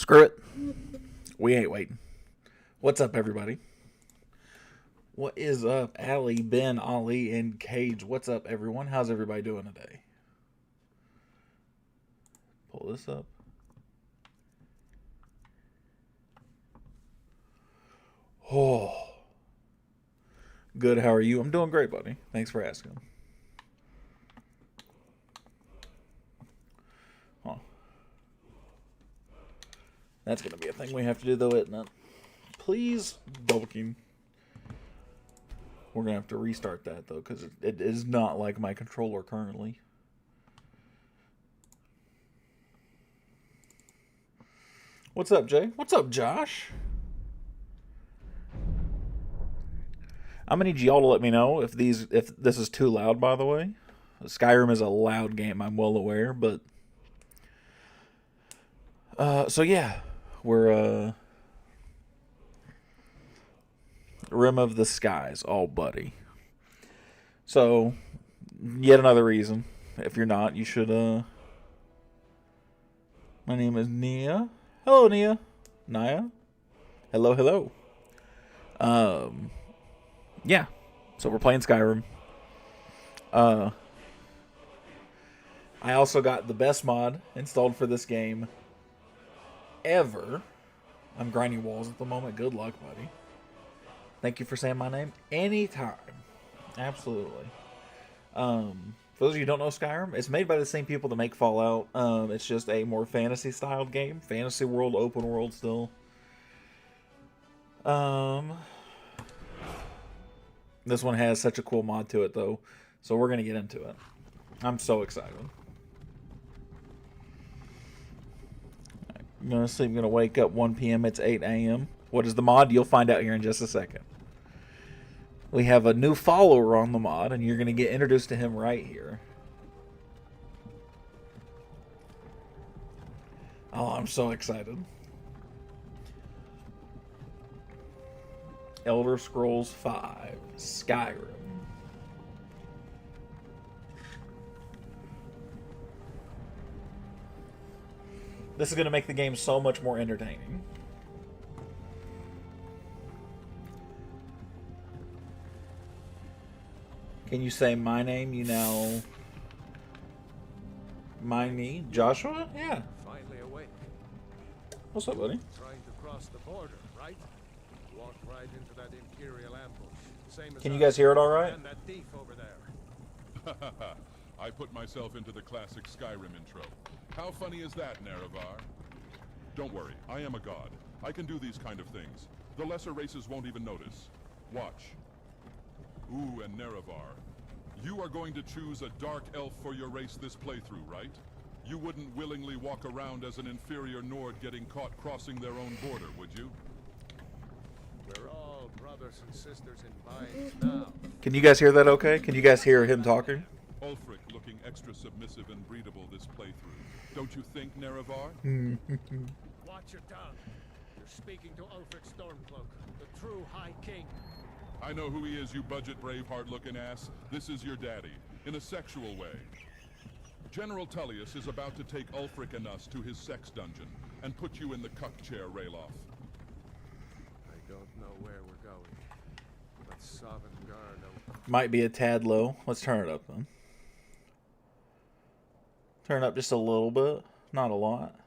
Screw it. We ain't waiting. What's up, everybody? What is up, Ali, Ben, Ali, and Cage? What's up, everyone? How's everybody doing today? Pull this up. Oh. Good, how are you? I'm doing great, buddy. Thanks for asking. Huh. That's going to be a thing we have to do, though, isn't it? Please, double key. We're going to have to restart that, though, because it is not like my controller currently. What's up, Jay? What's up, Josh? I'm going to need y'all to let me know if this is too loud, by the way. Skyrim is a loud game, I'm well aware, but... so yeah, we're, Rim of the Skies, all buddy. So, yet another reason. If you're not, you should, My name is Nia. Hello, Nia. Nia. Hello, hello. Yeah. So we're playing Skyrim. I also got the best mod installed for this game ever. I'm grinding walls at the moment. Good luck, buddy. Thank you for saying my name. Anytime. Absolutely. For those of you who don't know Skyrim, it's made by the same people that make Fallout. It's just a more fantasy-styled game. Fantasy world, open world still. This one has such a cool mod to it, though. So we're going to get into it. I'm so excited. I'm going to sleep. I'm going to wake up 1 p.m. It's 8 a.m. What is the mod? You'll find out here in just a second. We have a new follower on the mod, and you're going to get introduced to him right here. Oh, I'm so excited. Elder Scrolls V, Skyrim. This is going to make the game so much more entertaining. Can you say my name? You now mind me, Joshua? Yeah. Finally awake. What's up, buddy? Trying to cross the border, right? Walked right into that Imperial ambush. Same as Can you guys hear it all right? And that thief over there. I put myself into the classic Skyrim intro. How funny is that, Nerevar? Don't worry, I am a god. I can do these kind of things. The lesser races won't even notice. Watch. Ooh, and Nerevar. You are going to choose a dark elf for your race this playthrough, right? You wouldn't willingly walk around as an inferior Nord getting caught crossing their own border, would you? We're all brothers and sisters in mind now. Can you guys hear that okay? Can you guys hear him talking? Ulfric looking extra submissive and breedable this playthrough. Don't you think, Nerevar? Watch your tongue. You're speaking to Ulfric Stormcloak, the true High King. I know who he is, you budget Braveheart looking ass. This is your daddy, in a sexual way. General Tullius is about to take Ulfric and us to his sex dungeon and put you in the cuck chair, Ralof. I don't know where we're going, but Sovngarde. Might be a tad low. Let's turn it up then. Turn it up just a little bit, not a lot.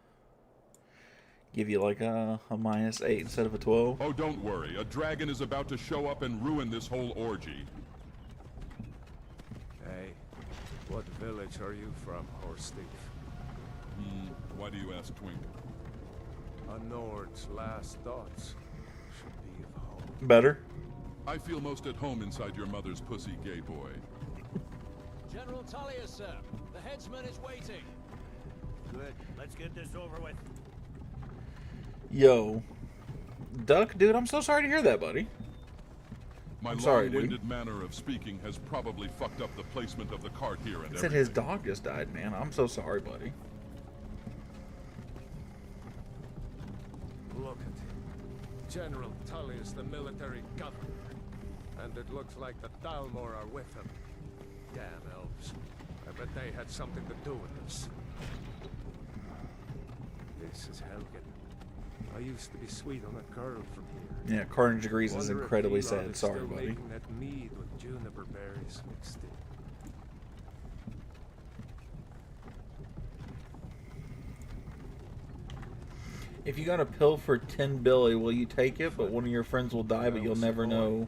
Give you like a -8 instead of a 12. Oh, don't worry. A dragon is about to show up and ruin this whole orgy. Hey, what village are you from, horse thief? Why do you ask, Twink? A Nord's last thoughts should be of home. Better. I feel most at home inside your mother's pussy, gay boy. General Tullius, sir. The headsman is waiting. Good. Let's get this over with. Yo. Duck, dude, I'm so sorry to hear that, buddy. My I'm sorry, dude. long-winded manner of speaking has probably fucked up the placement of the cart here and He said his dog just died, man. I'm so sorry, buddy. Look at him. General Tullius, the military governor. And it looks like the Thalmor are with him. Damn elves. I bet they had something to do with this. This is Helgen. I used to be sweet on a girl from here. Yeah, Carnage agrees is Wonder if incredibly Elon sad. is Sorry, still buddy. making that mead with juniper berries mixed in. If you got a pill for 10 Billy, will you take it? But one of your friends will die, but you'll never know.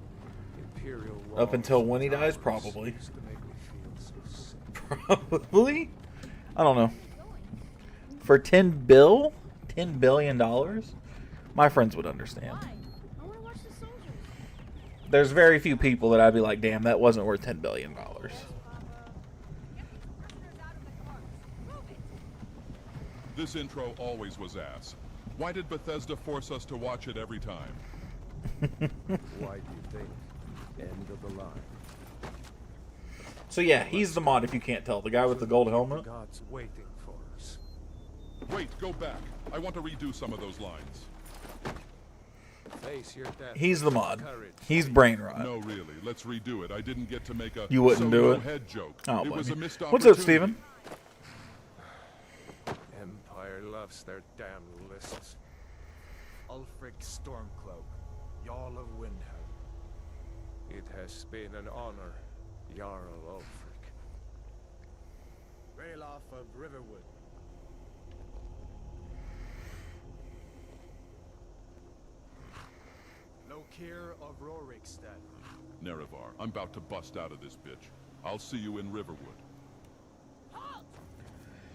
Imperial Up until walls when he and dies, towers probably. used to make me feel so sick. Probably? I don't know. For 10 bill? $10 billion? My friends would understand. Why? I want to watch the soldiers. There's very few people that I'd be like, damn, that wasn't worth $10 billion. Yes, Papa. Get these prisoners out of the cars. Move it. This intro always was ass. Why did Bethesda force us to watch it every time? Why do you think? End of the line. So yeah, he's the mod if you can't tell. The guy with the gold helmet. God's waiting for us. Wait, go back. I want to redo some of those lines. Face your death. He's the mod. Courage. He's brain rot. No, really. Let's redo it. I didn't get to make a You wouldn't do it? head joke. Oh, It was blame a you. missed What's up, opportunity. Steven? Empire loves their damn lists. Ulfric Stormcloak, Jarl of Windhelm. It has been an honor, Jarl Ulfric. Ralof of Riverwood. Lokir of Rorikstead. Nerevar, I'm about to bust out of this bitch. I'll see you in Riverwood. Halt!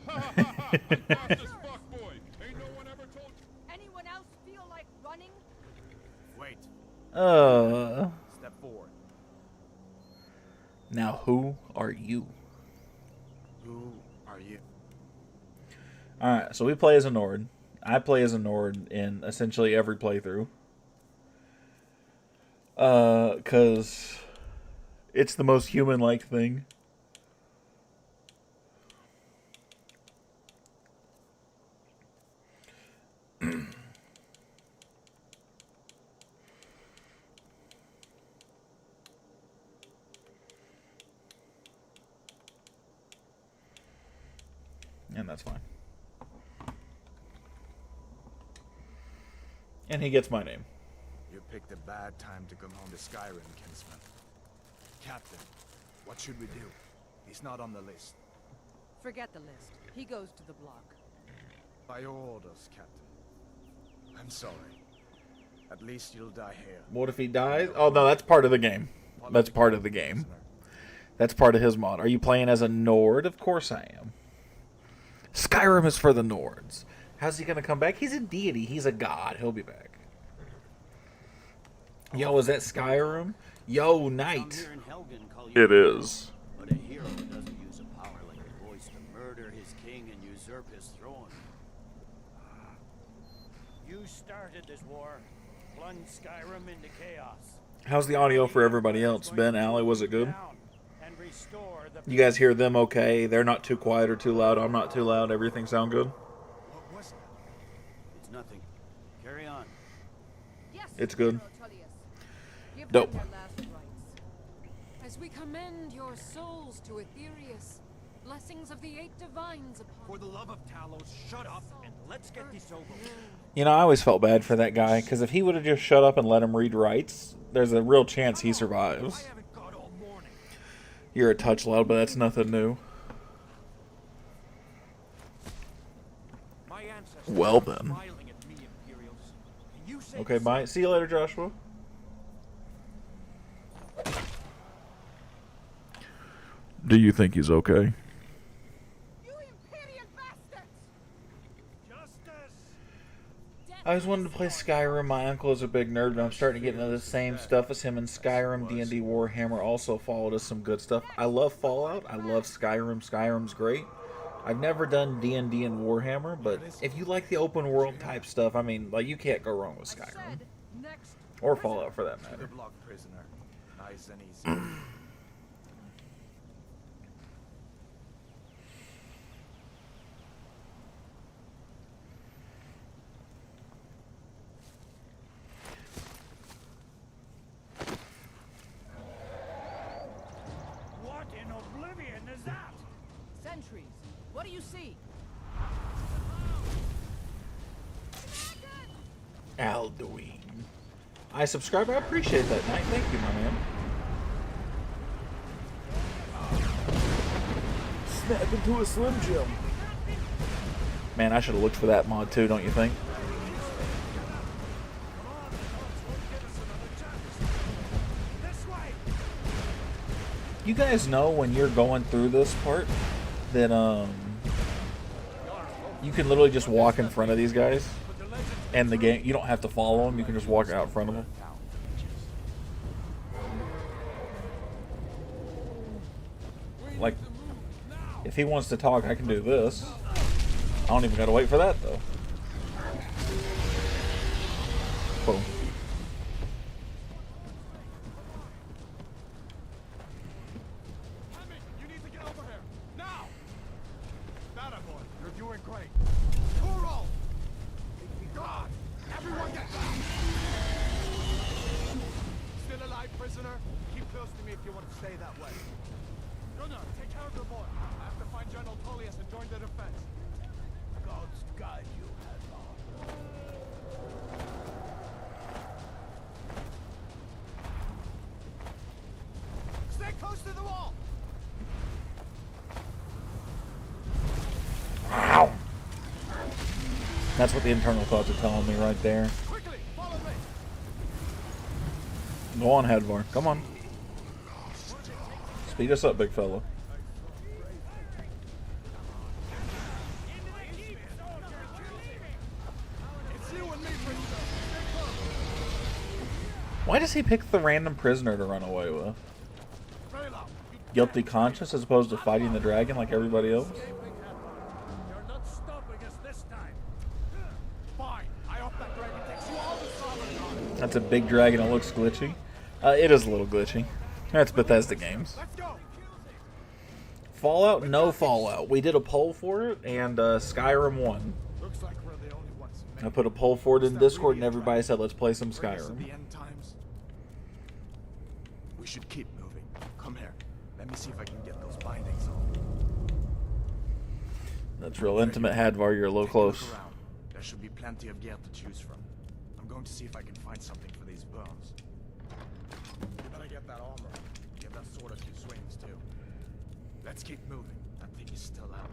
Ha ha ha ha! I'm fast as fuck, boy! Ain't no one ever told you. Anyone else feel like running? Wait, step forward. Now who are you? Who are you? Alright, so we play as a Nord. I play as a Nord in essentially every playthrough. Cause it's the most human-like thing. And that's fine. And he gets my name. You picked a bad time to come home to Skyrim, Kinsman. Captain, what should we do? He's not on the list. Forget the list. He goes to the block. By your orders, Captain. I'm sorry. At least you'll die here. What if he dies? Oh, no, that's part of the game. That's part of the game. That's part of his mod. Are you playing as a Nord? Of course I am. Skyrim is for the Nords. How's he going to come back? He's a deity. He's a god. He'll be back. Yo, is that Skyrim? Yo, knight. It is. But a hero doesn't use a power like a voice to murder his king and usurp his throne. You started this war, plunged Skyrim into chaos. How's the audio for everybody else? Ben, Allie, was it good? You guys hear them okay? They're not too quiet or too loud. I'm not too loud. Everything sound good? What was that? It's nothing. Carry on. Yes, It's good. General Tullius. Give Dope. them their last rites. As we commend your souls to Aetherius, blessings of the 8 divines upon For the love of Talos, shut up and let's get this over with. You know, I always felt bad for that guy, because if he would have just shut up and let him read rights, there's a real chance he survives. I haven't got all morning. You're a touch loud, but that's nothing new. My ancestors Well are then. smiling at me, Imperials. And you say Okay, bye. See you later, Joshua. Do you think he's okay? you Imperial bastards! justice. I always wanted to play Skyrim. My uncle is a big nerd, but I'm starting to get into the same stuff as him in Skyrim. D&D Warhammer also followed us some good stuff. I love Fallout. I love Skyrim. Skyrim's great. I've never done D&D and Warhammer, but if you like the open world type stuff, I mean, like, you can't go wrong with I Skyrim. said, next. Or Fallout, for that matter. Sugar block prisoner. Nice and easy. What in oblivion is that? Sentries, what do you see? Alduin. I subscribe. I appreciate that, Knight. Thank you, my man. Snap into a Slim Jim. Man, I should have looked for that mod too, don't you think? You guys know when you're going through this part that you can literally just walk in front of these guys, and the game, you don't have to follow them. You can just walk out in front of them. Like, if he wants to talk, I can do this. I don't even gotta wait for that though. Boom. You need to get over here now. Better boy, you're doing great. Kuro! God! Everyone get down! Still alive, prisoner? Keep close to me if you want to stay that way. Gunnar, take care of the boy. I have to find General Tullius and join the defense. God's guide you, Hadvar. Stay close to the wall! Ow! That's what the internal thoughts are telling me right there. Quickly, follow me! Go on, Hadvar. Come on. Speed us up, big fella. Why does he pick the random prisoner to run away with? Guilty conscience as opposed to fighting the dragon like everybody else? You're not stopping us this time. Fine, I hope that dragon takes you all to Skyrim. That's a big dragon. It looks glitchy. It is a little glitchy. That's Bethesda games. Let's go! Fallout, no Fallout. We did a poll for it, and Skyrim won. Looks like we're the only ones. I put a poll for it in Discord, and everybody said, let's play some Bring us to Skyrim. the end times. We should keep moving. Come here. Let me see if I can get those bindings on. That's real intimate, Hadvar. You're a little Take a look close. around. There should be plenty of gear to choose from. I'm going to see if I can find something for these burns. You better get that armor. Give that sword a few swings too. Let's keep moving. That thing is still out.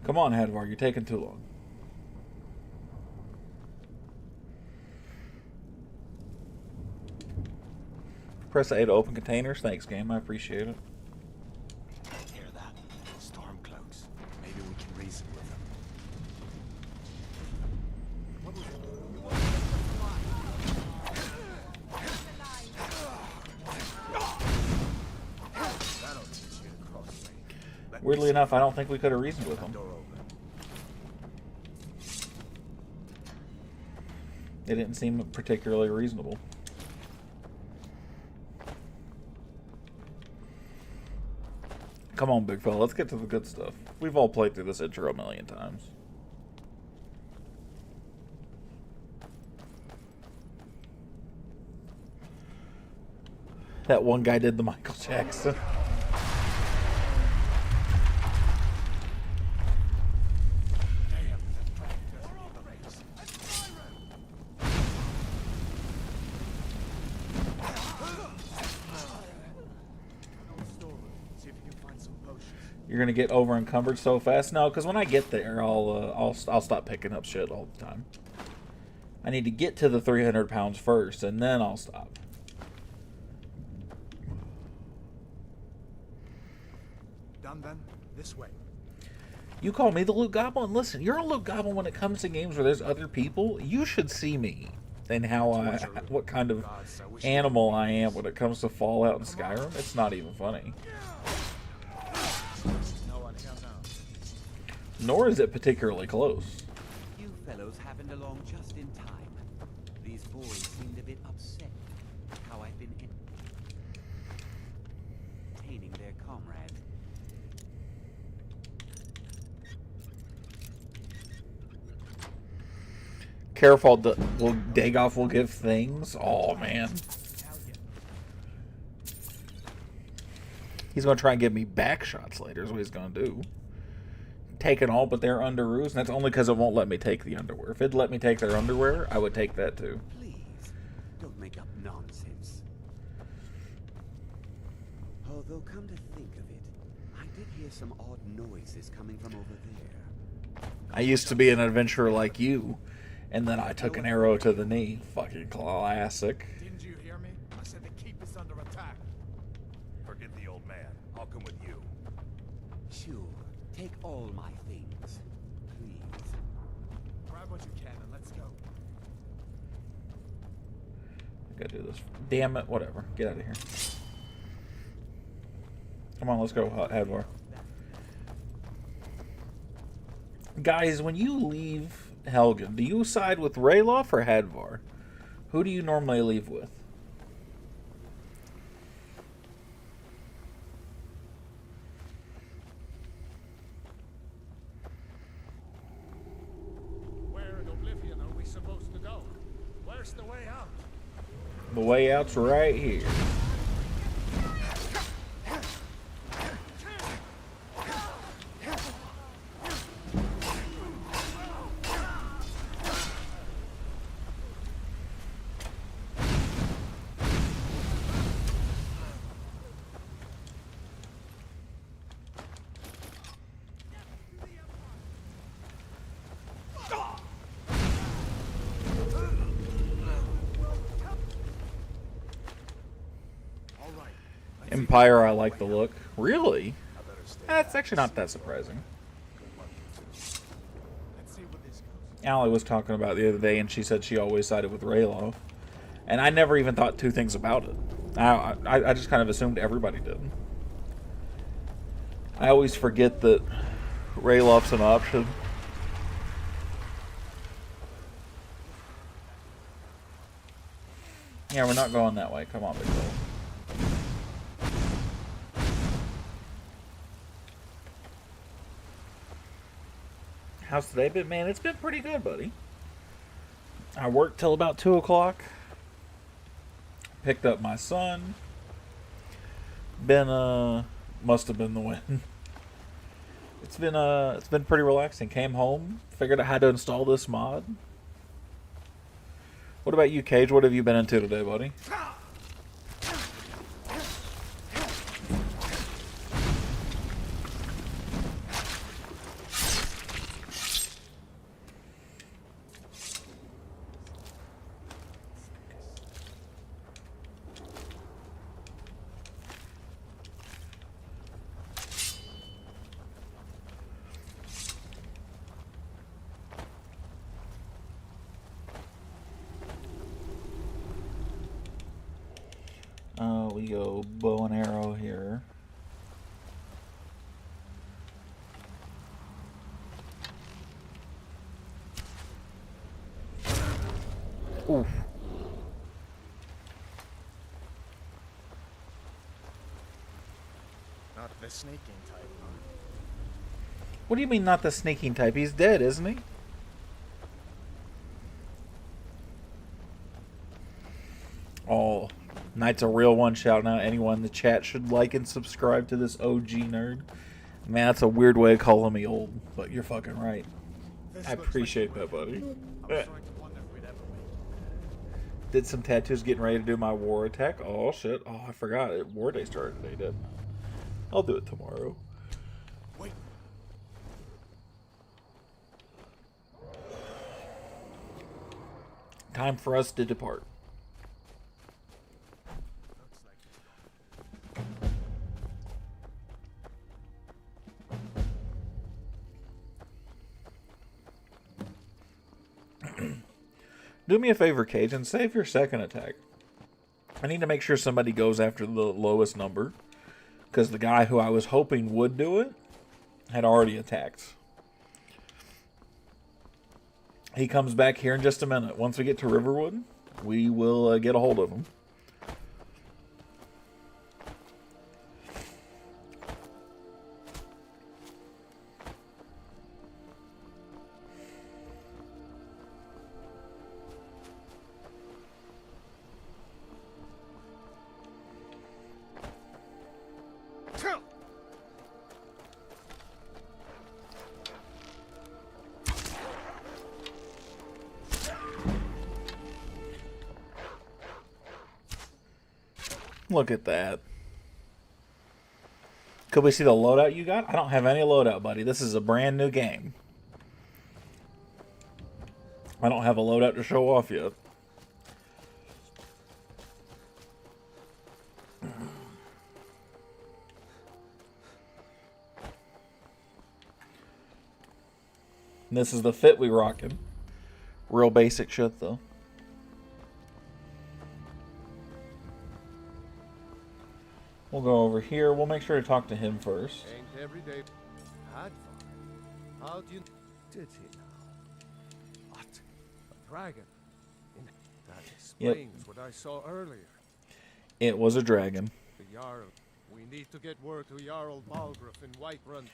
Come on, Hadvar. You're taking too long. Press A to open containers. Thanks, game. I appreciate it. Hear that? Stormcloaks. Maybe we can reason with them. That'll teach you to cross me. Let me Weirdly see enough, if I don't think we could have reasoned with that them. door open. It didn't seem particularly reasonable. Come on, big fella. Let's get to the good stuff. We've all played through this intro a million times. That one guy did the Michael Jackson. Damn, that dragon doesn't give a race. See if you can find some potions. You're gonna get over encumbered so fast? No, because when I get there, I'll stop picking up shit all the time. I need to get to the 300 pounds first, and then I'll stop. Done then? This way. You call me the Loot Goblin? Listen, you're a Loot Goblin when it comes to games where there's other people. You should see me and how what kind of animal I am when it comes to Fallout and Skyrim. It's not even funny. No one here now. Nor is it particularly close. You fellows happened along just in time. These boys seemed a bit upset how I've been entertaining their comrade. Careful, Dagoth will give things. Oh man, he's gonna try and give me back shots later. Is what he's gonna do. Take it all, but they're underoos, and that's only because it won't let me take the underwear. If it'd let me take their underwear, I would take that too. Please, don't make up nonsense. Although, come to think of it, I did hear some odd noises coming from over there. I used to be an adventurer like you, and then I took an arrow to the knee. Fucking classic. Didn't you hear me? I said the keep is under attack. Forget the old man. I'll come with you. Sure, take all my things, please. Grab what you can and let's go. I gotta do this. Damn it, whatever. Get out of here. Come on, let's go, Hadvar. Guys, when you leave Helgen, do you side with Ralof or Hadvar? Who do you normally leave with? Where in Oblivion are we supposed to go? Where's the way out? The way out's right here. Empire, I like the look. Really? That's actually not that surprising. Let's see what this goes. Allie was talking about it the other day, and she said she always sided with Ralof. And I never even thought two things about it. I just kind of assumed everybody did. I always forget that Ralof's an option. Yeah, we're not going that way. Come on, big boy. How's today been? Man, it's been pretty good, buddy. I worked till about 2 o'clock. Picked up my son. Must have been the win. It's been pretty relaxing. Came home, figured out how to install this mod. What about you, Cage? What have you been into today, buddy? We go bow and arrow here. Oof. Not the sneaking type, huh? What do you mean not the sneaking type? He's dead, isn't he? Oh, Knight's a real one. Shouting out anyone in the chat should like and subscribe to this OG nerd. Man, that's a weird way of calling me old, but you're fucking right. I appreciate that, buddy. I was starting to wonder if we'd ever make Did some tattoos getting ready to do my war attack. Oh, shit. Oh, I forgot. War day started today, didn't I? I'll do it tomorrow. Wait. Time for us to depart. Looks like Do me a favor, Cage, and save your second attack. I need to make sure somebody goes after the lowest number, because the guy who I was hoping would do it had already attacked. He comes back here in just a minute. Once we get to Riverwood, we will get a hold of him. Look at that. Could we see the loadout you got? I don't have any loadout, buddy. This is a brand new game. I don't have a loadout to show off yet. This is the fit we rockin'. Real basic shit, though. We'll go over here. We'll make sure to talk to him first. Ain't every day had fun. How do you did he now? What? A dragon? That explains what I saw earlier. It was a dragon. The Jarl. We need to get word to Jarl Balgruuf in Whiterun.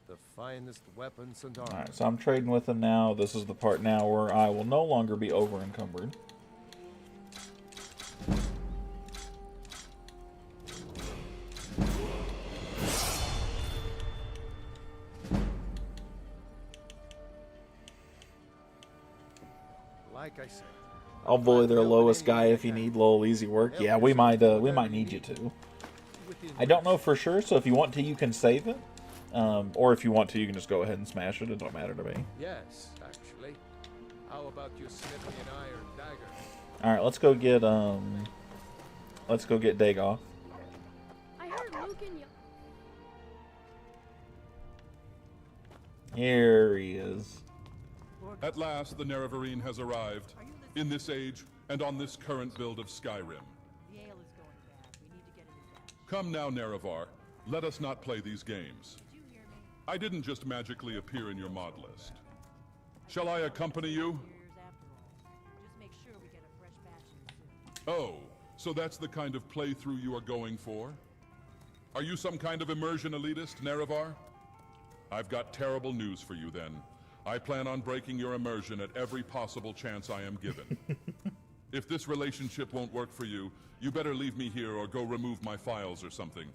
The finest weapons and armor. Alright, so I'm trading with him now. This is the part now where I will no longer be over encumbered. Like I said, I'll bully their lowest guy if you need little easy work. Yeah, we might need you to. I don't know for sure, so if you want to, you can save it. Or if you want to, you can just go ahead and smash it. It don't matter to me. yes, actually. How about you slip me an iron dagger? Alright, let's go get Dagoth. I heard Luke and Here he is. At last, the Nerevarine has arrived. In this age, and on this current build of Skyrim. the ale is going bad. We need to get it advanced. Come now, Nerevar. Let us not play these games. Did you hear me? I didn't just magically appear in your mod list. Shall I accompany you? Years after all. Just make sure we get a fresh batch in soon. Oh, so that's the kind of playthrough you are going for? Are you some kind of immersion elitist, Nerevar? I've got terrible news for you then. I plan on breaking your immersion at every possible chance I am given. If this relationship won't work for you, you better leave me here or go remove my files or something.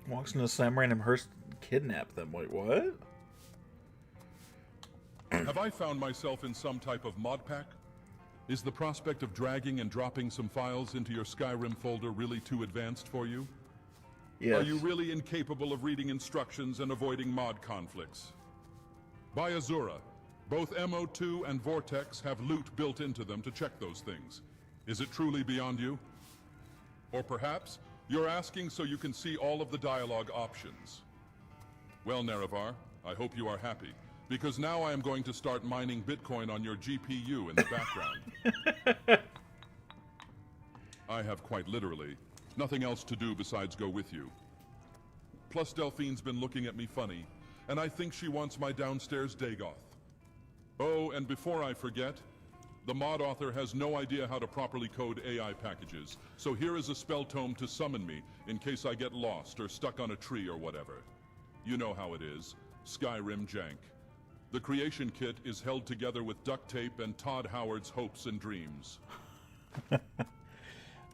Walks into some random hearse, kidnap them. Wait, what? Have I found myself in some type of mod pack? Is the prospect of dragging and dropping some files into your Skyrim folder really too advanced for you? Yes. Are you really incapable of reading instructions and avoiding mod conflicts? By Azura, both MO2 and Vortex have loot built into them to check those things. Is it truly beyond you? Or perhaps you're asking so you can see all of the dialogue options. Well, Nerevar, I hope you are happy, because now I am going to start mining Bitcoin on your GPU in the background. I have quite literally nothing else to do besides go with you. Plus Delphine's been looking at me funny, and I think she wants my downstairs Dagoth. Oh, and before I forget, the mod author has no idea how to properly code AI packages, so here is a spell tome to summon me in case I get lost or stuck on a tree or whatever. You know how it is. Skyrim jank. The creation kit is held together with duct tape and Todd Howard's hopes and dreams.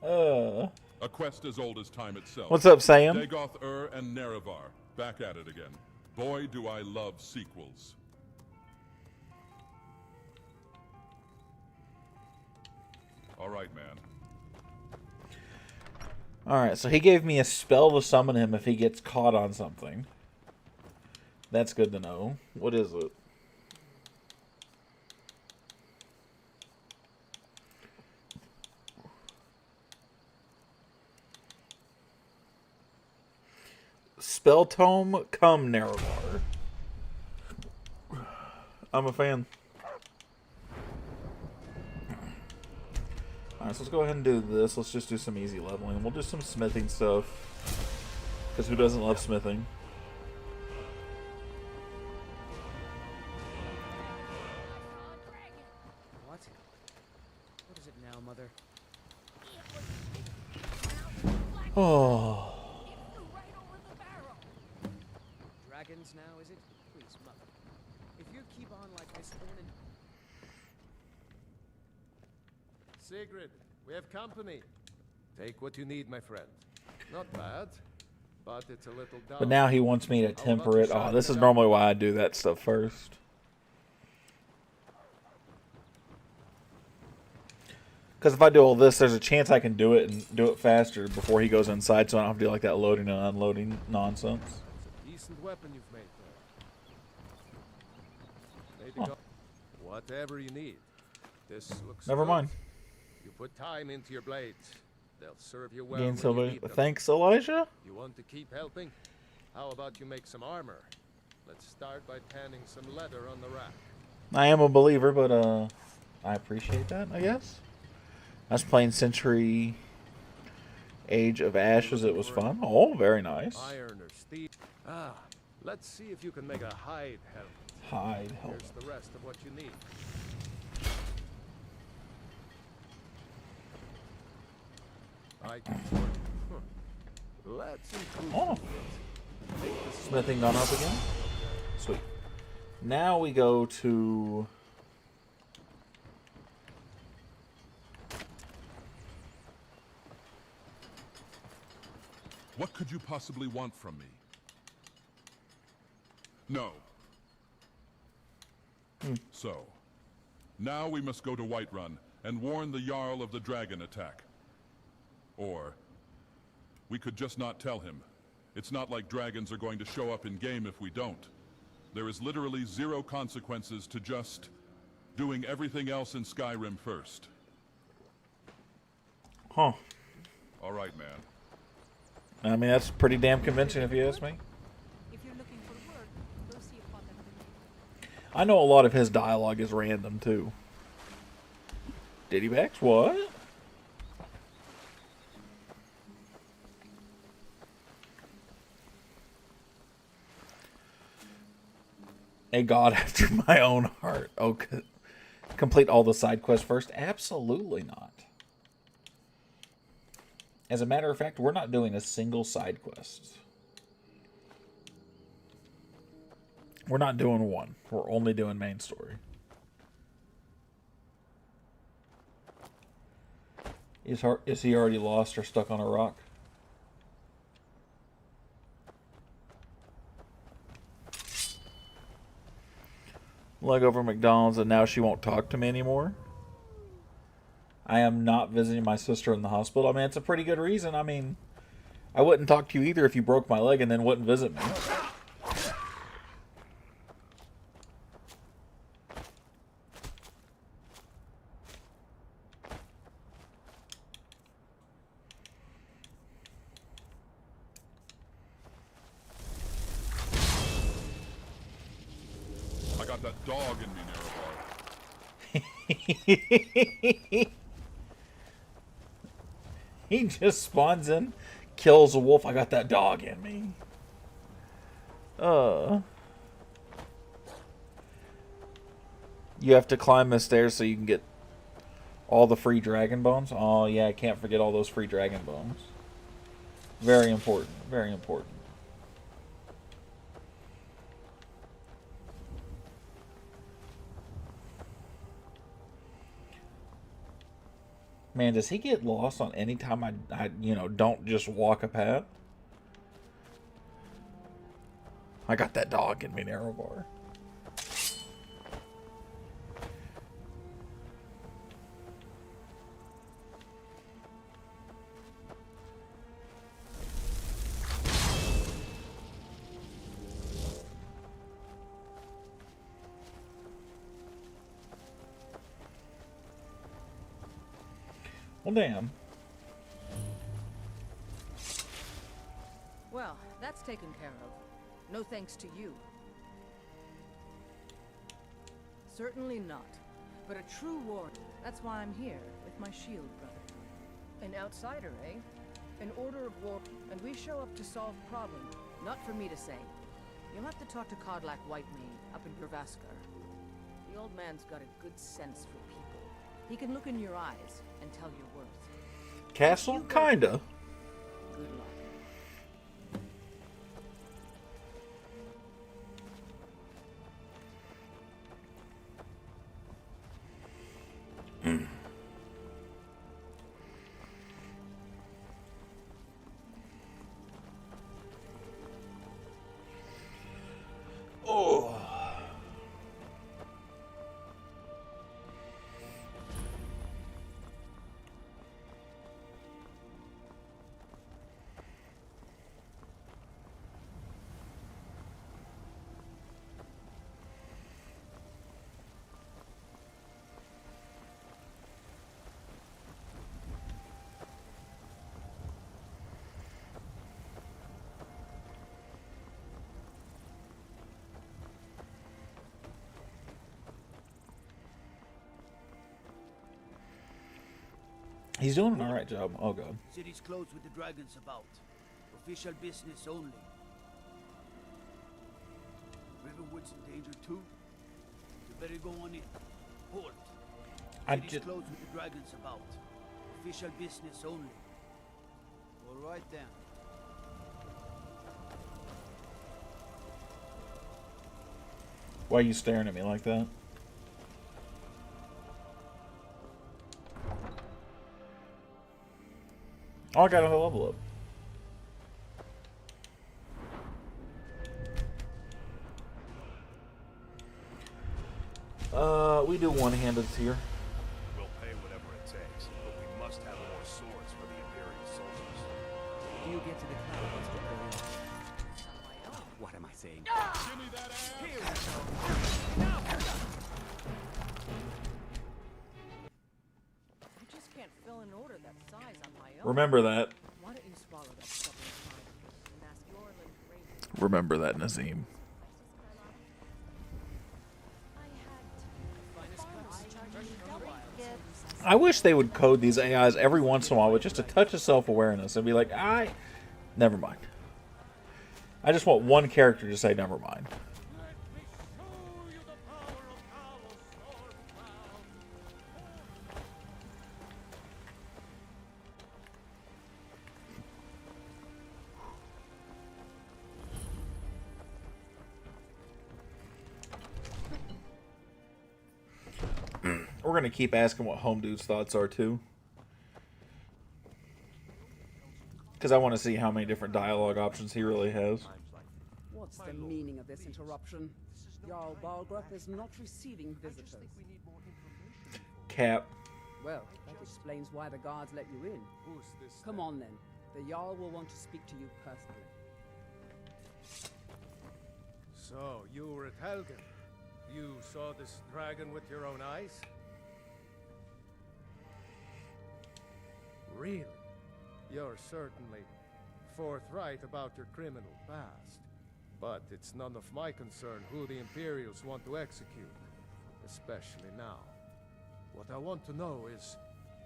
A quest as old as time itself. What's up, Sam? Dagoth and Nerevar, back at it again. Boy, do I love sequels. All right, man. Alright, so he gave me a spell to summon him if he gets caught on something. That's good to know. What is it? Spell tome, come Nerevar. I'm a fan. Alright, so let's go ahead and do this. Let's just do some easy leveling. We'll do some smithing stuff. Because who doesn't love smithing? What? What is it now, Mother? Oh. Dragons now, is it? Please, Mother. If you keep on like this, Sigrid, we have company. Take what you need, my friend. Not bad, but it's a little dull. But now he wants me to temper it. Oh, this is normally why I do that stuff first. Because if I do all this, there's a chance I can do it and do it faster before he goes inside, so I don't have to do like that loading and unloading nonsense. That's a decent weapon you've made there. Made to go. Whatever you need. This looks Never good. mind. You put time into your blades. They'll serve you well Gain when you silver. need them. Thanks, Elijah. You want to keep helping? How about you make some armor? Let's start by tanning some leather on the rack. I am a believer, but I appreciate that, I guess. I was playing Century Age of Ashes. It was fun. Oh, very nice. Iron or steel. Ah, let's see if you can make a hide helmet. Hide helmet. Here's the rest of what you need. I can sort. Let's improve. Oh. Smithing gone up again? Sweet. Now we go to... What could you possibly want from me? No. So, now we must go to Whiterun and warn the Jarl of the dragon attack. Or, we could just not tell him. It's not like dragons are going to show up in game if we don't. There is literally zero consequences to just doing everything else in Skyrim first. Huh. All right, man. I mean, that's pretty damn convincing if you ask me. If you're looking for work, go see a father. I know a lot of his dialogue is random, too. Diddybacks? What? A god after my own heart. Okay. Complete all the side quests first? Absolutely not. As a matter of fact, we're not doing a single side quest. We're not doing one. We're only doing main story. Is he already lost or stuck on a rock? Leg over McDonald's and now she won't talk to me anymore. I am not visiting my sister in the hospital. I mean, it's a pretty good reason. I mean, I wouldn't talk to you either if you broke my leg and then wouldn't visit me. I got that dog in me, Nerobar. He just spawns in, kills a wolf. I got that dog in me. You have to climb the stairs so you can get all the free dragon bones. Oh, yeah, I can't forget all those free dragon bones. Very important. Very important. Man, does he get lost on any time I don't just walk a path? I got that dog in me, Nerobar. Well, damn. Well, that's taken care of. No thanks to you. Certainly not. But a true warrior. That's why I'm here, with my shield brother. An outsider, eh? An order of war, and we show up to solve problems. Not for me to say. You'll have to talk to Kodlak Whitemane up in Gurvaskar. The old man's got a good sense for people. He can look in your eyes and tell your worth. Castle? Kinda. Good luck. Oh. He's doing an alright job. Oh god. City's closed with the dragons about. Official business only. Riverwood's in danger too. You better go on in. Halt. City's closed with the dragons about. Official business only. All right then. Why are you staring at me like that? Oh, I got another level up. We do one-handed here. We'll pay whatever it takes, but we must have more swords for the Imperial soldiers. Do you get to the clouds before you... What am I saying? Give me that ass! I just can't fill an order that size on my own. Remember that. Why don't you swallow that stubborn pride and ask your little Remember that, Nazim. I wish they would code these AIs every once in a while with just a touch of self-awareness and be like, never mind. I just want one character to say never mind. We're going to keep asking what Home Dude's thoughts are, too. Because I want to see how many different dialogue options he really has. What's the meaning of this interruption? Jarl Balgruth is not receiving visitors. Cap. Well, that explains why the guards let you in. Come on, then. The Jarl will want to speak to you personally. So, you were at Helgen. You saw this dragon with your own eyes? Really? You're certainly forthright about your criminal past. But it's none of my concern who the Imperials want to execute, especially now. What I want to know is,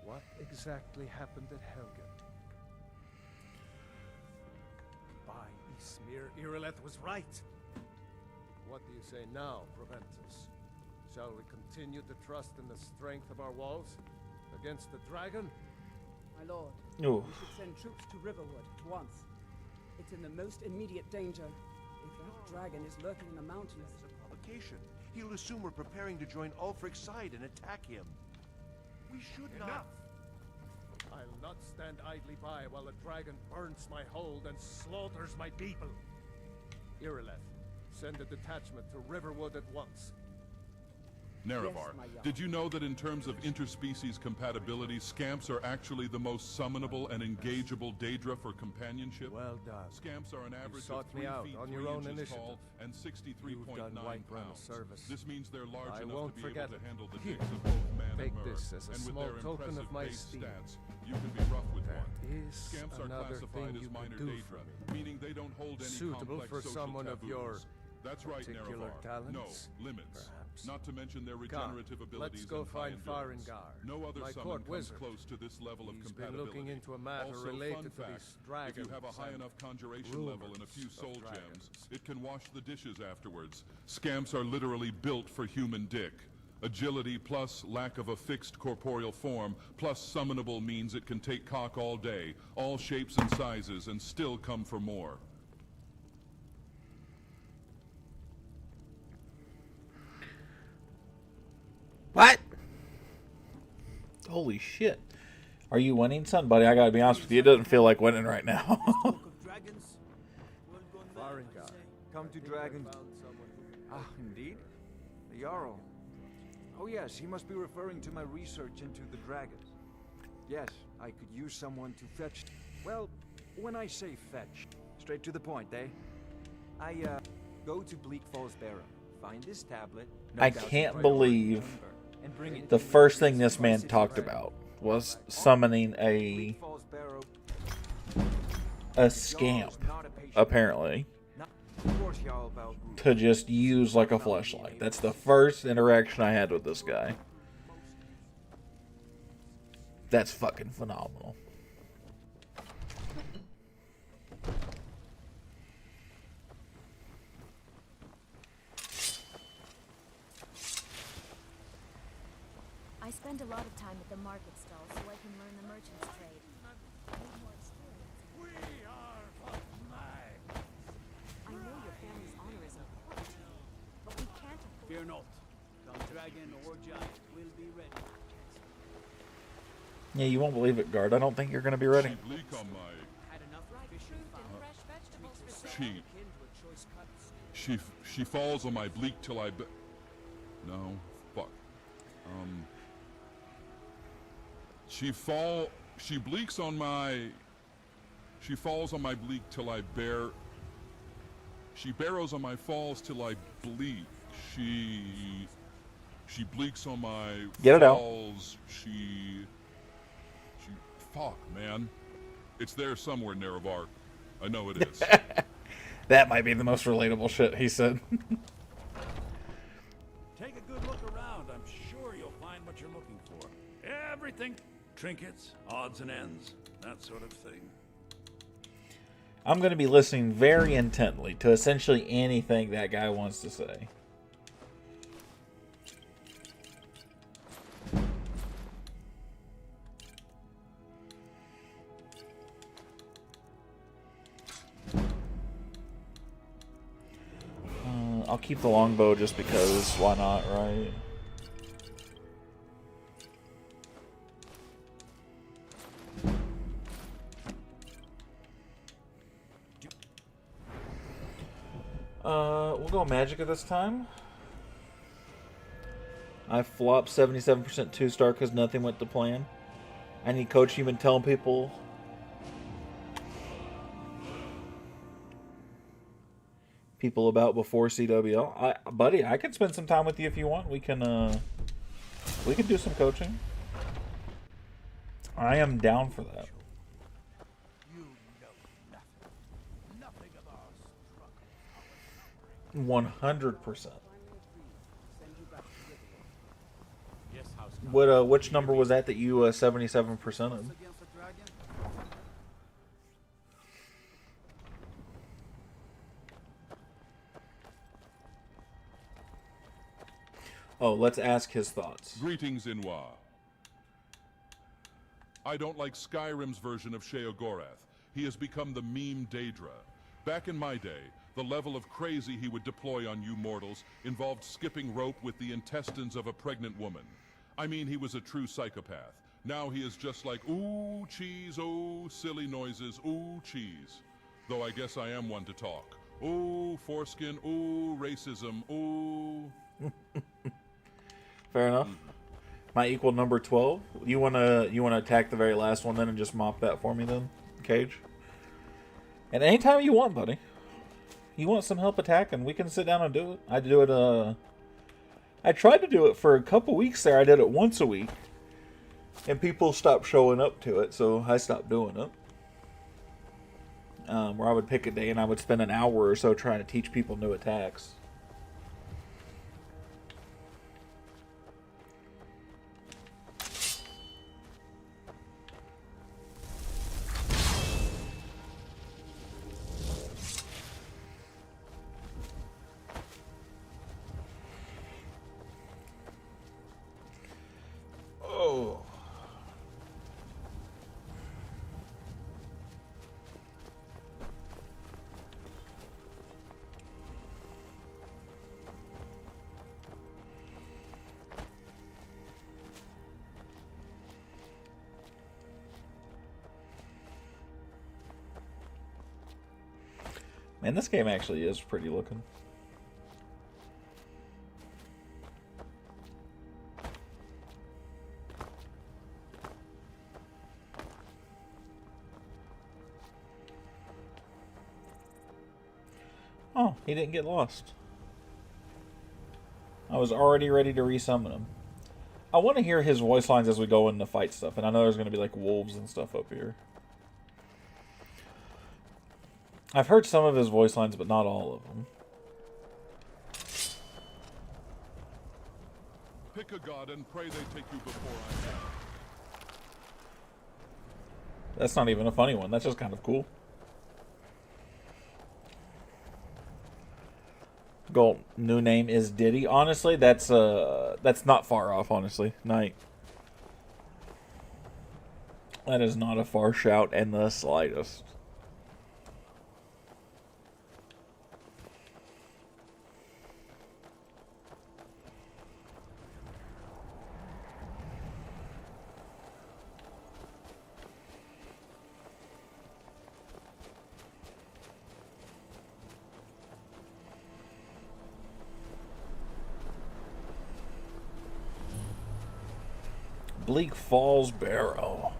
what exactly happened at Helgen? By Ysmir, Irileth was right. What do you say now, Proventus? Shall we continue to trust in the strength of our walls against the dragon? My lord, Ooh. we should send troops to Riverwood at once. It's in the most immediate danger. If that dragon is lurking in the mountains... It's a provocation. He'll assume we're preparing to join Ulfric's side and attack him. We should not... I'll not stand idly by while the dragon burns my hold and slaughters my people. Irileth, send a detachment to Riverwood at once. Nerevar, did you know that in terms of interspecies compatibility, scamps are actually the most summonable and engageable Daedra for companionship? Well done. Scamps are an average of sought 3 me out feet on 3 your own inches initiative. tall and 63.9 pounds. Service. This means they're large I enough won't to be forget able to it. handle the Here. dicks of both man Take and Mer. this as a And with small their token impressive of my base esteem. stats, you can be rough with one. Is Scamps are another classified thing as you minor can do Daedra, for me. meaning they don't hold any Suitable complex for social someone of taboos. your That's right, particular Nerevar. No, talents, limits. perhaps. Not to mention their Come, regenerative abilities. let's go and high find endurance. Farengar, No other my summon court comes wizard. close to this level of He's been compatibility. looking into a matter Also, related fun to fact, these if you have a dragons high and enough conjuration level and a few rumors soul of gems, dragons. it can wash the dishes afterwards. Scamps are literally built for human dick. Agility plus lack of a fixed corporeal form plus summonable means it can take cock all day, all shapes and sizes, and still come for more. What? Holy shit. Are you winning, son? Buddy, I gotta be honest with you, it doesn't feel like winning right now. Farengar, Come to Dragon. Ah, indeed? The Jarl. Oh yes, he must be referring to my research into the dragons. Yes, I could use someone to fetch... Well, when I say fetch, straight to the point, eh? Go to Bleak Falls Barrow. Find this tablet. I can't believe the first thing this man talked about was summoning a scamp, apparently, to just use like a fleshlight. That's the first interaction I had with this guy. That's fucking phenomenal. I spend a lot of time at the market stall so I can learn the merchant's trade. Need more experience. We are but mags. I know your family's honor is important to you, but we can't afford... Fear not. Come dragon or giant, we'll be ready. Yeah, you won't believe it, guard. I don't think you're going to be ready. She bleak on my... Had enough fruit and fresh vegetables for sale. She... Akin to a choice cut. She falls on my bleak till I... No, fuck. She bleaks on my... She falls on my bleak till I bear... She barrows on my falls till I bleak. She bleaks on my Get it out. falls. She... Fuck, man. It's there somewhere, Nerevar. I know it is. That might be the most relatable shit he said. Take a good look around. I'm sure you'll find what you're looking for. Everything. Trinkets, odds and ends, that sort of thing. I'm going to be listening very intently to essentially anything that guy wants to say. I'll keep the longbow just because, why not, right? We'll go magic at this time. I flopped 77% 2-star because nothing went to plan. I need coach. You've been telling people. About before CWL. Buddy, I can spend some time with you if you want. We can do some coaching. I am down for that. You know nothing of our struggle. 100%. What which number was that you 77%ed? Oh, let's ask his thoughts. Greetings, Inwa. I don't like Skyrim's version of Sheogorath. He has become the meme Daedra. Back in my day, the level of crazy he would deploy on you mortals involved skipping rope with the intestines of a pregnant woman. I mean, he was a true psychopath. Now he is just like, ooh, cheese, ooh, silly noises, ooh, cheese. Though I guess I am one to talk. Ooh, foreskin, ooh, racism, ooh... Fair enough. My equal number 12. You wanna attack the very last one then and just mop that for me then, Cage? And anytime you want, buddy. You want some help attacking, we can sit down and do it. I do it. I tried to do it for a couple weeks there. I did it once a week, and people stopped showing up to it, so I stopped doing it. Where I would pick a day and I would spend an hour or so trying to teach people new attacks. Man, this game actually is pretty looking. Oh, he didn't get lost. I was already ready to resummon him. I want to hear his voice lines as we go into fight stuff, and I know there's going to be like wolves and stuff up here. I've heard some of his voice lines, but not all of them. Pick a god and pray they take you before I That's not even a funny one. That's just kind of cool. Goal new name is Diddy. Honestly, that's not far off. Honestly, Knight. That is not a far shout in the slightest. Bleak Falls Barrow.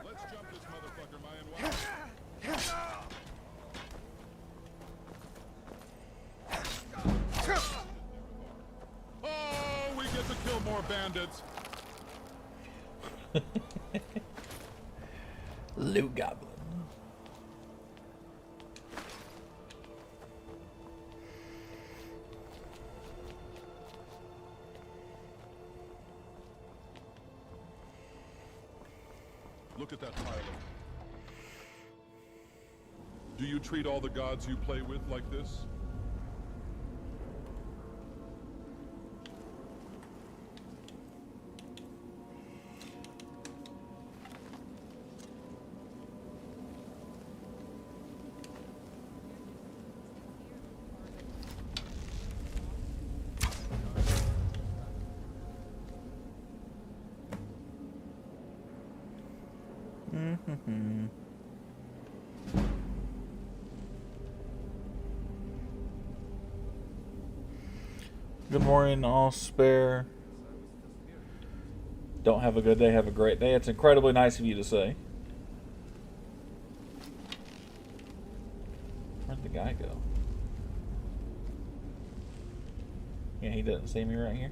Let's jump this motherfucker, Mayan. Oh, we get to kill more bandits. Loot Goblin. Look at that pile of... Do you treat all the gods you play with like this? Good morning, all spare. Don't have a good day, have a great day. It's incredibly nice of you to say. Where'd the guy go? Yeah, he didn't see me right here.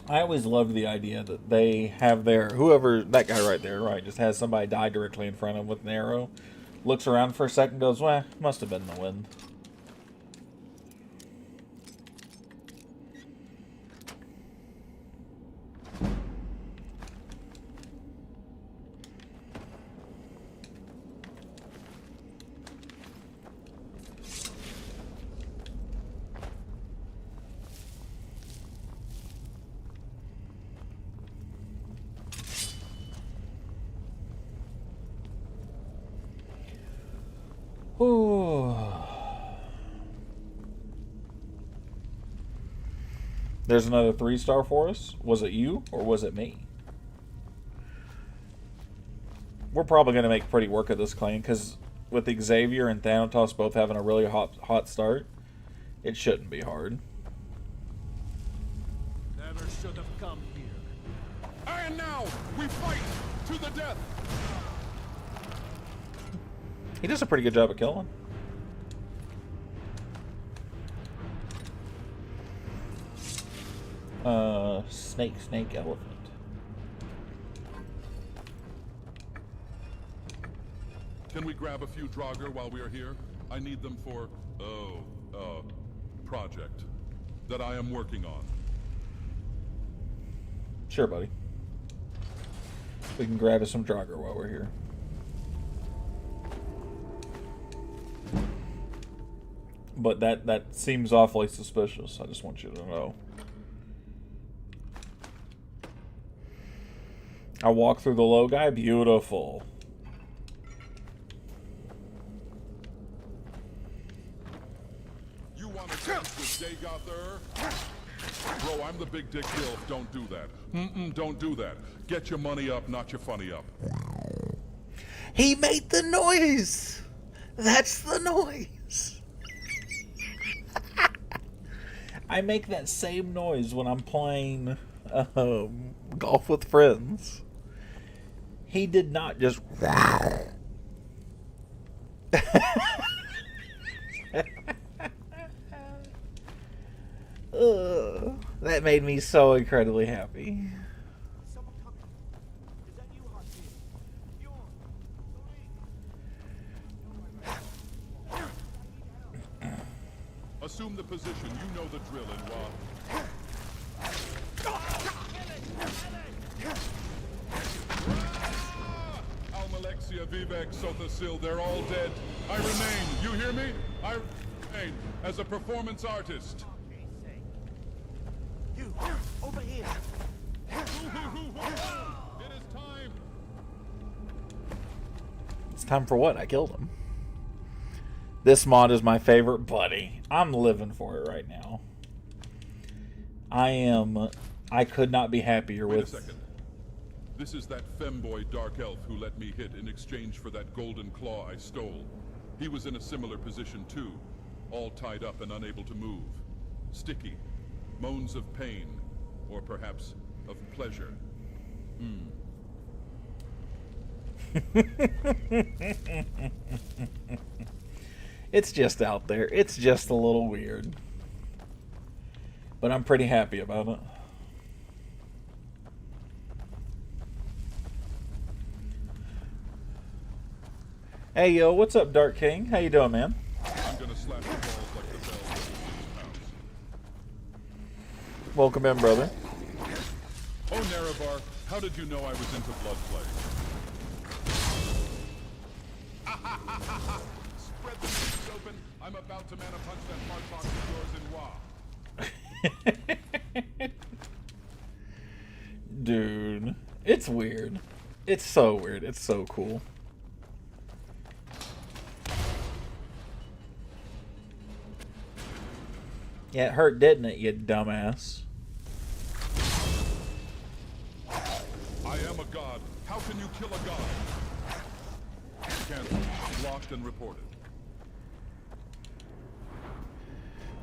I always loved the idea that they have their, whoever, that guy right there, right, just has somebody die directly in front of him with an arrow, looks around for a second, goes, well, must have been the wind. There's another 3-star for us. Was it you or was it me? We're probably going to make pretty work of this clan because with Xavier and Thanatos both having a really hot start, it shouldn't be hard. Never should have come here. And now we fight to the death. He does a pretty good job at killing. Snake, elephant. Can we grab a few Draugr while we are here? I need them for, project that I am working on. Sure, buddy. We can grab us some Draugr while we're here. But that seems awfully suspicious. I just want you to know. I walk through the low guy. Beautiful. You want to dance with Dagoth? Bro, I'm the big dick gilf. Don't do that. Don't do that. Get your money up, not your funny up. He made the noise. That's the noise. I make that same noise when I'm playing golf with friends. He did not just... That made me so incredibly happy. Someone coming. Is that you? Assume the position. You know the drill, Inwa. Almalexia, Vivek, Sothasil, they're all dead. I remain. You hear me? I remain as a performance artist. You, over here. It is time. It's time for what? I killed him. This mod is my favorite, buddy. I'm living for it right now. I could not be happier with... Wait a second. This is that femboy dark elf who let me hit in exchange for that golden claw I stole. He was in a similar position too, all tied up and unable to move. Sticky, moans of pain, or perhaps of pleasure. It's just out there. It's just a little weird. But I'm pretty happy about it. Hey, yo, what's up, Dark King? How you doing, man? I'm gonna slap the balls like the bells in this house. Welcome in, brother. Oh, Nerevar, how did you know I was into blood play? Spread the cheeks open. I'm about to mana punch that heart box of yours in Wa. Dude, it's weird. It's so weird. It's so cool. Yeah, it hurt, didn't it, you dumbass? I am a god. How can you kill a god? Cancelled, blocked, and reported.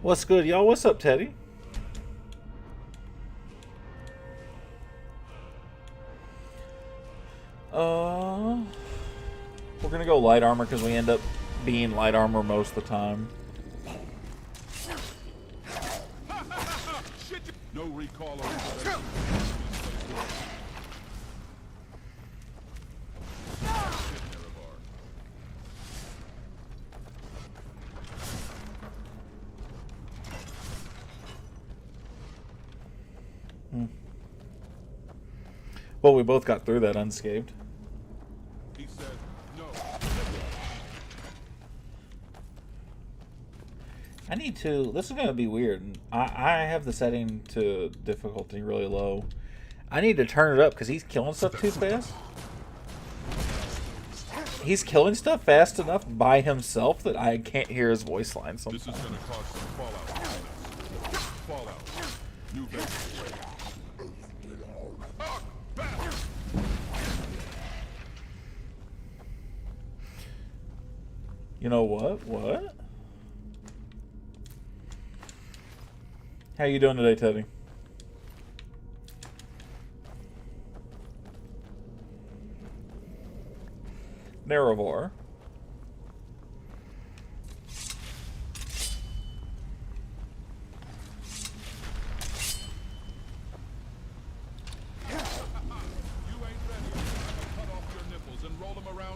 What's good, y'all? What's up, Teddy? We're gonna go light armor because we end up being light armor most of the time. No recall or intervention. Well, we both got through that unscathed. He said no. I need to... This is going to be weird. I have the setting to difficulty really low. I need to turn it up because he's killing stuff too fast. He's killing stuff fast enough by himself that I can't hear his voice line sometimes. This is going to cause some fallout. Fallout. New base. You know what? What? How you doing today, Teddy? Nerevar.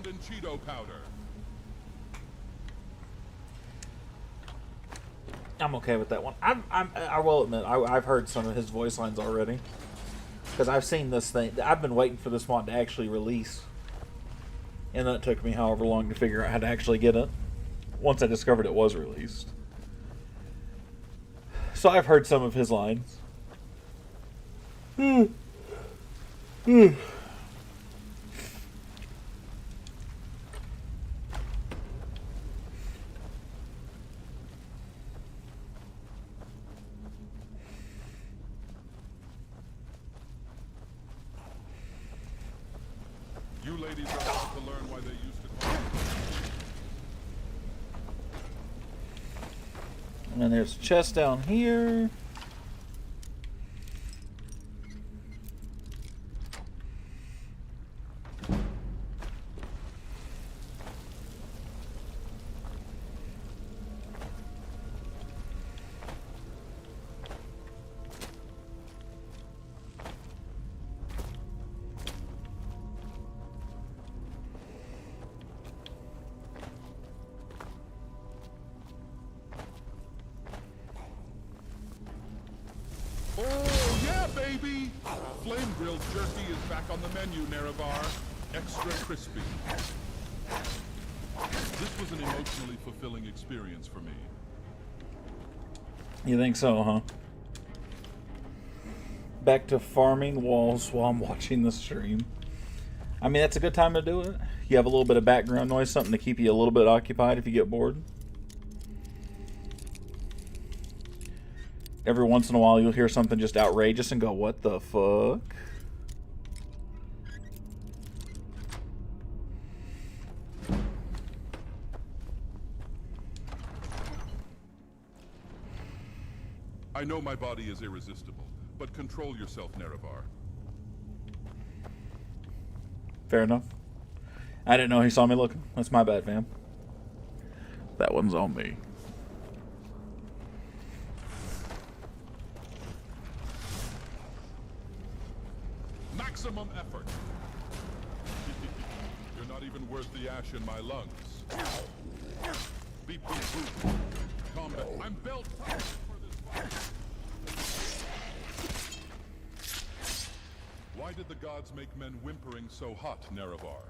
In Cheeto powder. I'm okay with that one. I will admit, I've heard some of his voice lines already. Because I've seen this thing. I've been waiting for this mod to actually release. And then it took me however long to figure out how to actually get it. Once I discovered it was released. So I've heard some of his lines. You ladies are about to learn why they used to call me. And then there's a chest down here. flame grilled jerky is back on the menu, Nerevar. Extra crispy. This was an emotionally fulfilling experience for me. You think so, huh? Back to farming walls while I'm watching the stream. I mean, that's a good time to do it. You have a little bit of background noise, something to keep you a little bit occupied if you get bored. Every once in a while, you'll hear something just outrageous and go, what the fuck? I know my body is irresistible, but control yourself, Nerevar. Fair enough. I didn't know he saw me looking. That's my bad, fam. That one's on me. Maximum effort. You're not even worth the ash in my lungs. Beep, beep, boop. Combat. I'm built for this fight. Why did the gods make men whimpering so hot, Nerevar?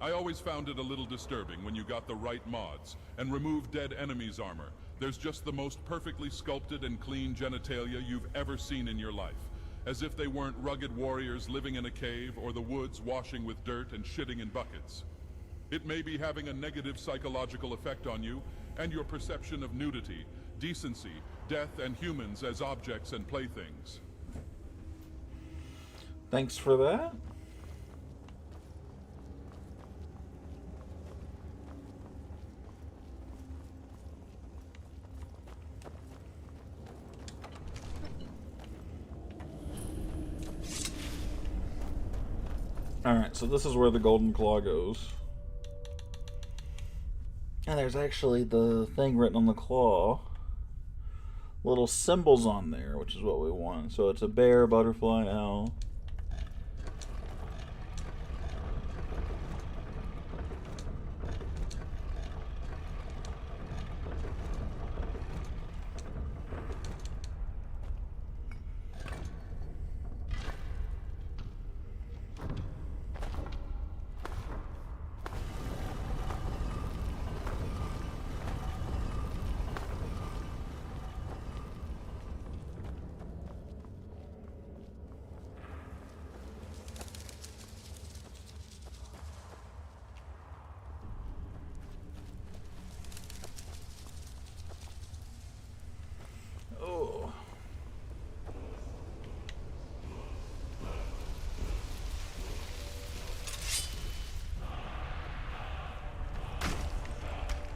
I always found it a little disturbing when you got the right mods and removed dead enemies' armor. There's just the most perfectly sculpted and clean genitalia you've ever seen in your life. As if they weren't rugged warriors living in a cave or the woods washing with dirt and shitting in buckets. It may be having a negative psychological effect on you and your perception of nudity, decency, death, and humans as objects and playthings. Thanks for that. Alright, so this is where the golden claw goes. And there's actually the thing written on the claw. Little symbols on there, which is what we want. So it's a bear, butterfly, owl.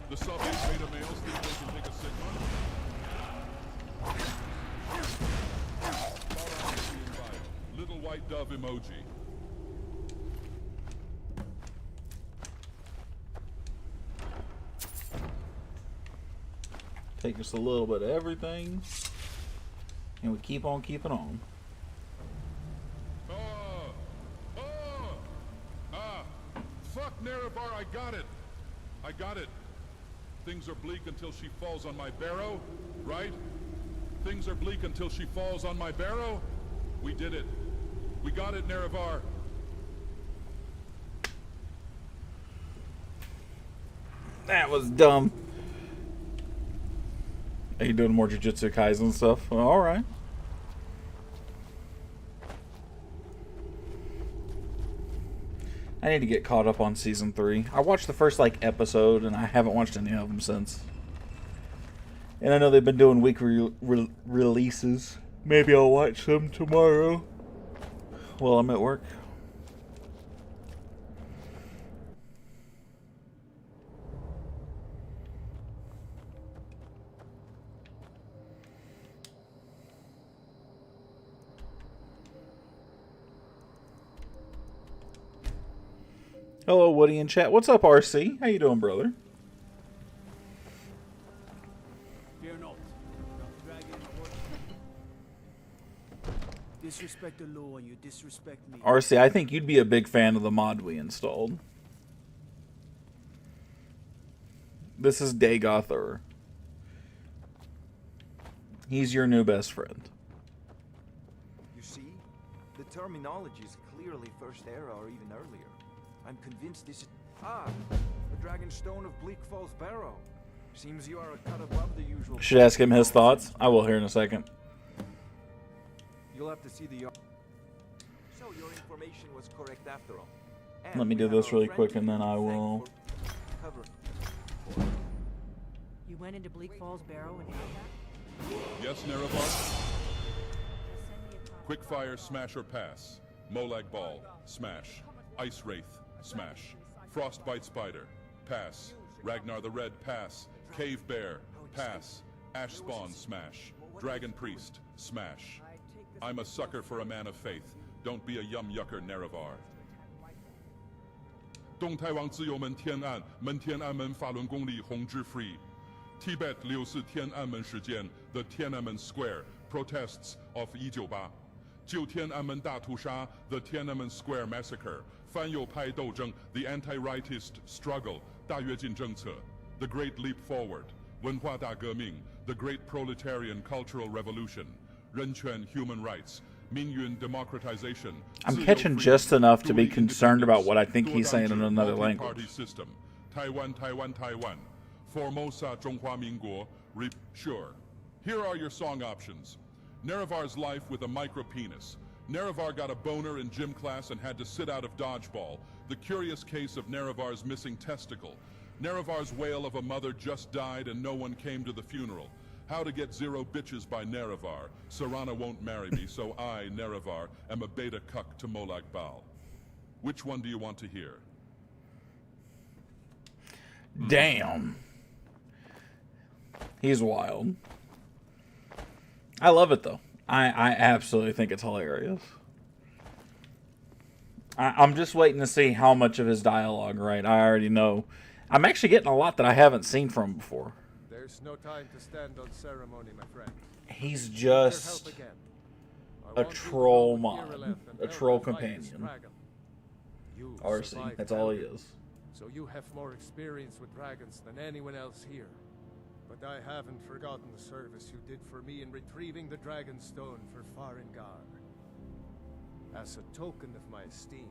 The sub-8 beta males think they can take a Sigma? Little white dove emoji. Take just a little bit of everything. And we keep on keeping on. Fuck Nerevar, I got it. I got it. Things are bleak until she falls on my barrow, right? Things are bleak until she falls on my barrow? We did it. We got it, Nerevar. That was dumb. Are you doing more Jujutsu Kaisen stuff? Well, alright. I need to get caught up on season 3. I watched the first episode and I haven't watched any of them since. And I know they've been doing weekly releases. Maybe I'll watch them tomorrow while I'm at work. Hello, Woody in chat. What's up, RC? How you doing, brother? Fear not. Disrespect the law and you disrespect me. RC, I think you'd be a big fan of the mod we installed. This is Dagoth. He's your new best friend. You see? The terminology is clearly First Era or even earlier. I'm convinced this is... Ah, the Dragon Stone of Bleak Falls Barrow. Seems you are a cut above the usual... Should ask him his thoughts. I will here in a second. You'll have to see the... So your information was correct after all. And Let me do this really quick and then I will... You went into Bleak Falls Barrow and had that? Yes, Nerevar? Quickfire, smash or pass. Molag Ball, smash. Ice Wraith, smash. Frostbite Spider, pass. Ragnar the Red, pass. Cave Bear, pass. Ash Spawn, smash. Dragon Priest, smash. I'm a sucker for a man of faith. Don't be a yum-yucker, Nerevar. 东太王自由门天安门天安门法轮功里红之 free Tibet 6·4天安门事件 The Tiananmen Square protests of 198旧天安门大屠杀 The Tiananmen Square massacre 反右派斗争 The anti-rightist struggle 大跃进政策 The Great Leap Forward 文化大革命 The Great Proletarian Cultural Revolution 人权 Human Rights democratization. I'm catching just enough to be concerned about what I think he's saying in another language. System. Taiwan, Taiwan, Taiwan. Formosa, Zhonghua Minguo. Sure. Here are your song options. Nerevar's life with a micro-penis. Nerevar got a boner in gym class and had to sit out of dodgeball. The curious case of Nerevar's missing testicle. Nerevar's wail of a mother just died and no one came to the funeral. How to Get 0 Bitches by Nerevar. Serana won't marry me, so I, Nerevar, am a beta cuck to Molag Bal. Which one do you want to hear? Damn. He's wild. I love it, though. I absolutely think it's hilarious. I'm just waiting to see how much of his dialogue, right? I already know. I'm actually getting a lot that I haven't seen from him before. There's no time to stand on ceremony, my friend. He's just a troll mod, a troll companion. RC, that's all he is. So you have more experience with dragons than anyone else here. But I haven't forgotten the service you did for me in retrieving the Dragon Stone for Farengar. As a token of my esteem,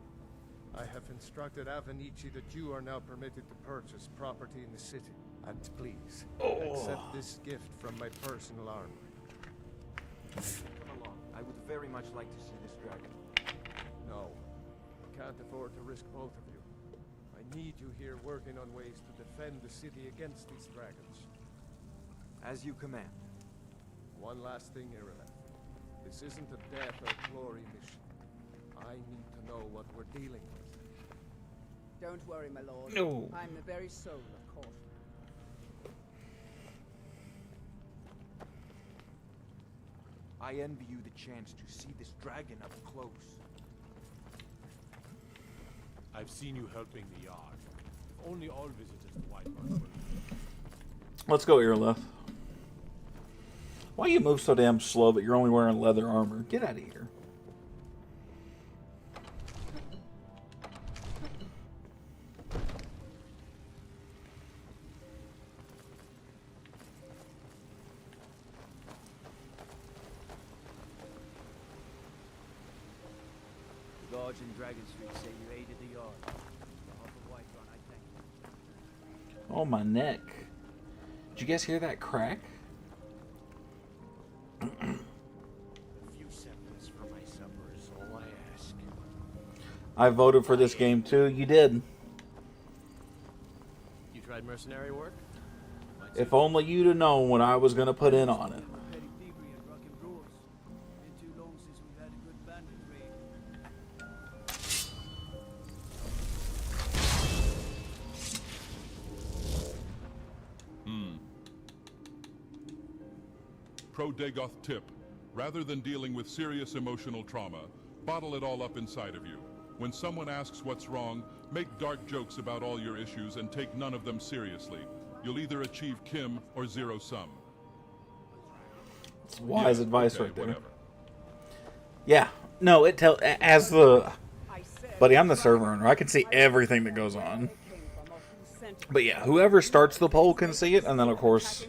I have instructed Avenici that you are now permitted to purchase property in the city. And please, accept this gift from my personal armor. Come along. I would very much like to see this dragon. No. Can't afford to risk both of you. I need you here working on ways to defend the city against these dragons. As you command. One last thing, Irileth. This isn't a death or glory mission. I need to know what we're dealing with. Don't worry, my lord. No. I'm the very soul of caution. I envy you the chance to see this dragon up close. I've seen you helping the Yard. If only all visitors to Whiterun were. Let's go, Irileth. Why you move so damn slow, but you're only wearing leather armor? Get out of here. The guards in Dragon Street say you aided the Yard. On behalf of Whiterun, I thank you. Oh, my neck. Did you guys hear that crack? A few seconds for my supper is all I ask. I voted for this game too. You did. You tried mercenary work? If only you'd have known what I was going to put in on it. Petty thievery and rockin' brewers. Been too long since we've had a good bandit raid. Pro Dagoth tip. Rather than dealing with serious emotional trauma, bottle it all up inside of you. When someone asks what's wrong, make dark jokes about all your issues and take none of them seriously. You'll either achieve Kim or zero sum. It's wise advice right there. Whatever. Yeah. No, it tell as the buddy, I'm the server owner. I can see everything that goes on. But yeah, whoever starts the poll can see it, and then of course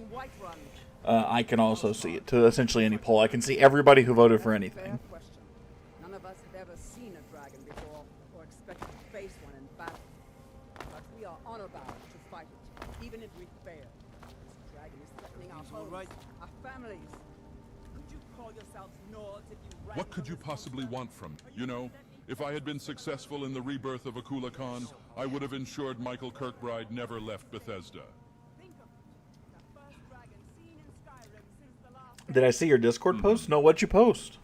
I can also see it to essentially any poll. I can see everybody who voted for anything. None of us have ever seen a dragon before, or expected to face one in battle. But we are honor-bound to fight it, even if we fail. This dragon is threatening our homes, our families. Could you call yourselves Nords if you ran What could you possibly want from me? You know, if I had been successful in the rebirth of Akula Khan, I would have ensured Michael Kirkbride never left Bethesda. Did I see your Discord post? No, what'd you post?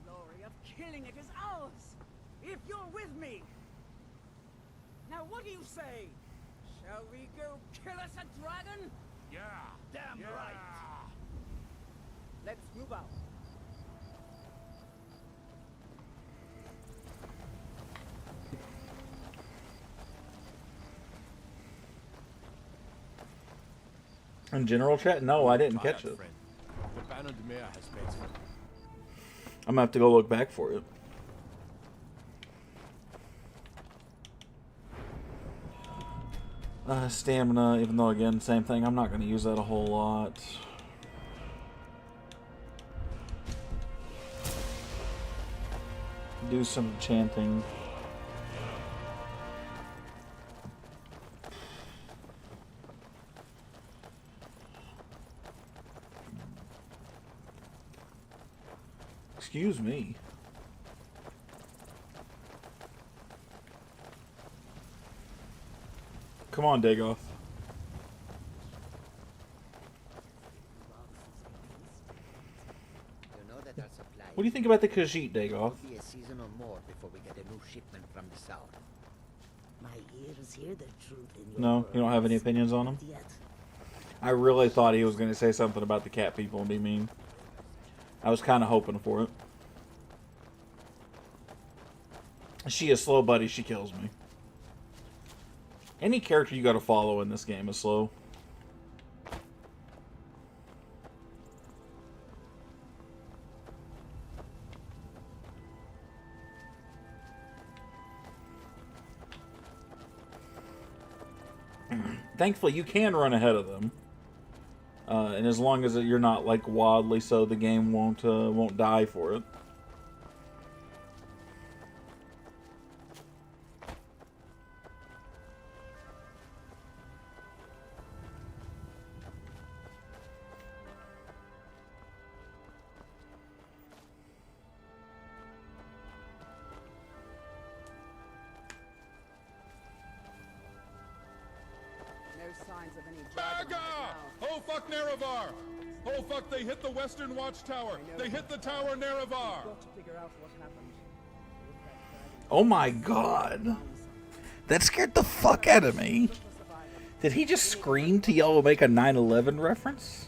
Glory of killing it is ours, if you're with me. Now what do you say? Shall we go kill us a dragon? Yeah. Damn right. Let's move out. In general chat? No, I didn't catch it. The Banner de Mayor has made some. I'm gonna have to go look back for it. Stamina, even though again, same thing. I'm not gonna use that a whole lot. Do some chanting. Excuse me. Come on, Dagoth. What do you think about the Khajiit, Dagoth? It'll be a season or more before we get a new shipment from the south. My ears hear the truth in your No, you don't have any opinions on him? I really thought he was going to say something about the cat people and be mean. I was kind of hoping for it. She is slow, buddy. She kills me. Any character you got to follow in this game is slow. Thankfully, you can run ahead of them. And as long as you're not like wildly so, the game won't die for it. Oh fuck Nerevar! Oh fuck, they hit the Western Watchtower! They hit the tower, Nerevar! Oh my god. That scared the fuck out of me. Did he just scream to y'all make a 9/11 reference?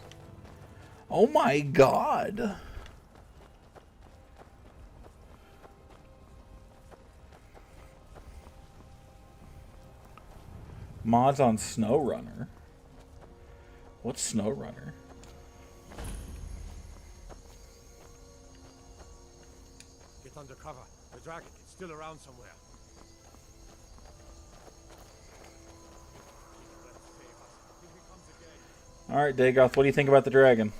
Oh my god. Mods on SnowRunner. What's SnowRunner? Get under cover. The dragon is still around somewhere. Alright, Dagoth, what do you think about the dragon?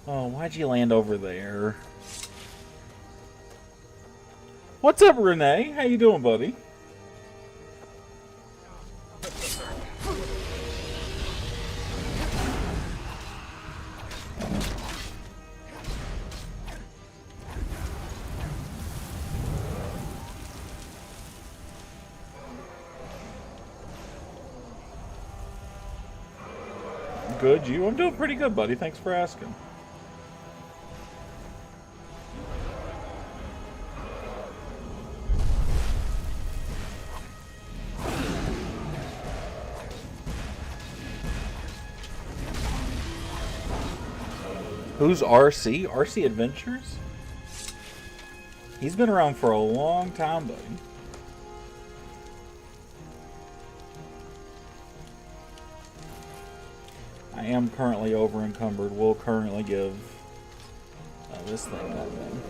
Oh, why'd you land over there? What's up, Renee? How you doing, buddy? Good, you? I'm doing pretty good, buddy. Thanks for asking. Who's RC? RC Adventures? He's been around for a long time, buddy. I am currently over encumbered. We'll currently give this thing that thing.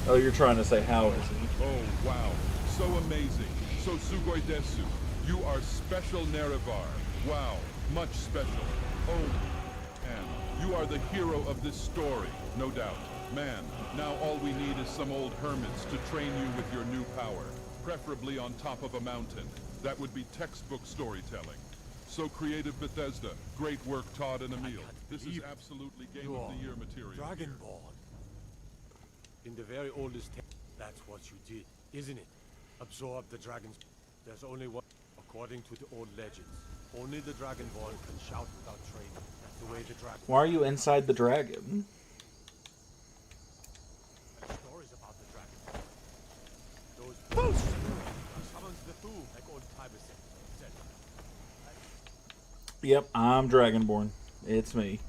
Oh, you're trying to say how is he? Oh, wow. So amazing. So sugoi desu. You are special, Nerevar. Wow. Much special. Oh, man. You are the hero of this story, no doubt. Man, now all we need is some old hermits to train you with your new power. Preferably on top of a mountain. That would be textbook storytelling. So creative, Bethesda. Great work, Todd and Emil. This is absolutely Game of the Year material. Dragonborn. In the very oldest that's what you did, isn't it? Absorb the dragons. There's only one, according to the old legends. Only the Dragonborn can shout without training. That's the way the dragon. Why are you inside the dragon? Stories about the dragon. Those summons the tomb, like old Tiber said. Yep, I'm Dragonborn. It's me.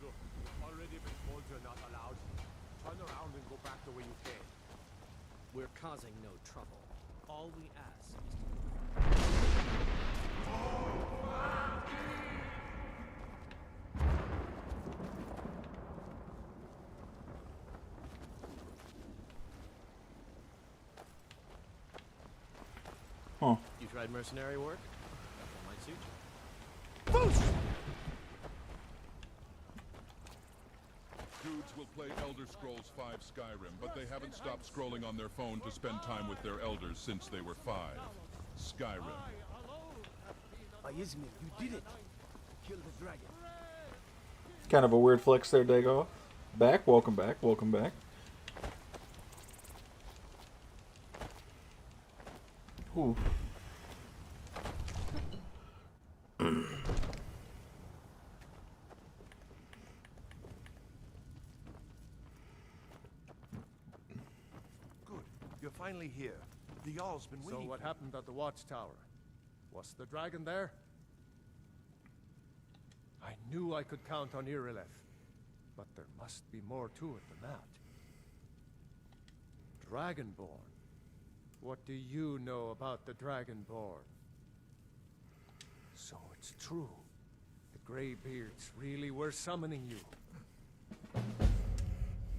Look, you've already been told you're not allowed. Turn around and go back the way you came. We're causing no trouble. All we ask is Huh. You tried mercenary work? That might suit you. Dudes will play Elder Scrolls V Skyrim, but they haven't stopped scrolling on their phone to spend time with their elders since they were 5. Skyrim. Ismail, you did it. Kill the dragon. Kind of a weird flex there, Dagoth. Back, welcome back, welcome back. Ooh. You're finally here. The Jarl's been waiting. So what happened at the watchtower? Was the dragon there? I knew I could count on Irileth, but there must be more to it than that. Dragonborn. What do you know about the Dragonborn? So it's true. The Greybeards really were summoning you.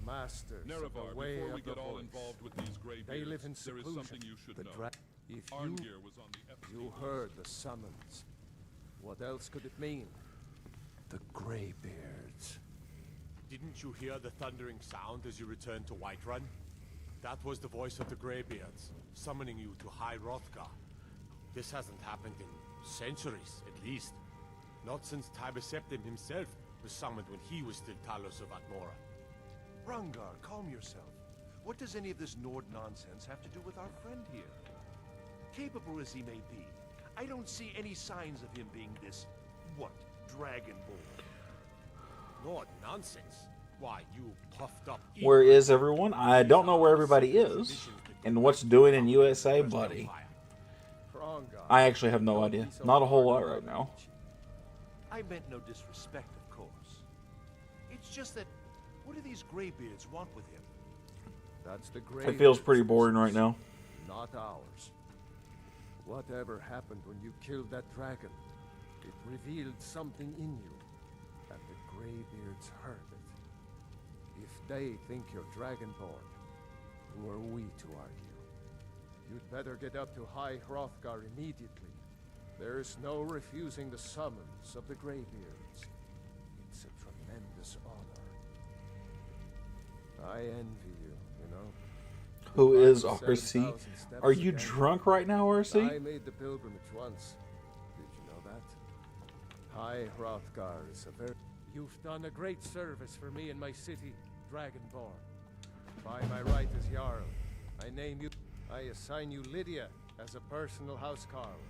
Masters Nerevar, of the way before of we the get all voice. involved with these Greybeards, They live in there is seclusion. something you should The know. If Arngir was on the Epstein you heard the summons, what else could it mean? The Greybeards. Didn't you hear the thundering sound as you returned to Whiterun? That was the voice of the Greybeards, summoning you to High Hrothgar. This hasn't happened in centuries, at least. Not since Tiber Septim himself was summoned when he was still Talos of Atmora. Rangar, calm yourself. What does any of this Nord nonsense have to do with our friend here? Capable as he may be, I don't see any signs of him being this, Dragonborn. Nord nonsense? Why, you puffed up... Where is everyone? I don't know where everybody is. And what's doing in USA, buddy? I actually have no idea. Not a whole lot right now. I meant no disrespect, of course. It's just that, what do these Greybeards want with him? That's the It feels pretty boring right now. Not ours. Whatever happened when you killed that dragon, it revealed something in you, and the Greybeards heard it. If they think you're Dragonborn, who are we to argue? You'd better get up to High Hrothgar immediately. There's no refusing the summons of the Greybeards. It's a tremendous honor. I envy you, you know. Who is RC? Are you drunk right now, RC? I made the pilgrimage once. Did you know that? High Hrothgar is a very... You've done a great service for me in my city, Dragonborn. By my right as Jarl, I name you... I assign you Lydia as a personal housecarl,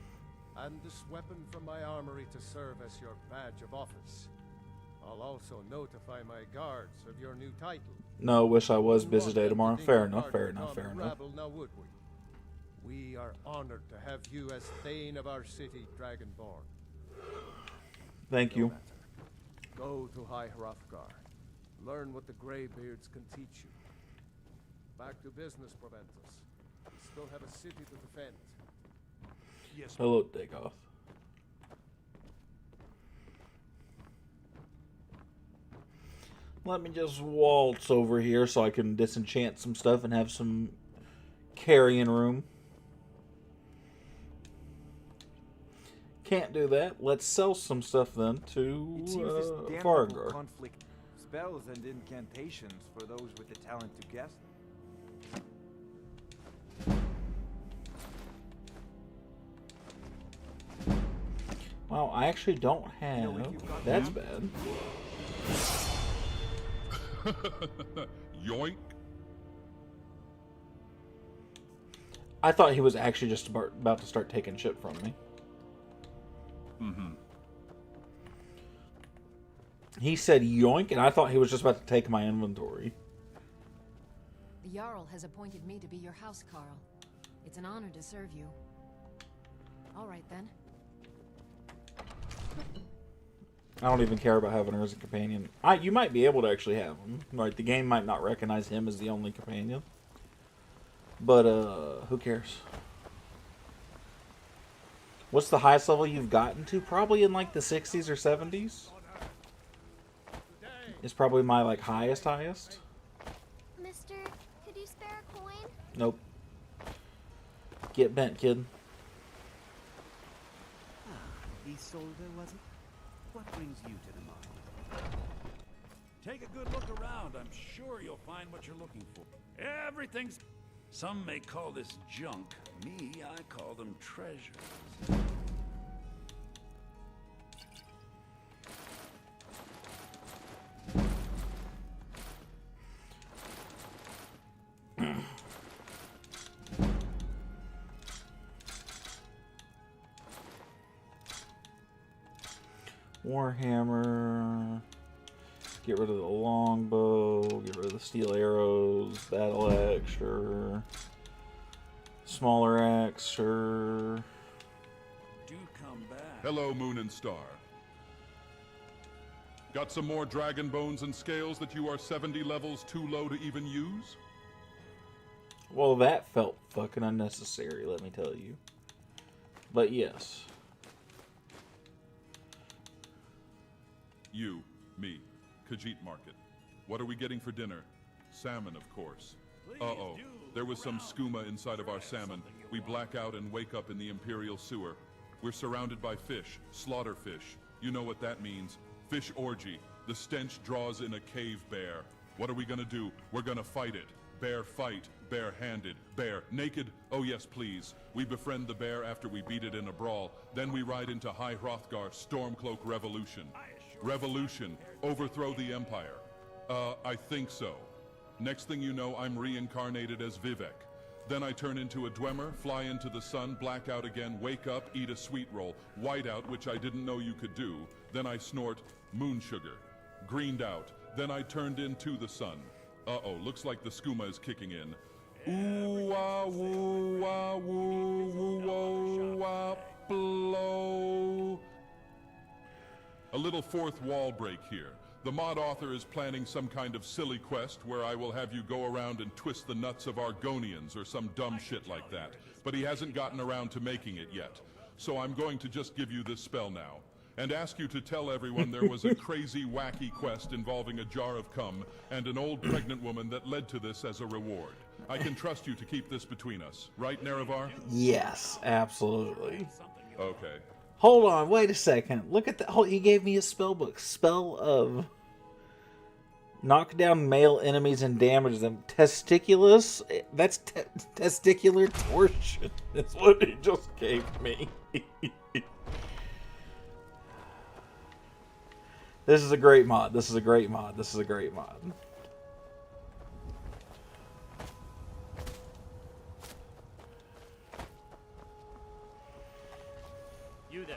and this weapon from my armory to serve as your badge of office. I'll also notify my guards of your new title. No, wish I was busy day tomorrow. Fair enough, fair enough, fair enough. Now would we? We are honored to have you as Thane of our city, Dragonborn. Thank you. Go to High Hrothgar. Learn what the Greybeards can teach you. Back to business, Proventus. We still have a city to defend. Yes. Hello, Dagoth. Let me just waltz over here so I can disenchant some stuff and have some carrying room. Can't do that. Let's sell some stuff then to It seems this damnable Fargar. conflict spells and incantations for those with the talent to guess them. Wow, I actually don't have. That's bad. Yoink. I thought he was actually just about to start taking shit from me. Mm-hmm. He said yoink, and I thought he was just about to take my inventory. The Jarl has appointed me to be your house Carl. It's an honor to serve you. All right, then. I don't even care about having her as a companion. You might be able to actually have him. Right, the game might not recognize him as the only companion. But, who cares? What's the highest level you've gotten to? Probably in, like, the 60s or 70s. It's probably my, like, highest. Mister, could you spare a coin? Nope. Get bent, kid. Isolde, was it? What brings you to the market? Take a good look around. I'm sure you'll find what you're looking for. Everything's... Some may call this junk. Me, I call them treasures. Warhammer. Get rid of the longbow. Get rid of the steel arrows. Battle axe, sure. Smaller axe, sure. Do come back. Hello, Moon and Star. Got some more dragon bones and scales that you are 70 levels too low to even use? Well, that felt fucking unnecessary, let me tell you. But yes. You, me, Khajiit Market. What are we getting for dinner? Salmon, of course. Uh-oh, there was some skooma inside of our salmon. We black out and wake up in the Imperial sewer. We're surrounded by fish, slaughter fish. You know what that means. Fish orgy. The stench draws in a cave bear. What are we gonna do? We're gonna fight it. Bear fight, bare-handed, bear naked. Oh yes, please. We befriend the bear after we beat it in a brawl. Then we ride into High Hrothgar Stormcloak Revolution. Revolution. Overthrow the Empire. I think so. Next thing you know, I'm reincarnated as Vivek. Then I turn into a Dwemer, fly into the sun, black out again, wake up, eat a sweet roll, white out, which I didn't know you could do. Then I snort moon sugar. Greened out. Then I turned into the sun. Uh-oh, looks like the skooma is kicking in. Ooh-wah, woo-wah, woo-woo-wah, blow. A little fourth wall break here. The mod author is planning some kind of silly quest where I will have you go around and twist the nuts of Argonians or some dumb shit like that. But he hasn't gotten around to making it yet. So I'm going to just give you this spell now. And ask you to tell everyone there was a crazy, wacky quest involving a jar of cum and an old pregnant woman that led to this as a reward. I can trust you to keep this between us, right, Nerevar? Yes, absolutely. Okay. Hold on, wait a second. Look at that. Oh, he gave me a spell book. Spell of knock down male enemies and damage them. Testiculus? That's testicular torsion. That's what he just gave me. This is a great mod. This is a great mod. This is a great mod. You there.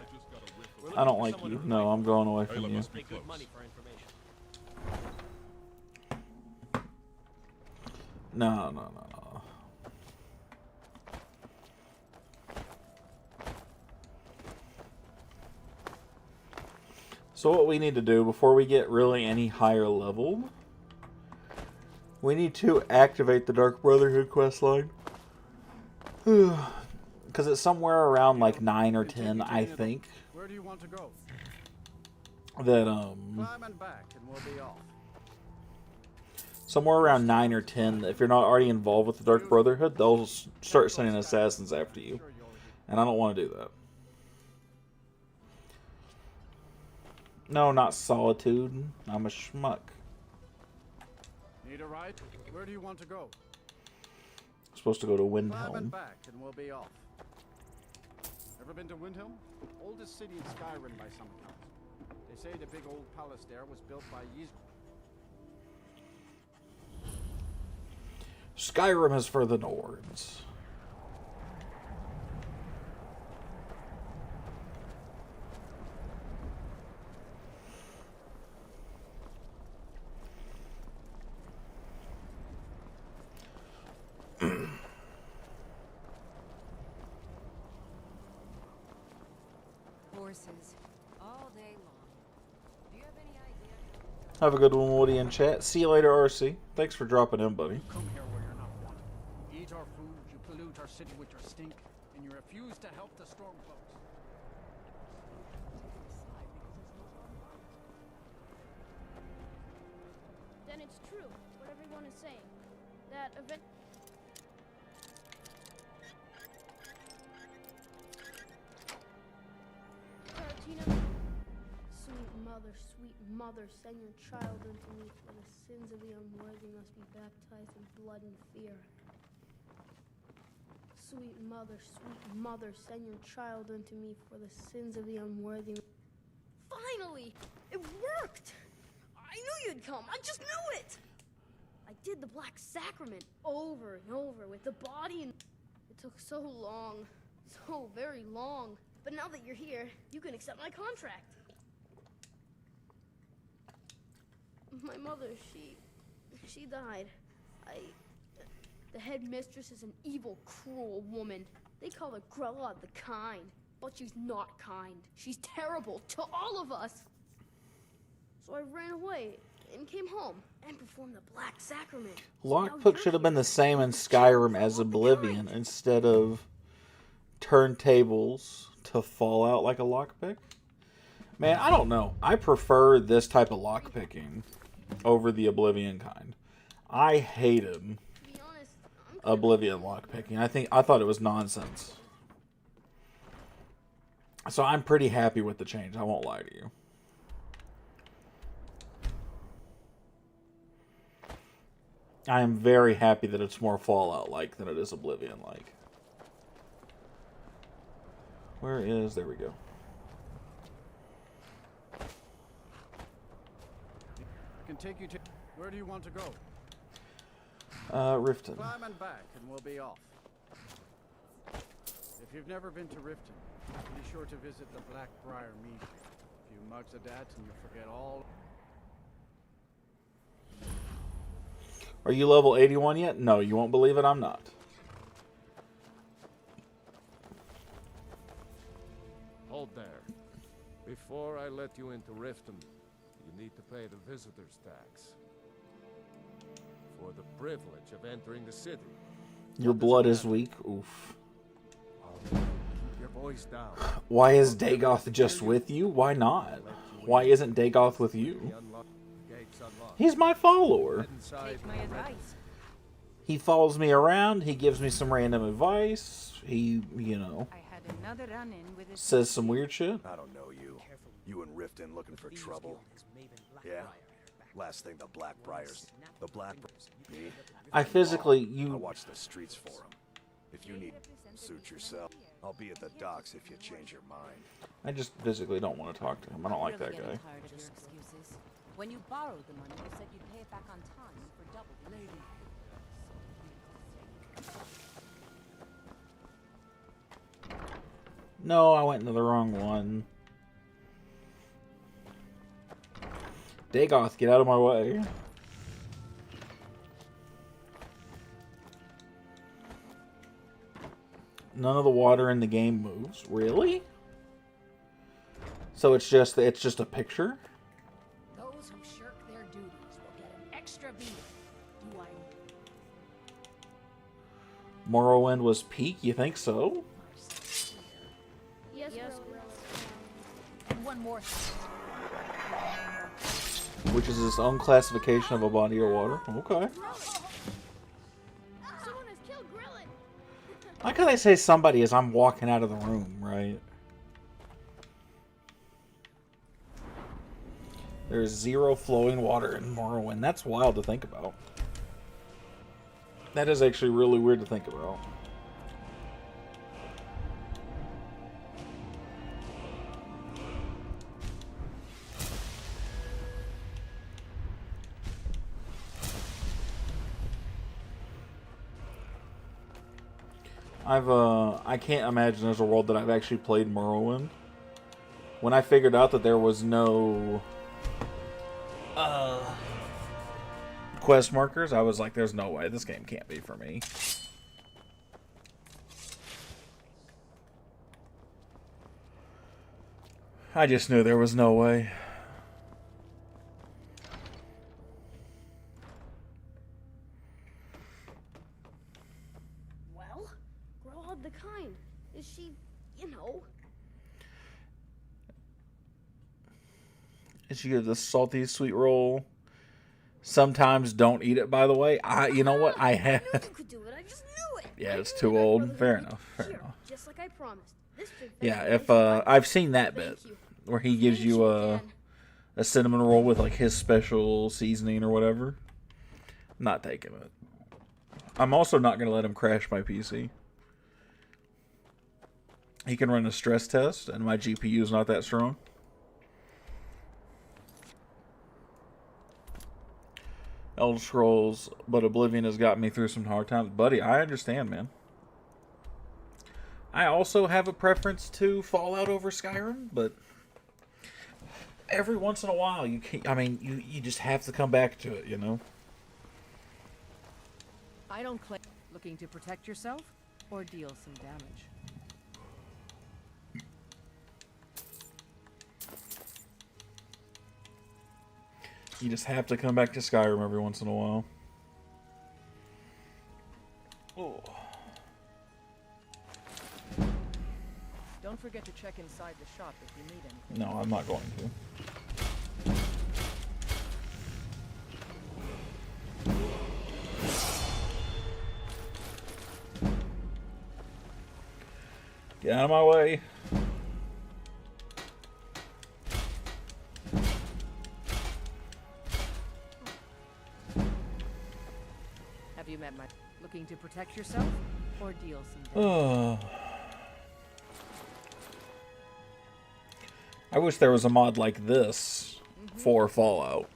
I don't like you. No, I'm going away from you. Good money for information. No. So what we need to do before we get really any higher leveled We need to activate the Dark Brotherhood questline. Because it's somewhere around like 9 or 10, I think. Where do you want to go? That, Climb and back and we'll be off. somewhere around 9 or 10, if you're not already involved with the Dark Brotherhood, they'll start sending assassins after you. And I don't want to do that. No, not Solitude. I'm a schmuck. Need a ride? Where do you want to go? I'm supposed to go to Climb and Windhelm. back and we'll be off. Ever been to Windhelm? Oldest city in Skyrim by some accounts. They say the big old palace there was built by Ys. Skyrim is for the Nords. Horses, all day long. Do you have any idea? Have a good one, Woody, in chat. See you later, RC. Thanks for dropping in, buddy. Come here where you're not wanted. You eat our food, you pollute our city with your stink, and you refuse to help the Stormcloaks. Then it's true, what everyone is saying. That event... Taratina, sweet mother, send your child unto me, for the sins of the unworthy must be baptized in blood and fear. Sweet mother, send your child unto me, for the sins of the unworthy. Finally! It worked! I knew you'd come! I just knew it! I did the Black Sacrament over and over with the body, and it took so long. So very long. But now that you're here, you can accept my contract. My mother, she died. The headmistress is an evil, cruel woman. They call her Grella the Kind, but she's not kind. She's terrible to all of us. So I ran away and came home and performed the Black Sacrament. Lockpick should have been the same in Skyrim as Oblivion instead of turntables to fall out like a lockpick. Man, I don't know. I prefer this type of lockpicking over the Oblivion kind. I hated Oblivion lockpicking. I thought it was nonsense. So I'm pretty happy with the change. I won't lie to you. I am very happy that it's more Fallout-like than it is Oblivion-like. Where is... There we go. I can take you to... Where do you want to go? Riften. Climb and back and we'll be off. If you've never been to Riften, be sure to visit the Blackbriar Mead. A few mugs of that and you'll forget all... Are you level 81 yet? No, you won't believe it, I'm not. Hold there. Before I let you into Riften, you need to pay the visitor's tax. For the privilege of entering the city. Your blood is weak. Oof. Keep your voice down. Why is Dagoth just with you? Why not? Why isn't Dagoth with you? He's my follower. Take my advice. He follows me around. He gives me some random advice. He, you know, I had another run-in with a says some weird shit. I don't know you. You and Riften looking for trouble. Yeah? Last thing the Blackbriars. The Blackbriars. Me? I physically, I watch the streets for them. If you need suit yourself, I'll be at the docks if you change your mind. I just physically don't want to talk to him. I don't like that guy. Tired of your excuses. When you borrowed the money, you said you'd pay it back on time for double the lady. No, I went into the wrong one. Dagoth, get out of my way. None of the water in the game moves. Really? So it's just a picture? Those who shirk their duties will get an extra beating. Do I Morrowind was peak? You think so? Yes, One more thing. Which is its own classification of a body of water. Okay. Someone has killed Grillin. Why can't I say somebody as I'm walking out of the room, right? There's 0 flowing water in Morrowind. That's wild to think about. That is actually really weird to think about. I can't imagine there's a world that I've actually played Morrowind. When I figured out that there was no quest markers, I was like, there's no way. This game can't be for me. I just knew there was no way. Well, Grohod the Kind. Is she, you know? Is she the salty sweet roll? Sometimes don't eat it, by the way. You know what? I have. I knew you could do it. I just knew it. Yeah, it's too old. Fair enough. Fair Here, enough. just like I promised. This drink Yeah, if I've seen that bit where he gives you a cinnamon roll with like his special seasoning or whatever. I'm not taking it. I'm also not going to let him crash my PC. He can run a stress test, and my GPU is not that strong. Elder Scrolls, but Oblivion has got me through some hard times. Buddy, I understand, man. I also have a preference to Fallout over Skyrim, but every once in a while, you can't, I mean, you just have to come back to it, you know? I don't claim looking to protect yourself or deal some damage. You just have to come back to Skyrim every once in a while. Oh. Don't forget to check inside the shop if you need anything. No, I'm not going to. Get out of my way. Have you met my looking to protect yourself or deal some damage? I wish there was a mod like this for Fallout.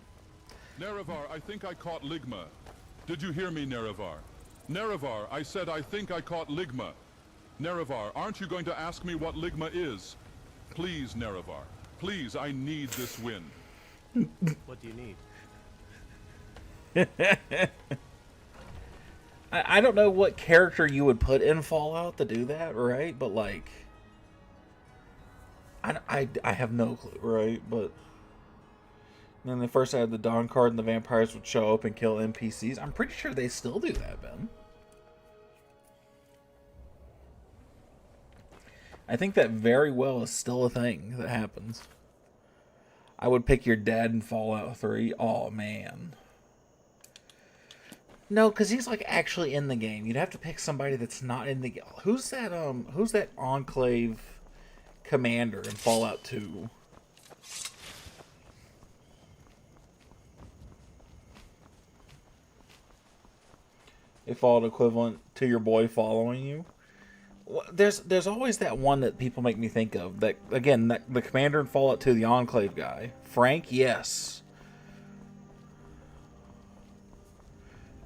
Nerevar, I think I caught Ligma. Did you hear me, Nerevar? Nerevar, I said I think I caught Ligma. Nerevar, aren't you going to ask me what Ligma is? Please, Nerevar. Please, I need this win. What do you need? I don't know what character you would put in Fallout to do that, right? But like, I have no clue, right? But then the first I had the Dawn card and the vampires would show up and kill NPCs. I'm pretty sure they still do that, Ben. I think that very well is still a thing that happens. I would pick your dad in Fallout 3. Oh, man. No, because he's like actually in the game. You'd have to pick somebody that's not in the game. Who's that Enclave commander in Fallout 2? A Fallout equivalent to your boy following you. There's always that one that people make me think of. That again, the commander in Fallout 2, the Enclave guy. Frank, yes.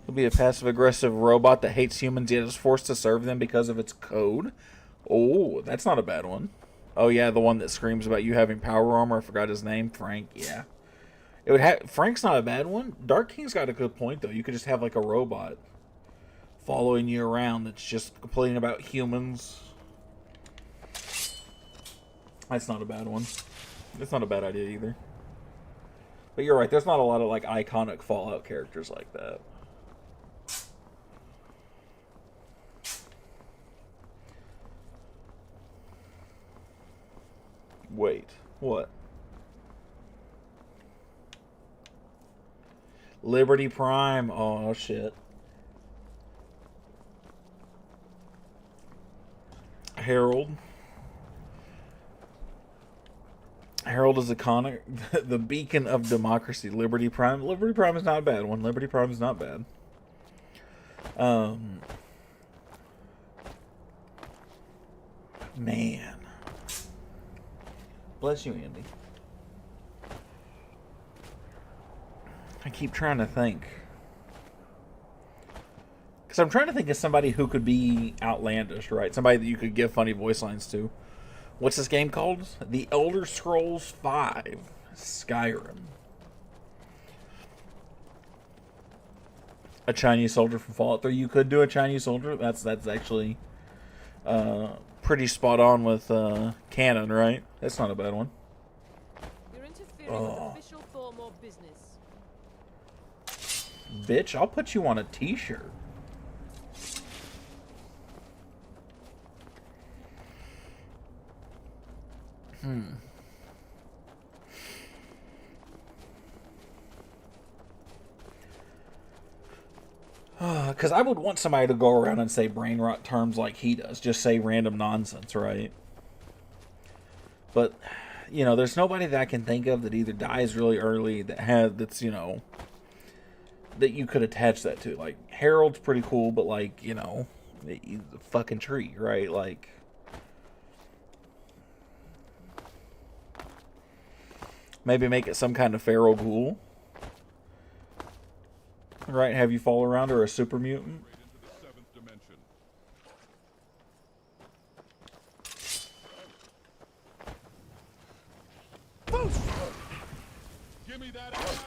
He'll be a passive-aggressive robot that hates humans yet is forced to serve them because of its code. Oh, that's not a bad one. Oh yeah, the one that screams about you having power armor. I forgot his name. Frank. Yeah, it would have. Frank's not a bad one. Dark King's got a good point though. You could just have like a robot following you around that's just complaining about humans. That's not a bad one. That's not a bad idea either. But you're right. There's not a lot of like iconic Fallout characters like that. Wait, what? Liberty Prime. Oh, shit. Harold. Harold is the beacon of democracy. Liberty Prime. Liberty Prime is not a bad one. Liberty Prime is not bad. Man. Bless you, Andy. I keep trying to think. Because I'm trying to think of somebody who could be outlandish, right? Somebody that you could give funny voice lines to. What's this game called? The Elder Scrolls V. Skyrim. A Chinese soldier from Fallout 3. You could do a Chinese soldier. That's actually pretty spot on with canon, right? That's not a bad one. You're interfering with official Thormore business. Bitch, I'll put you on a t-shirt. Because I would want somebody to go around and say brain rot terms like he does. Just say random nonsense, right? But, you know, there's nobody that I can think of that either dies really early, that's, you know, that you could attach that to. Like, Harold's pretty cool, but, like, you know, he's a fucking tree, right? Like, maybe make it some kind of feral ghoul. Right, have you fall around, or a super mutant. Give me that ass.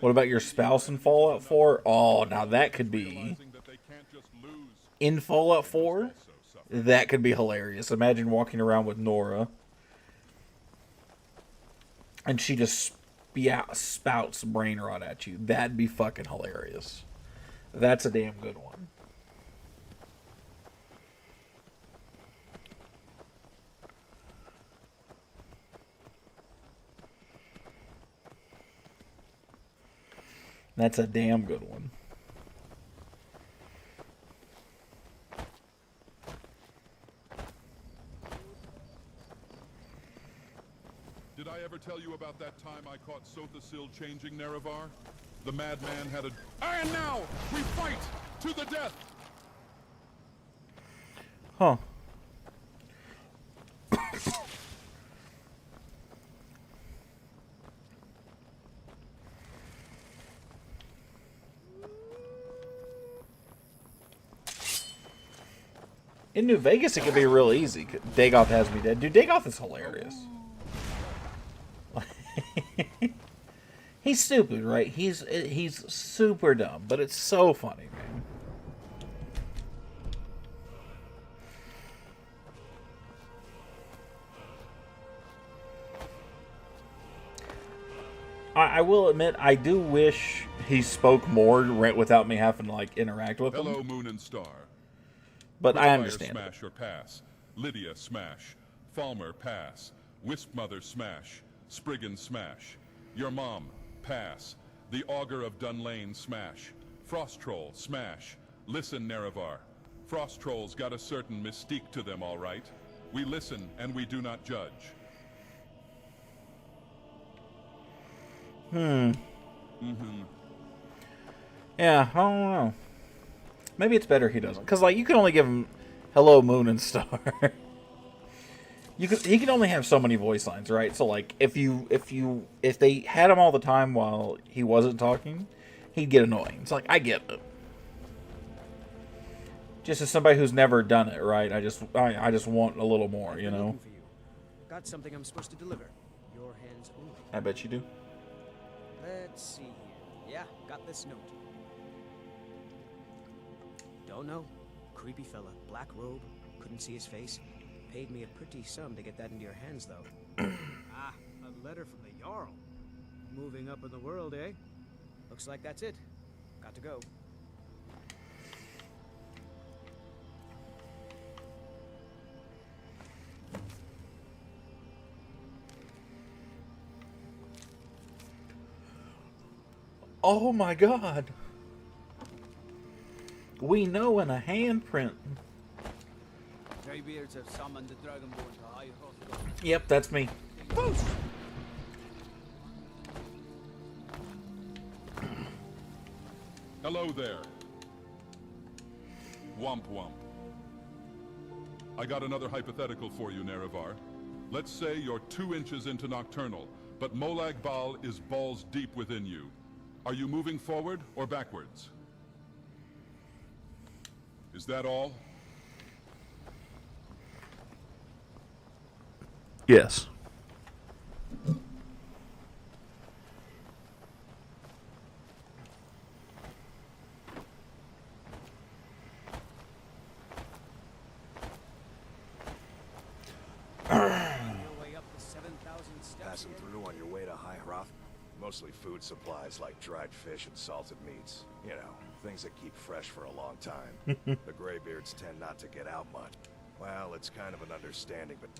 What about your spouse in Fallout 4? Oh, now that could be... In Fallout 4? That could be hilarious. Imagine walking around with Nora. And she just spouts brain rot at you. That'd be fucking hilarious. That's a damn good one. That's a damn good one. Did I ever tell you about that time I caught Sothasil changing Nerevar? The madman had a... And now, we fight to the death! Huh. In New Vegas, it could be real easy. Dagoth has me dead. Dude, Dagoth is hilarious. He's stupid, right? He's super dumb, but it's so funny, man. I will admit, I do wish he spoke more without me having to, like, interact with him. Hello, Moon and Star. But I understand. Smash or pass. Lydia smash. Falmer pass. Wisp Mother smash. Spriggan smash. Your mom pass. The Augur of Dunlane smash. Frost Troll smash. Listen, Nerevar. Frost Trolls got a certain mystique to them, all right. We listen and we do not judge. Yeah, I don't know. Maybe it's better he doesn't, because like you can only give him "Hello, Moon and Star." He can only have so many voice lines, right? So like if they had him all the time while he wasn't talking, he'd get annoying. It's like I get it. Just as somebody who's never done it, right? I just want a little more, you know. Got something I'm supposed to deliver. Your hands only. I bet you do. Let's see here. Yeah, got this note. Don't know. Creepy fella. Black robe. Couldn't see his face. Paid me a pretty sum to get that into your hands, though. Ah, a letter from the Jarl. Moving up in the world, eh? Looks like that's it. Got to go. Oh my god. We know in a handprint. Greybeards have summoned the Dragonborn to High Hrothgar. Yep, that's me. Boost! Hello there. Womp womp. I got another hypothetical for you, Nerevar. Let's say you're 2 inches into Nocturnal, but Molag Bal is balls deep within you. Are you moving forward or backwards? Is that all? Yes. Passing through on your way to High Hroth? Mostly food supplies like dried fish and salted meats. You know, things that keep fresh for a long time. The Greybeards tend not to get out much. Well, it's kind of an understanding, but...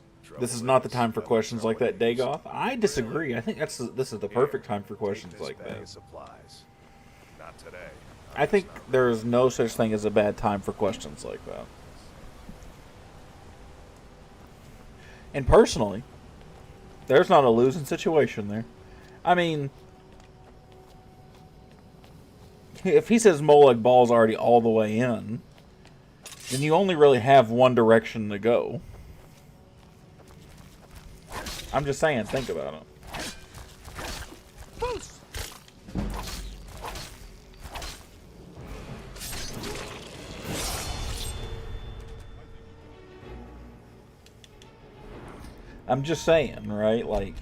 This is not the time for questions like that, Dagoth. I disagree. I think this is the perfect time for questions like that. Supplies. Not today. I think there is no such thing as a bad time for questions like that. And personally, there's not a losing situation there. I mean, if he says Molag Bal's already all the way in, then you only really have one direction to go. I'm just saying, think about it. I'm just saying, right? Like,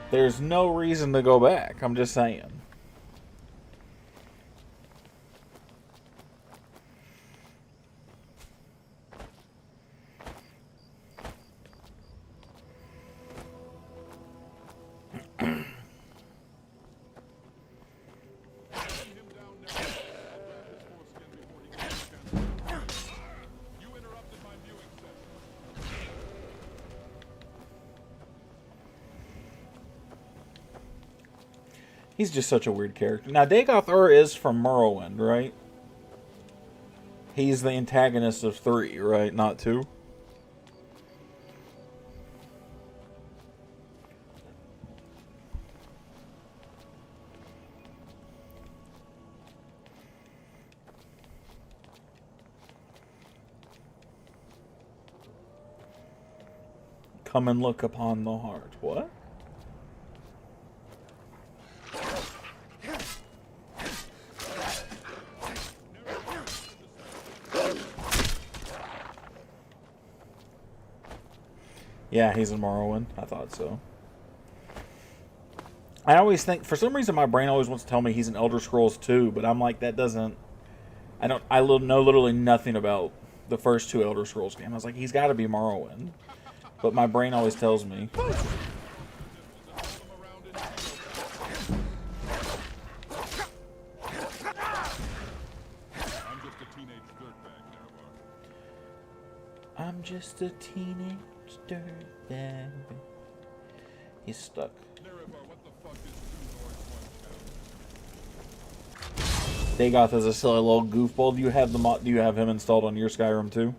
there's no reason to go back. I'm just saying. He's just such a weird character. Now, Dagoth is from Morrowind, right? He's the antagonist of 3, right? Not 2? Come and look upon the heart. What? Yeah, he's in Morrowind. I thought so. I always think, for some reason, my brain always wants to tell me he's in Elder Scrolls 2, but I'm like, that doesn't... I know literally nothing about the first 2 Elder Scrolls games. I was like, he's got to be Morrowind. But my brain always tells me. I'm just a teenage dirtbag. He's stuck. Dagoth is a silly little goofball. Do you have do you have him installed on your Skyrim too?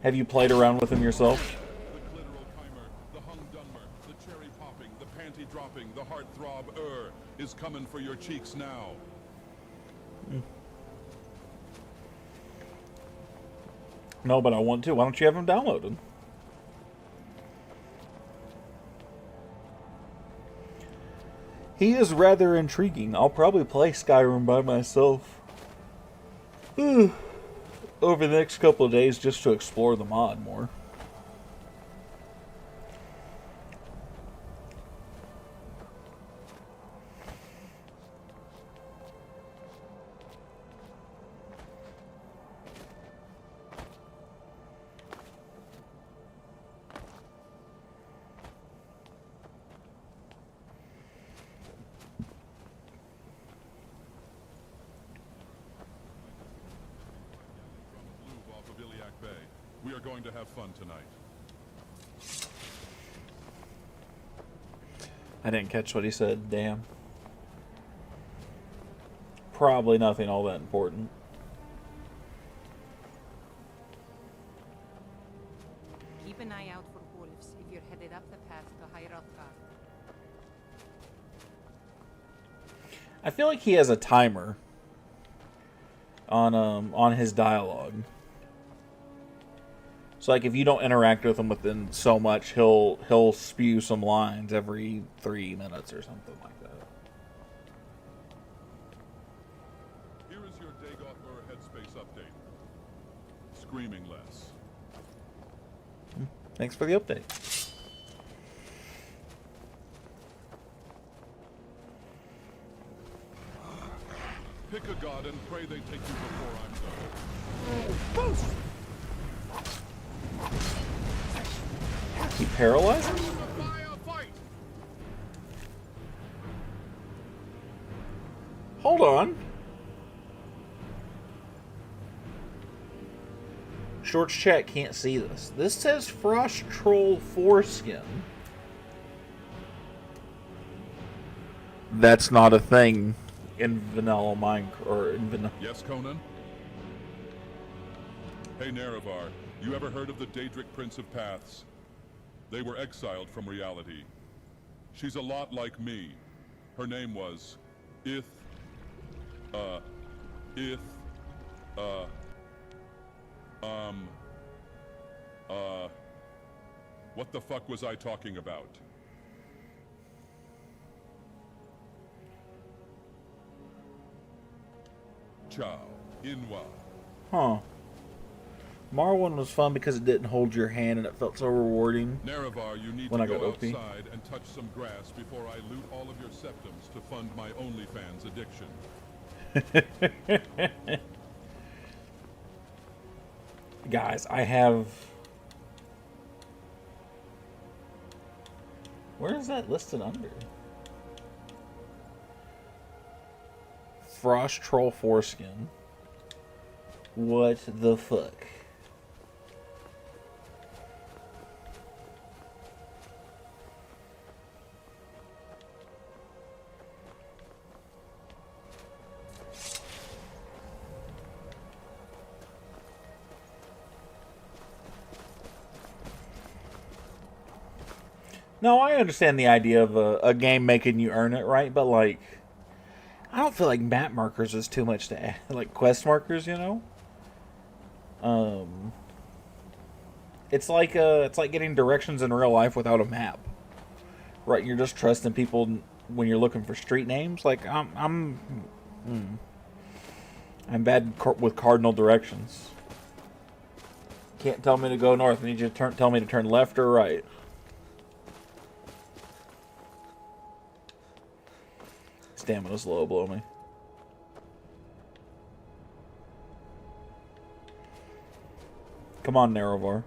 Have you played around with him yourself? The clitoral chimer, the hung-dunmer, the cherry popping, the panty dropping, the heart throb is coming for your cheeks now. No, but I want to. Why don't you have him downloaded? He is rather intriguing. I'll probably play Skyrim by myself over the next couple of days just to explore the mod more. We are going to have fun tonight. I didn't catch what he said, damn. Probably nothing all that important. Keep an eye out for wolves if you're headed up the path to High Hrothgar. I feel like he has a timer on his dialogue. So like if you don't interact with him within so much, he'll spew some lines every 3 minutes or something like that. Here is your Dagoth headspace update. Screaming less. Thanks for the update. Pick a god and pray they take you before I'm done. He paralyzed him? Hold on. Shorts chat can't see this. This says Frost Troll Foreskin. That's not a thing in vanilla Minecraft or in vanilla. Yes, Conan? Hey, Nerevar, you ever heard of the Daedric Prince of Paths? They were exiled from reality. She's a lot like me. Her name was what the fuck was I talking about? Ciao, Inwa. Huh. Morrowind was fun because it didn't hold your hand and it felt so rewarding. Nerevar, you need when to I got go OP. outside and touch some grass before I loot all of your septums to fund my OnlyFans addiction. Guys, I have... Where is that listed under? Frost Troll Foreskin. What the fuck? No, I understand the idea of a game making you earn it, right? But, like, I don't feel like map markers is too much to add. Like, quest markers, you know? It's like getting directions in real life without a map. Right, you're just trusting people when you're looking for street names. Like, I'm bad with cardinal directions. Can't tell me to go north. I need you to tell me to turn left or right. Stamina's low, blow me. Come on, Nerevar.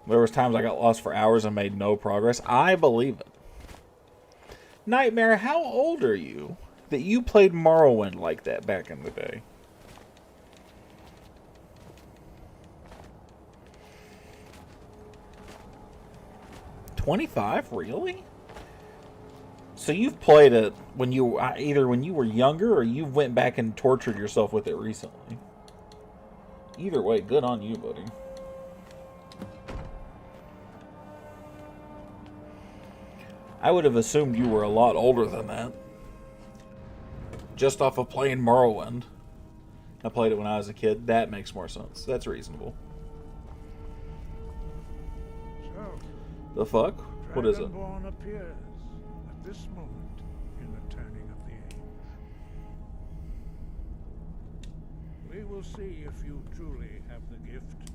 There was times I got lost for hours and made no progress. I believe it. Nightmare, how old are you that you played Morrowind like that back in the day? $25? Really? So you've played it when you either when you were younger or you went back and tortured yourself with it recently. Either way, good on you, buddy. I would have assumed you were a lot older than that. Just off of playing Morrowind. I played it when I was a kid. That makes more sense. That's reasonable. So, the fuck? What is it? Dragonborn appears at this moment in the turning of the age. We will see if you truly have the gift.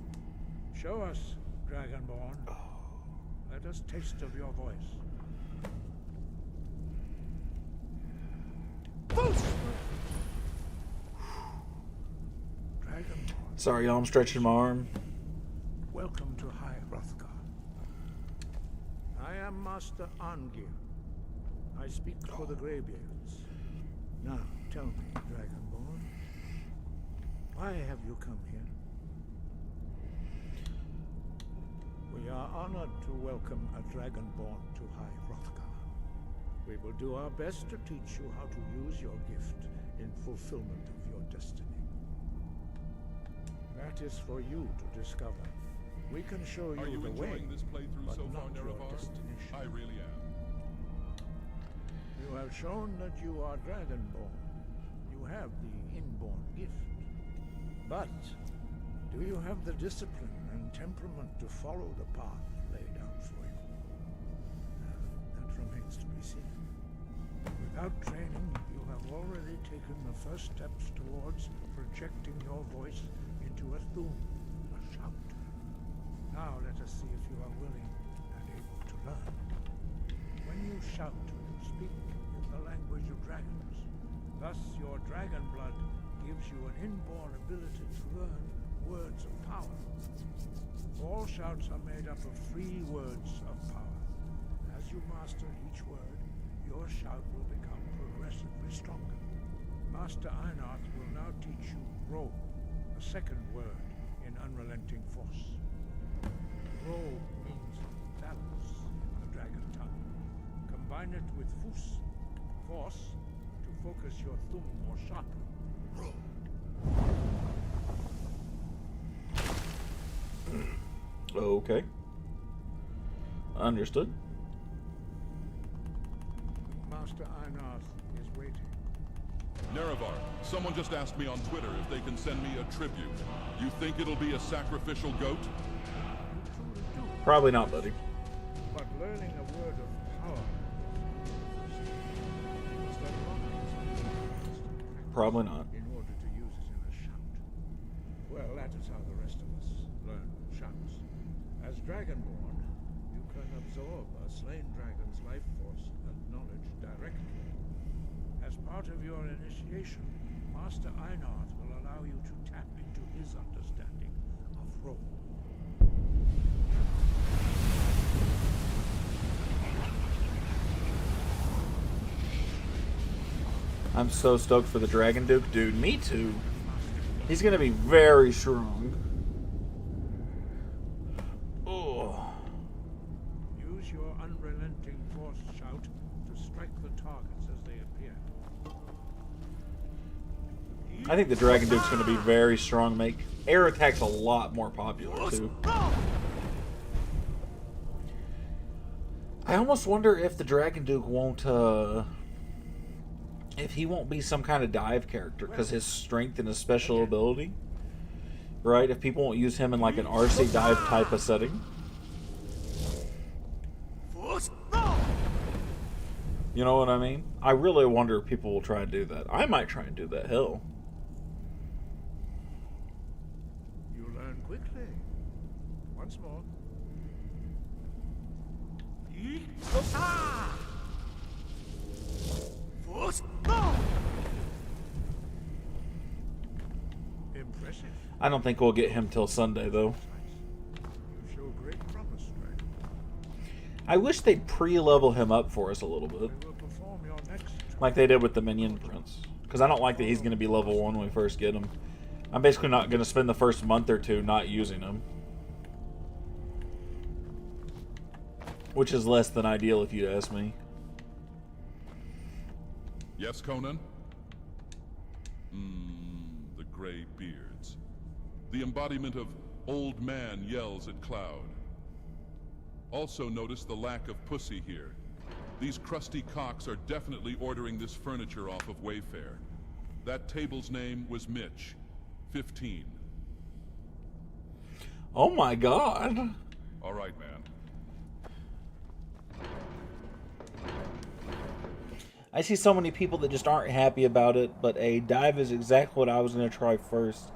Show us, Dragonborn. Let us taste of your voice. Sorry, y'all. I'm stretching my arm. Welcome to High Hrothgar. I am Master Angir. I speak for the Greybeards. Now, tell me, Dragonborn, Why have you come here? We are honored to welcome a dragonborn to High Hrothgar. We will do our best to teach you how to use your gift in fulfillment of your destiny. That is for you to discover. We can show you, Are you the way, enjoying this playthrough but so far, not your Nerevar? destination. I really am. You have shown that you are dragonborn. You have the inborn gift. But do you have the discipline and temperament to follow the path laid out for you? That remains to be seen. Without training, you have already taken the first steps towards projecting your voice into a thum, a shout. Now let us see if you are willing and able to learn. When you shout, you speak in the language of dragons. Thus, your dragon blood gives you an inborn ability to learn words of power. All shouts are made up of 3 words of power. As you master each word, your shout will become progressively stronger. Master Einarth will now teach you Ro, a second word in unrelenting force. Ro means balance in the dragon tongue. Combine it with Fus, force, to focus your thumb more sharply. Ro. Okay. Understood. Master Einarth is waiting. Nerevar, someone just asked me on Twitter if they can send me a tribute. You think it'll be a sacrificial goat? Probably not, buddy. But learning a word of power is the longest Probably not. in order to use it in a shout. Well, that is how the rest of us learn shouts. As Dragonborn, you can absorb a slain dragon's life force and knowledge directly. As part of your initiation, Master Einarth will allow you to tap into his understanding of role. I'm so stoked for the Dragon Duke. Dude, me too. He's going to be very strong. Oh. Use your unrelenting force shout to strike the targets as they appear. I think the Dragon Duke's going to be very strong. Make air attacks a lot more popular too. I almost wonder if the Dragon Duke won't, if he won't be some kind of dive character because his strength and his special ability, right? If people won't use him in like an RC dive type of setting. You know what I mean? I really wonder if people will try and do that. I might try and do that. Hell. You learn quickly. Once more. Impressive. I don't think we'll get him till Sunday though. You show great promise, Dragon. I wish they'd pre-level him up for us a little bit. We will perform your next Like they did with the Minion Prince. Because I don't like that he's going to be level 1 when we first get him. I'm basically not going to spend the first month or 2 not using him. Which is less than ideal if you'd ask me. Yes, Conan? The gray beards. The embodiment of old man yells at cloud. Also notice the lack of pussy here. These crusty cocks are definitely ordering this furniture off of Wayfair. That table's name was Mitch. 15. Oh my god. All right, man. I see so many people that just aren't happy about it, but a dive is exactly what I was going to try first.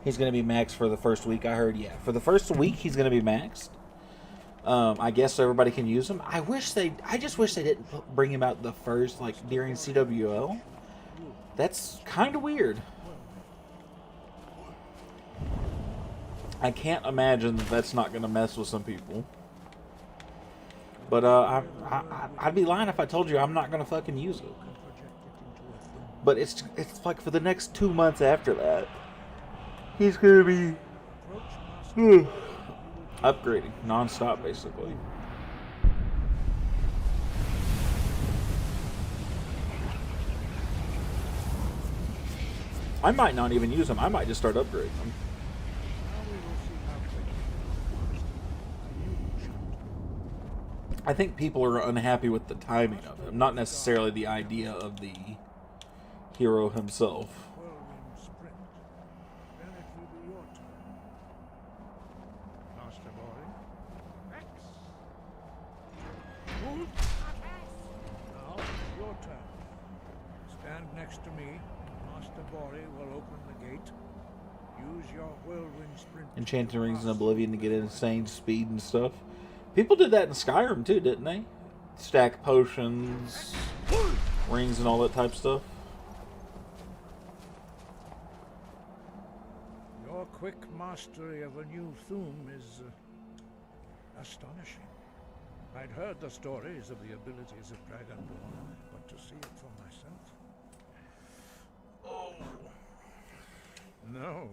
He's going to be maxed for the first week, I heard. Yeah, for the first week, he's going to be maxed. I guess so everybody can use him. I just wish they didn't bring him out the first, like, during CWL. That's kind of weird. I can't imagine that that's not going to mess with some people. But I'd be lying if I told you I'm not going to fucking use it. But it's like for the next 2 months after that. He's gonna be upgrading non-stop, basically. I might not even use them. I might just start upgrading them. I think people are unhappy with the timing of him, not necessarily the idea of the hero himself. Now, your turn. Stand next to me. Master Bori will open the gate. Use your whirlwind sprint. Enchanting rings in Oblivion to get insane speed and stuff. People did that in Skyrim too, didn't they? Stack potions, rings, and all that type of stuff. Your quick mastery of a new theme is astonishing. I'd heard the stories of the abilities of Dragonborn, but to see it for myself... Oh. No,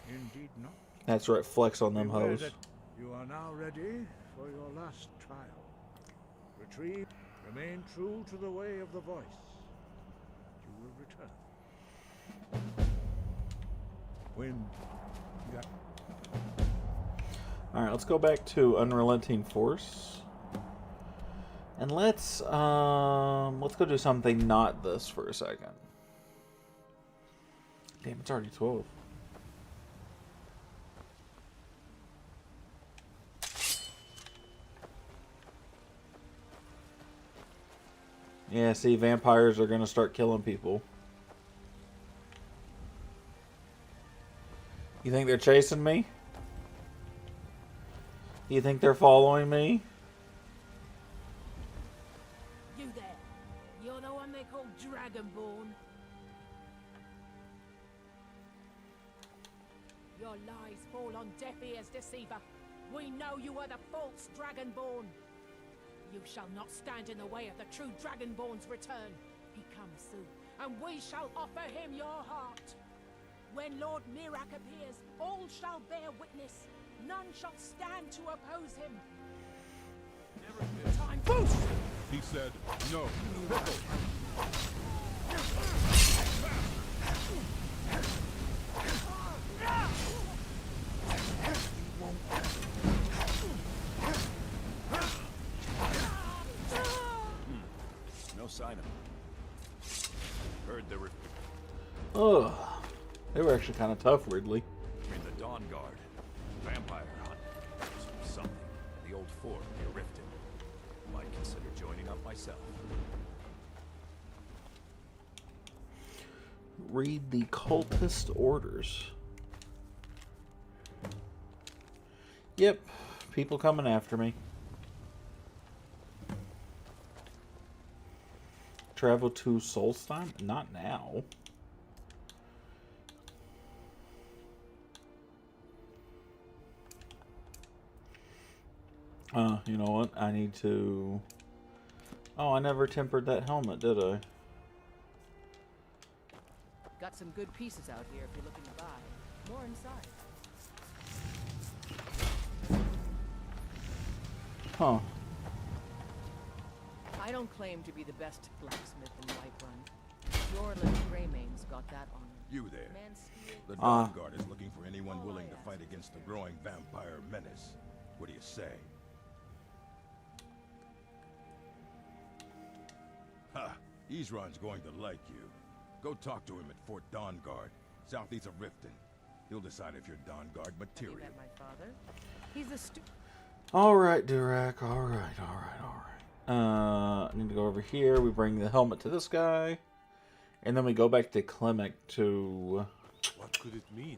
indeed not. That's right, flex on them Beware hoes. that you are now ready for your last trial. Retrieve, remain true to the way of the voice. You will return. When you got... Alright, let's go back to Unrelenting Force. And let's go do something not this for a second. Damn, it's already 12. Yeah, see, vampires are gonna start killing people. You think they're chasing me? You think they're following me? You there. You're the one they call Dragonborn. Your lies fall on deaf ears, deceiver. We know you are the false Dragonborn. You shall not stand in the way of the true Dragonborn's return. He comes soon, and we shall offer him your heart. When Lord Mirak appears, all shall bear witness. None shall stand to oppose him. Time boost! He said no. No sign of him. Heard there were... Ugh. They were actually kind of tough, weirdly. In the Dawn Guard. Vampire hunt. Something. The old fort near Riften. Might consider joining up myself. Read the cultist orders. Yep. People coming after me. Travel to Solstheim? Not now. You know what? I need to... Oh, I never tempered that helmet, did I? Got some good pieces out here if you're looking to buy. More inside. Huh. I don't claim to be the best blacksmith in Whiterun. Your little Greymane's got that on him. You there. The Ah. Dawn Guard is looking for anyone willing to fight against the growing vampire menace. What do you say? Ha! Isran's going to like you. Go talk to him at Fort Dawn Guard, southeast of Riften. He'll decide if you're Dawn Guard material. Met my father. He's a Alright, Durak. Alright. I need to go over here. We bring the helmet to this guy. And then we go back to Klimek to... What could it mean?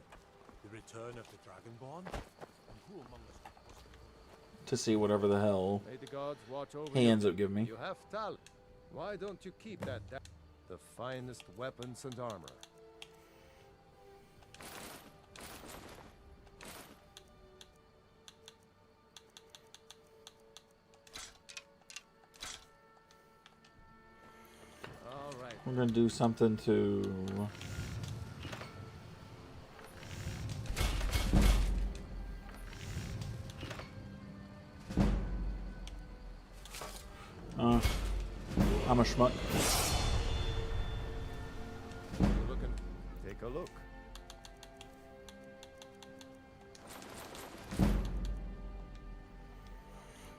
The return of the Dragonborn? And who among us could possibly... to see whatever the hell May the gods watch over he you. ends up giving me. You have talent. Why don't you keep that? The finest weapons and armor. All right. We're going to do something to... I'm a schmuck. Looking. Take a look.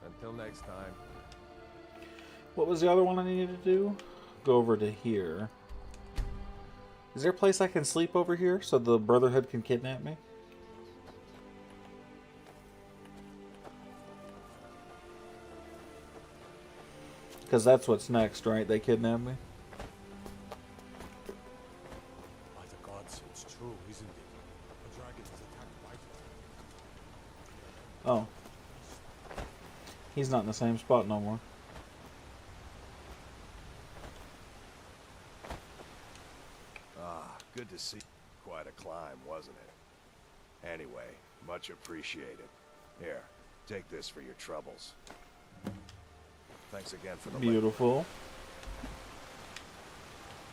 Until next time. What was the other one I needed to do? Go over to here. Is there a place I can sleep over here so the Brotherhood can kidnap me? Because that's what's next, right? They kidnap me? By the gods, it's true, isn't it? A dragon has attacked Whiterun. Oh. He's not in the same spot no more. Good to see. Quite a climb, wasn't it? Anyway, much appreciated. Here, take this for your troubles. Thanks again for the Beautiful.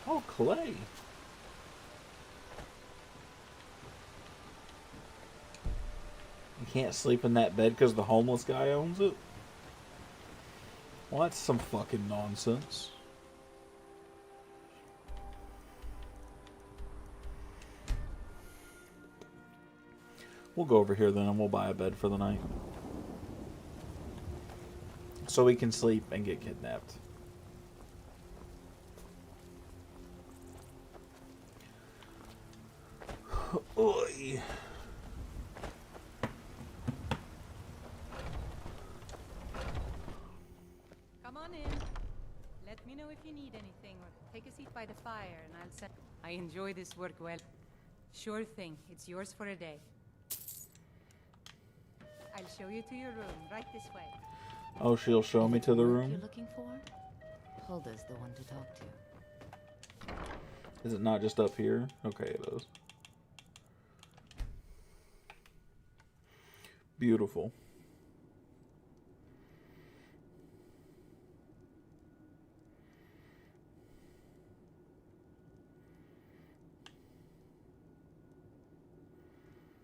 Oh, clay. You can't sleep in that bed because the homeless guy owns it? Well, that's some fucking nonsense. We'll go over here then and we'll buy a bed for the night. So we can sleep and get kidnapped. Oy. Come on in. Let me know if you need anything, or take a seat by the fire, and I'll set. I enjoy this work well. Sure thing. It's yours for a day. I'll show you to your room, right this way. Oh, she'll show me to the You're room? looking for? Hulda's the one to talk to. Is it not just up here? Okay, it is. Beautiful.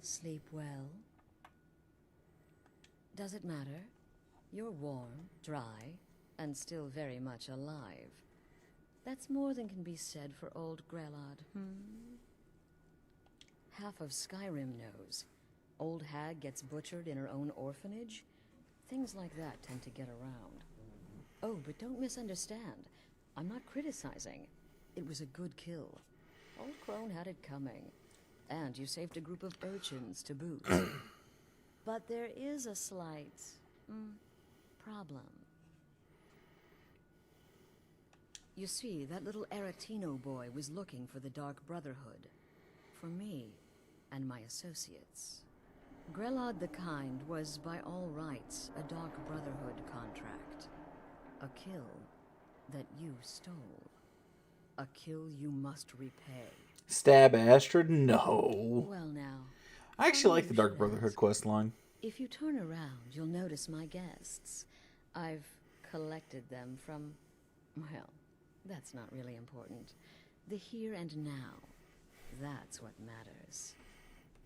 Sleep well? Does it matter? You're warm, dry, and still very much alive. That's more than can be said for old Grelod, Half of Skyrim knows. Old hag gets butchered in her own orphanage. Things like that tend to get around. Oh, but don't misunderstand. I'm not criticizing. It was a good kill. Old Crone had it coming. And you saved a group of urchins to boot. But there is a slight problem. You see, that little Aretino boy was looking for the Dark Brotherhood. For me and my associates. Grelod the Kind was, by all rights, a Dark Brotherhood contract. A kill that you stole. A kill you must repay. Stab Astrid? No. Well now, I actually like the Dark Brotherhood quest line. if you turn around, you'll notice my guests. I've collected them from, well, that's not really important. The here and now. That's what matters.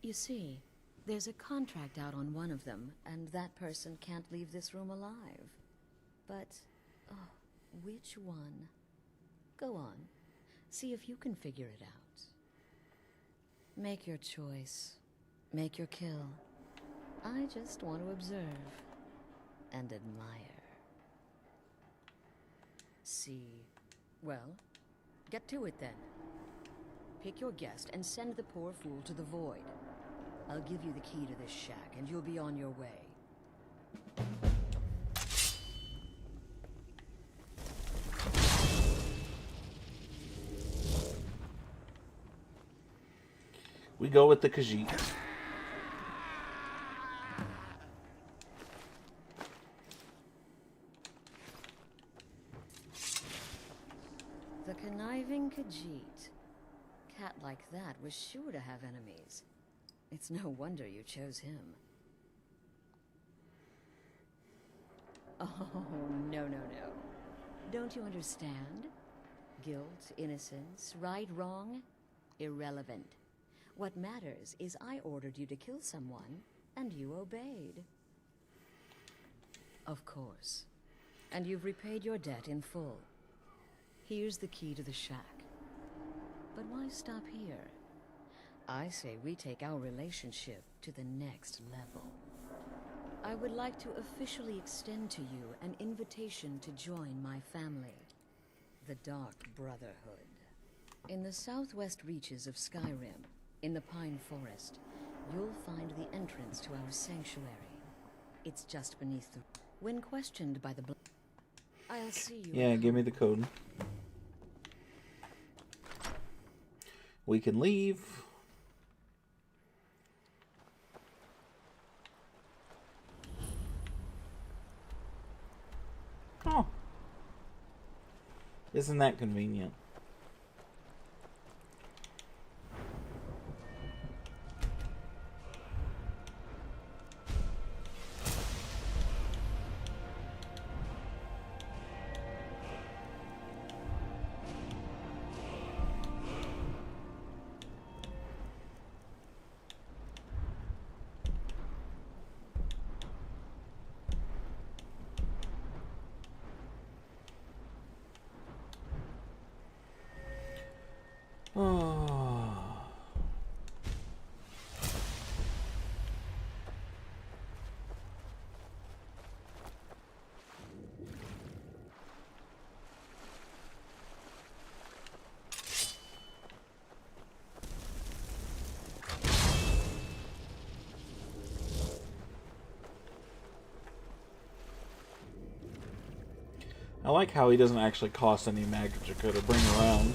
You see, there's a contract out on one of them, and that person can't leave this room alive. But, oh, which one? Go on. See if you can figure it out. Make your choice. Make your kill. I just want to observe and admire. See. Well, get to it then. Pick your guest and send the poor fool to the void. I'll give you the key to this shack and you'll be on your way. We go with the Khajiit. The conniving Khajiit. Cat like that was sure to have enemies. It's no wonder you chose him. Oh, no. Don't you understand? Guilt, innocence, right, wrong, irrelevant. What matters is I ordered you to kill someone, and you obeyed. Of course. And you've repaid your debt in full. Here's the key to the shack. But why stop here? I say we take our relationship to the next level. I would like to officially extend to you an invitation to join my family, the Dark Brotherhood. In the southwest reaches of Skyrim, in the Pine Forest, you'll find the entrance to our sanctuary. It's just beneath the... When questioned by the... I'll see you... Yeah, give me the code. We can leave. Oh. Isn't that convenient? Oh. I like how he doesn't actually cost any magicka to bring around.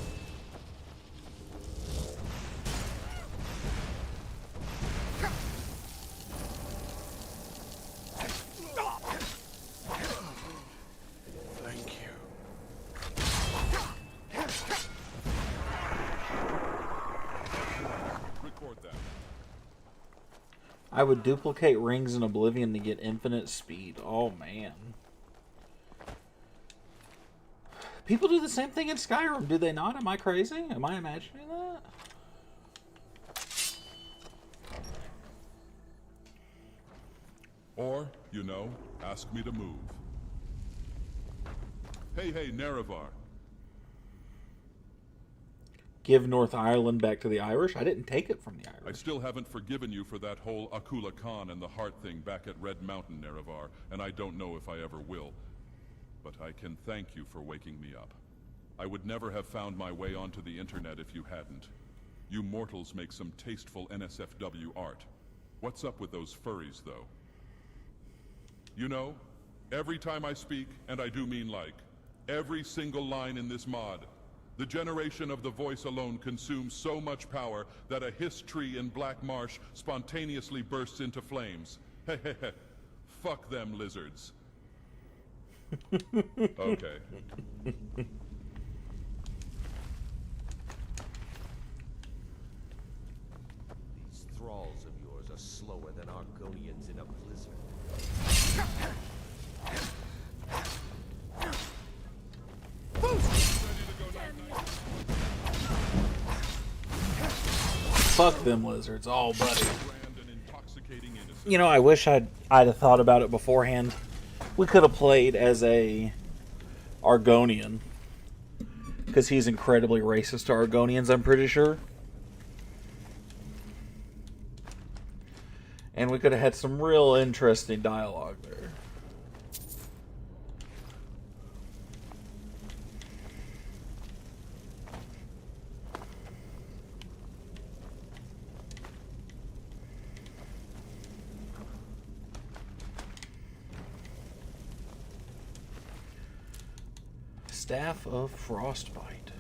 I would duplicate rings in Oblivion to get infinite speed. Oh, man. People do the same thing in Skyrim, do they not? Am I crazy? Am I imagining that? Or, you know, ask me to move. Hey, Nerevar. Give North Ireland back to the Irish? I didn't take it from the Irish. I still haven't forgiven you for that whole Akula Khan and the heart thing back at Red Mountain, Nerevar, and I don't know if I ever will. But I can thank you for waking me up. I would never have found my way onto the internet if you hadn't. You mortals make some tasteful NSFW art. What's up with those furries, though? You know, every time I speak, and I do mean like, every single line in this mod, the generation of the voice alone consumes so much power that a hiss tree in Black Marsh spontaneously bursts into flames. Hehehe. Fuck them lizards. Okay. These thralls of yours are slower than Argonians in a blizzard. Fuck them lizards. Oh, buddy. You know, I wish I'd have thought about it beforehand. We could have played as a Argonian. Because he's incredibly racist to Argonians, I'm pretty sure. And we could have had some real interesting dialogue there. Staff of Frostbite.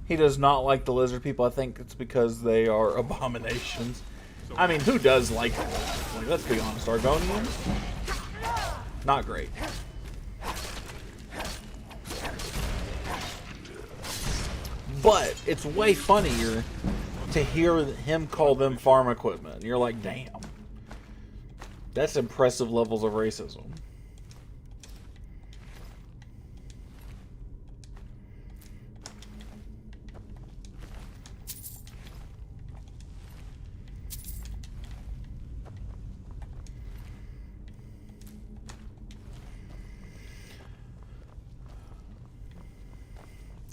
He does not like the lizard people. I think it's because they are abominations. I mean, who does like them? Like, let's be honest, Argonians? Not great. But it's way funnier to hear him call them farm equipment. And you're like, damn. That's impressive levels of racism.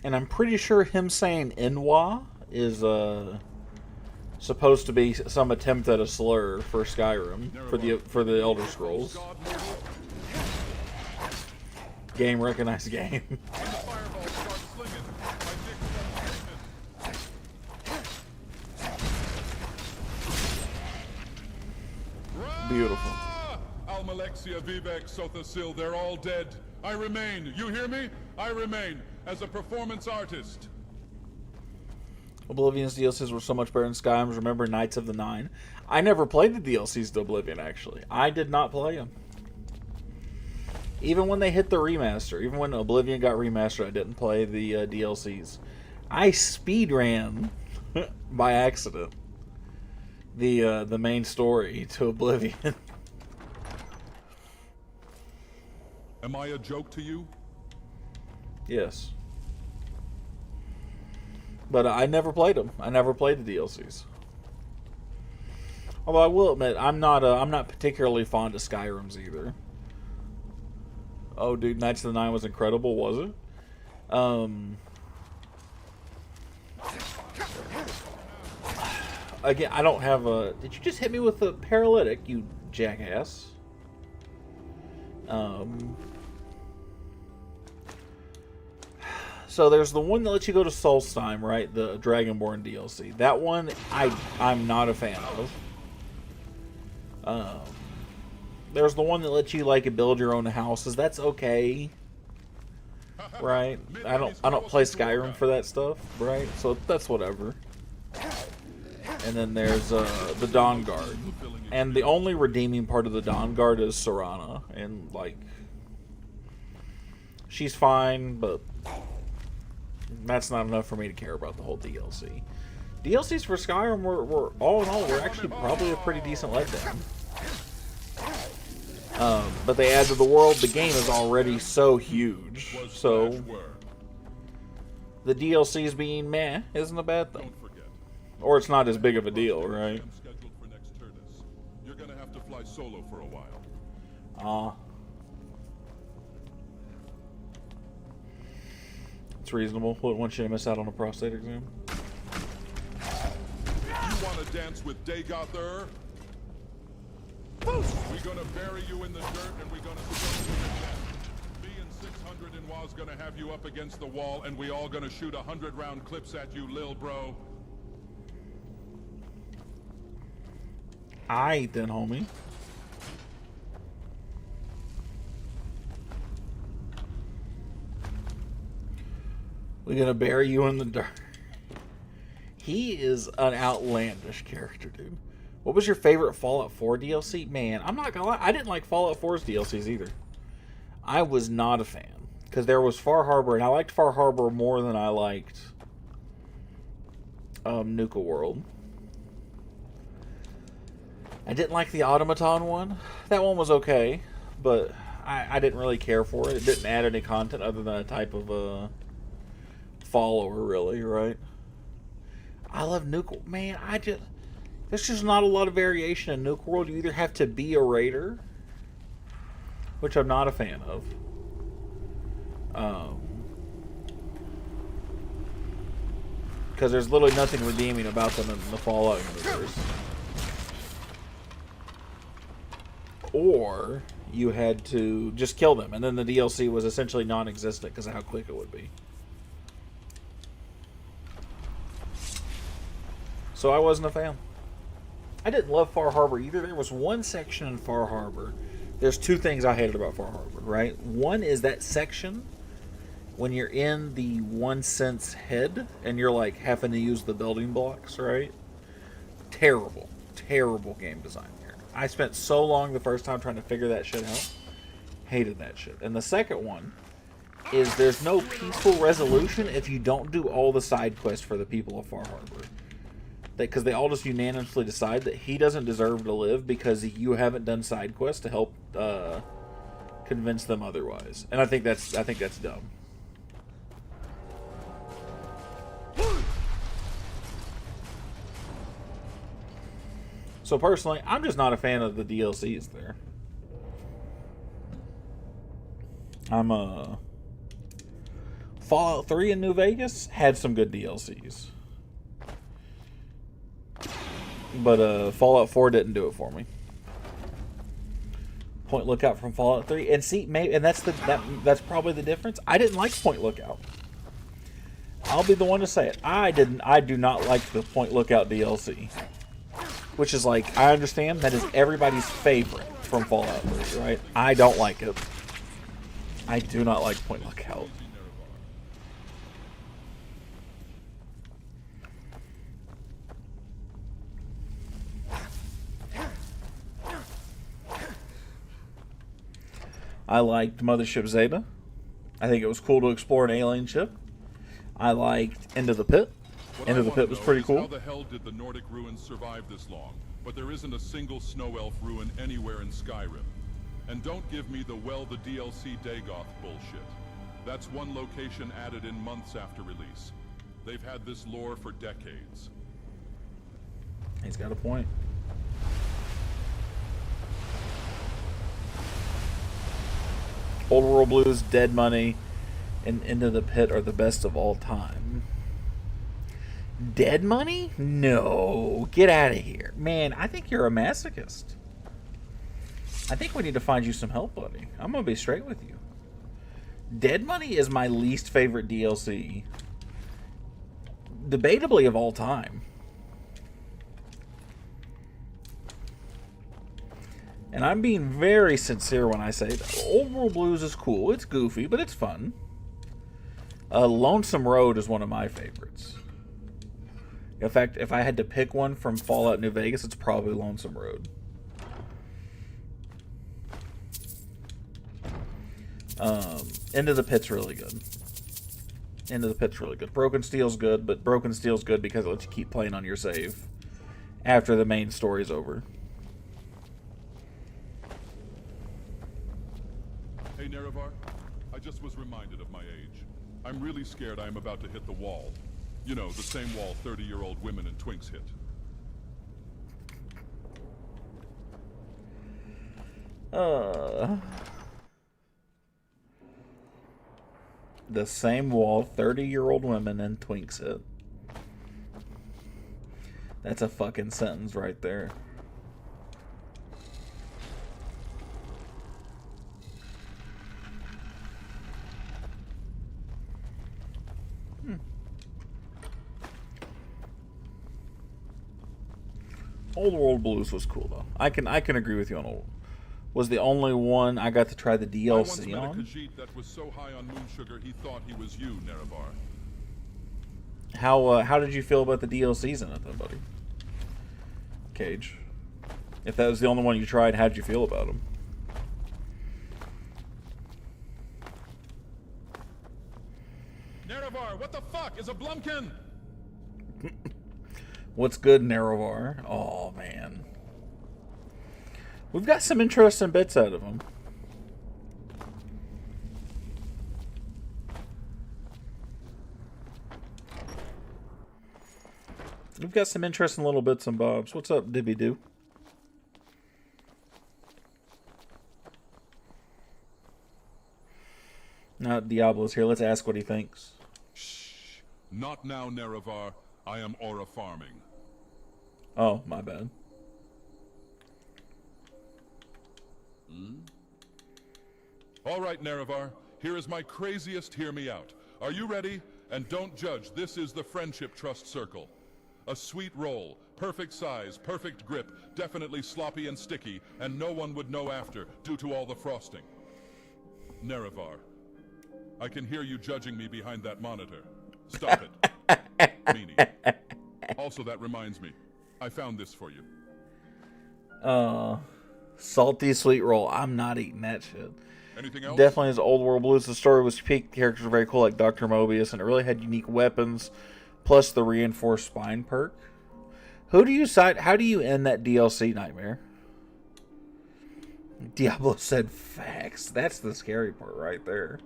And I'm pretty sure him saying Inwa is supposed to be some attempt at a slur for Skyrim, for the Elder Scrolls. Game recognized game. Beautiful. Almalexia, Vivek, Sothasil, they're all dead. I remain, you hear me? I remain, as a performance artist. Oblivion's DLCs were so much better than Skyrim's. Remember Knights of the Nine? I never played the DLCs to Oblivion, actually. I did not play them. Even when they hit the remaster, even when Oblivion got remastered, I didn't play the DLCs. I speedran by accident the main story to Oblivion. Am I a joke to you? Yes. But I never played them. I never played the DLCs. Although I will admit, I'm not particularly fond of Skyrim's either. Oh, dude, Knights of the Nine was incredible, was it? Again, I don't have a... Did you just hit me with a paralytic, you jackass? So there's the one that lets you go to Solstheim, right? The Dragonborn DLC. That one, I'm not a fan of. There's the one that lets you like build your own houses. That's okay, right? I don't play Skyrim for that stuff, right? So that's whatever. And then there's the Dawn Guard, and the only redeeming part of the Dawn Guard is Serana, and like she's fine, but that's not enough for me to care about the whole DLC. DLCs for Skyrim were all in all were actually probably a pretty decent letdown. But they add to the world. The game is already so huge, so the DLCs being meh isn't a bad thing. Or it's not as big of a deal, right? You're gonna have to fly solo for a while. It's reasonable. Wouldn't want you to miss out on a prostate exam. You wanna dance with Dagoth? We're gonna bury you in the dirt and we're gonna stone you to death. Me and 600 in Wa's gonna have you up against the wall and we all gonna shoot 100-round clips at you, lil bro. Aight then, homie. We're gonna bury you in the dirt. He is an outlandish character, dude. What was your favorite Fallout 4 DLC? Man, I'm not gonna lie, I didn't like Fallout 4's DLCs either. I was not a fan. Because there was Far Harbor, and I liked Far Harbor more than I liked Nuka World. I didn't like the Automaton one. That one was okay, but I didn't really care for it. It didn't add any content other than a type of follower, really, right? I love Nuka. Man, there's just not a lot of variation in Nuka World. You either have to be a raider, which I'm not a fan of. Because there's literally nothing redeeming about them in the Fallout universe. Or you had to just kill them, and then the DLC was essentially non-existent because of how quick it would be. So I wasn't a fan. I didn't love Far Harbor either. There was one section in Far Harbor. There's two things I hated about Far Harbor, right? One is that section when you're in the 1 cent's head and you're like having to use the building blocks, right? Terrible, terrible game design here. I spent so long the first time trying to figure that shit out. Hated that shit. And the second one is there's no peaceful resolution if you don't do all the side quests for the people of Far Harbor. Because they all just unanimously decide that he doesn't deserve to live because you haven't done side quests to help convince them otherwise. And I think that's dumb. So personally, I'm just not a fan of the DLCs there. Fallout 3 in New Vegas had some good DLCs. But Fallout 4 didn't do it for me. Point Lookout from Fallout 3. And see, maybe, and that's probably the difference. I didn't like Point Lookout. I'll be the one to say it. I do not like the Point Lookout DLC. Which is like, I understand that is everybody's favorite from Fallout 3, right? I don't like it. I do not like Point Lookout. I liked Mothership Zeta. I think it was cool to explore an alien ship. I liked End of the Pit. End of the Pit was pretty cool. How the hell did the Nordic ruins survive this long? But there isn't a single snow elf ruin anywhere in Skyrim. And don't give me the DLC Dagoth bullshit. That's one location added in months after release. They've had this lore for decades. He's got a point. Old World Blues, Dead Money, and Into the Pit are the best of all time. Dead Money? No. Get out of here. Man, I think you're a masochist. I think we need to find you some help, buddy. I'm going to be straight with you. Dead Money is my least favorite DLC. Debatably of all time. And I'm being very sincere when I say that. Old World Blues is cool. It's goofy, but it's fun. Lonesome Road is one of my favorites. In fact, if I had to pick one from Fallout New Vegas, it's probably Lonesome Road. End of the Pit's really good. End of the Pit's really good. Broken Steel's good, but Broken Steel's good because it lets you keep playing on your save after the main story's over. Hey, Nerevar, I just was reminded of my age. I'm really scared I'm about to hit the wall. You know, the same wall 30-year-old women and twinks hit. The same wall 30-year-old women and twinks hit. That's a fucking sentence right there. Old World Blues was cool though. I can agree with you on Old. Was the only one I got to try the DLC I once met on. a Khajiit that was so high on moon sugar he thought he was you, Nerevar. How did you feel about the DLCs in it then, buddy? Cage. If that was the only one you tried, how'd you feel about them? Nerevar, what the fuck is a Blumkin? What's good, Nerevar? Oh, man. We've got some interesting bits out of him. We've got some interesting little bits and bobs. What's up, Dibby Doo? Now Diablo's here. Let's ask what he thinks. Shh. Not now, Nerevar. I am aura farming. Oh, my bad. All right, Nerevar. Here is my craziest hear me out. Are you ready? And don't judge. This is the Friendship Trust Circle. A sweet roll. Perfect size, perfect grip. Definitely sloppy and sticky. And no one would know after, due to all the frosting. Nerevar. I can hear you judging me behind that monitor. Stop it. Meanie. Also, that reminds me. I found this for you. Salty sweet roll. I'm not eating that shit. Anything else? Definitely is Old World Blues. The story was peak. The characters were very cool, like Dr. Mobius, and it really had unique weapons, plus the reinforced spine perk. Who do you side? How do you end that DLC nightmare? Diablo said facts. That's the scary part right there.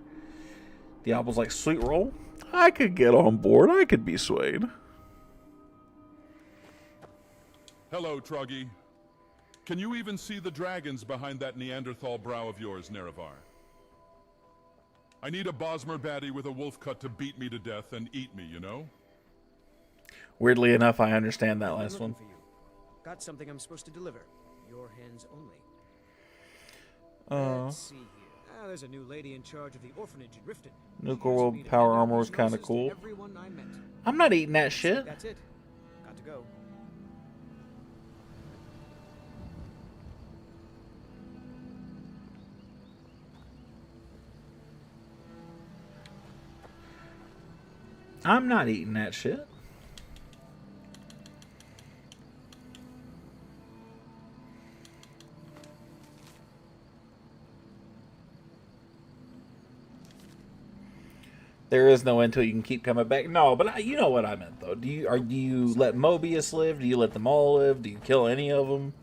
Diablo's like, sweet roll? I could get on board. I could be swayed. Hello, Truggy. Can you even see the dragons behind that Neanderthal brow of yours, Nerevar? I need a Bosmer baddie with a wolf cut to beat me to death and eat me, you know? Weirdly enough, I understand that last one. For you. Got something I'm supposed to deliver. Your hands only. Oh. Let's see here. There's a new lady in charge of the orphanage in Riften. Nuclear World Power Armor was kind of cool. I'm not eating that shit. That's it. Got to go. I'm not eating that shit. There is no end to it. You can keep coming back. No, but you know what I meant though. Do you let Mobius live? Do you let them all live? Do you kill any of them?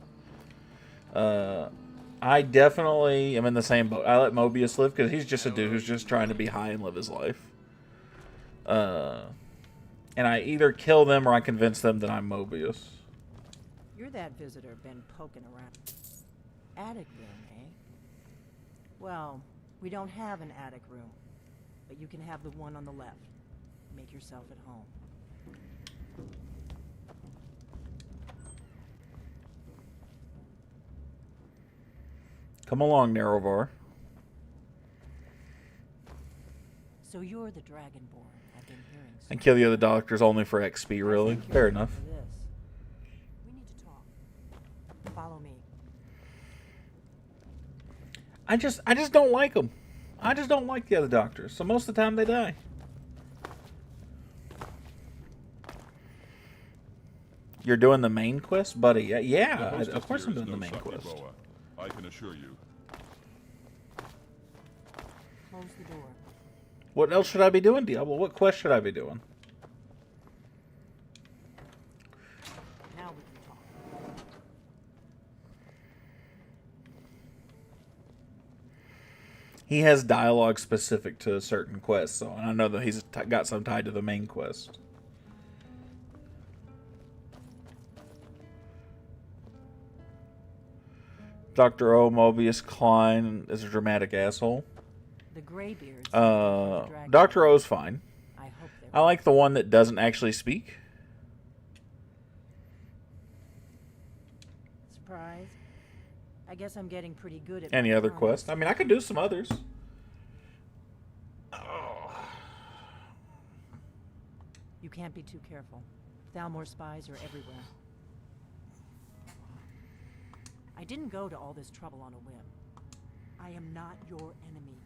I definitely am in the same boat. I let Mobius live because he's just a dude who's just trying to be high and live his life. And I either kill them or I convince them that I'm Mobius. You're that visitor been poking around. Attic room, eh? Well, we don't have an attic room, but you can have the one on the left. Make yourself at home. Come along, Nerovar. So you're the Dragonborn I've been hearing. And kill the other doctors only for XP, really? Fair enough. We need to talk. Follow me. I just don't like them. I just don't like the other doctors. So most of the time they die. You're doing the main quest, buddy? Yeah, of course I'm doing the main quest. I can assure you. Close the door. What else should I be doing, Diablo? What quest should I be doing? Now we can talk. He has dialogue specific to a certain quest, so I know that he's got some tied to the main quest. Dr. O. Mobius Klein is a dramatic asshole. The Greybeards. Dr. O's fine. I like the one that doesn't actually speak. Surprise. I guess I'm getting pretty good at Any other quest? I mean, I could do some others. You can't be too careful. Thalmor spies are everywhere. I didn't go to all this trouble on a whim. I am not your enemy.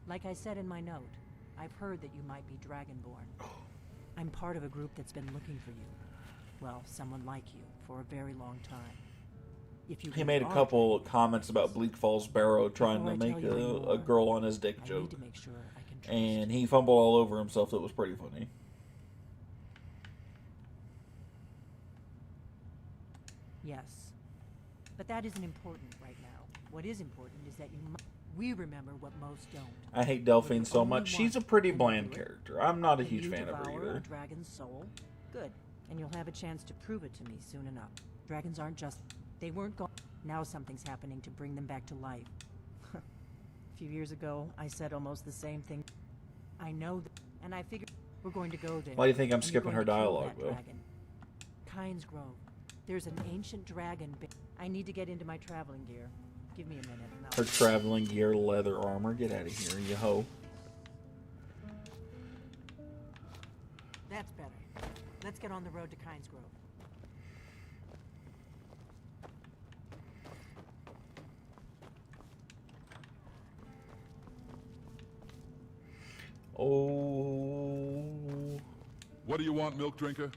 Like I said in my note, I've heard that you might be Dragonborn. I'm part of a group that's been looking for you. Well, someone like you, for a very long time. If you He made a couple comments about Bleak Falls Barrow trying to make a girl on his dick joke. And he fumbled all over himself. That was pretty funny. Yes. But that isn't important right now. What is important is that we remember what most don't. I hate Delphine so much. She's a pretty bland character. I'm not a huge fan of her either. A dragon's soul? Good. And you'll have a chance to prove it to me soon enough. Dragons aren't just... They weren't gone. Now something's happening to bring them back to life. A few years ago, I said almost the same thing. I know that, and I figured we're going to go there. Why do you think I'm skipping her dialogue, though? Kynes Grove. There's an ancient dragon. I need to get into my traveling gear. Give me a minute. And Her traveling gear, leather armor. Get out of here, you hoe. That's better. Let's get on the road to Kynes Grove. Oh. What do you want, milk drinker?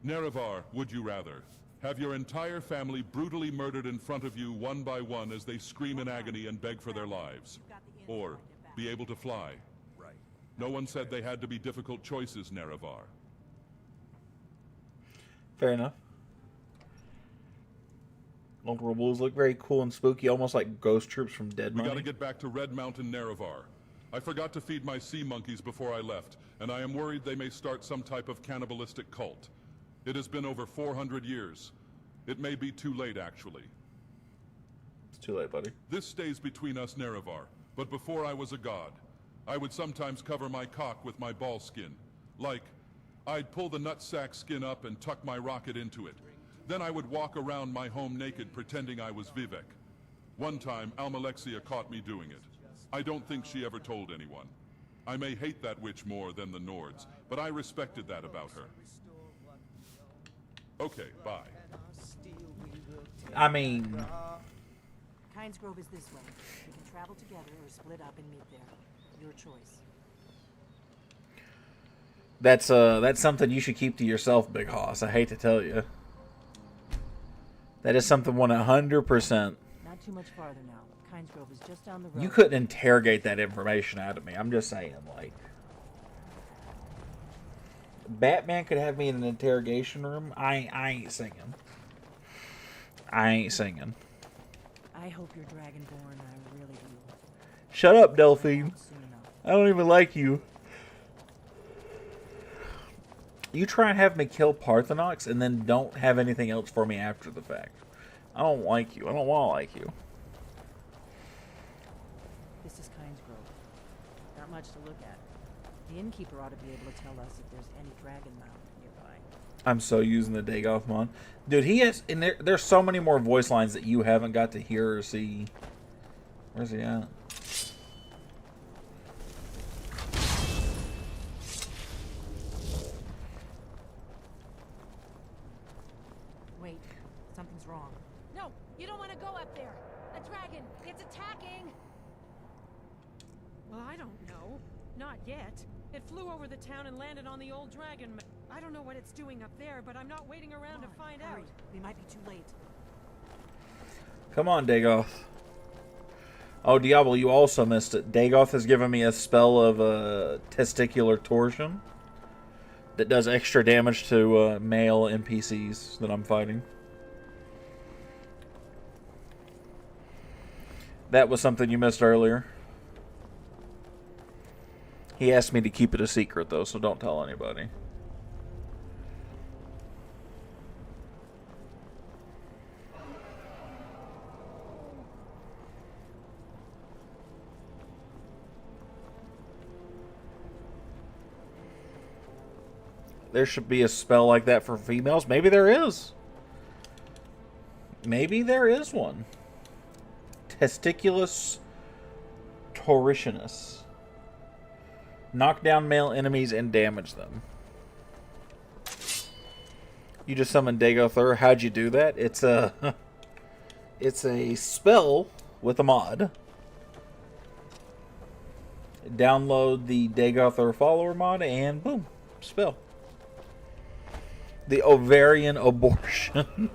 Nerevar, would you rather? Have your entire family brutally murdered in front of you one by one as they scream in agony and beg for their lives? Or be able to fly? Right. No one said they had to be difficult choices, Nerevar. Fair enough. Old Wolves look very cool and spooky, almost like ghost troops from Dead We Money. gotta get back to Red Mountain, Nerevar. I forgot to feed my sea monkeys before I left, and I am worried they may start some type of cannibalistic cult. It has been over 400 years. It may be too late, actually. It's too late, buddy. This stays between us, Nerevar, but before I was a god, I would sometimes cover my cock with my ball skin. Like, I'd pull the nutsack skin up and tuck my rocket into it. Then I would walk around my home naked pretending I was Vivek. One time, Almalexia caught me doing it. I don't think she ever told anyone. I may hate that witch more than the Nords, but I respected that about her. Okay, bye. I mean... Kynes Grove is this way. We can travel together or split up and meet there. Your choice. That's something you should keep to yourself, Big Hoss. I hate to tell you. That is something 100%. Not too much farther now. Kynes Grove is just down the road. You couldn't interrogate that information out of me. I'm just saying, like... Batman could have me in an interrogation room. I ain't singing. I ain't singing. I hope you're Dragonborn. I really do. Shut up, Delphine. I don't even like you. You try and have me kill Parthenox and then don't have anything else for me after the fact. I don't like you. I don't want to like you. This is Kynes Grove. Not much to look at. The innkeeper ought to be able to tell us if there's any dragon mound nearby. I'm so using the Dagoth mod. Dude, he has... And there's so many more voice lines that you haven't got to hear or see. Where's he at? Wait, something's wrong. No, you don't want to go up there. A dragon, it's attacking. Well, I don't know. Not yet. It flew over the town and landed on the old dragon. I don't know what it's doing up there, but I'm not waiting around to find out. We might be too late. Come on, Dagoth. Oh, Diablo, you also missed it. Dagoth has given me a spell of testicular torsion that does extra damage to male NPCs that I'm fighting. That was something you missed earlier. He asked me to keep it a secret, though, so don't tell anybody. There should be a spell like that for females. Maybe there is. Maybe there is one. Testiculus torsionus. Knock down male enemies and damage them. You just summoned Dagoth. How'd you do that? It's a it's a spell with a mod. Download the Dagoth follower mod and boom, spell. The ovarian abortion.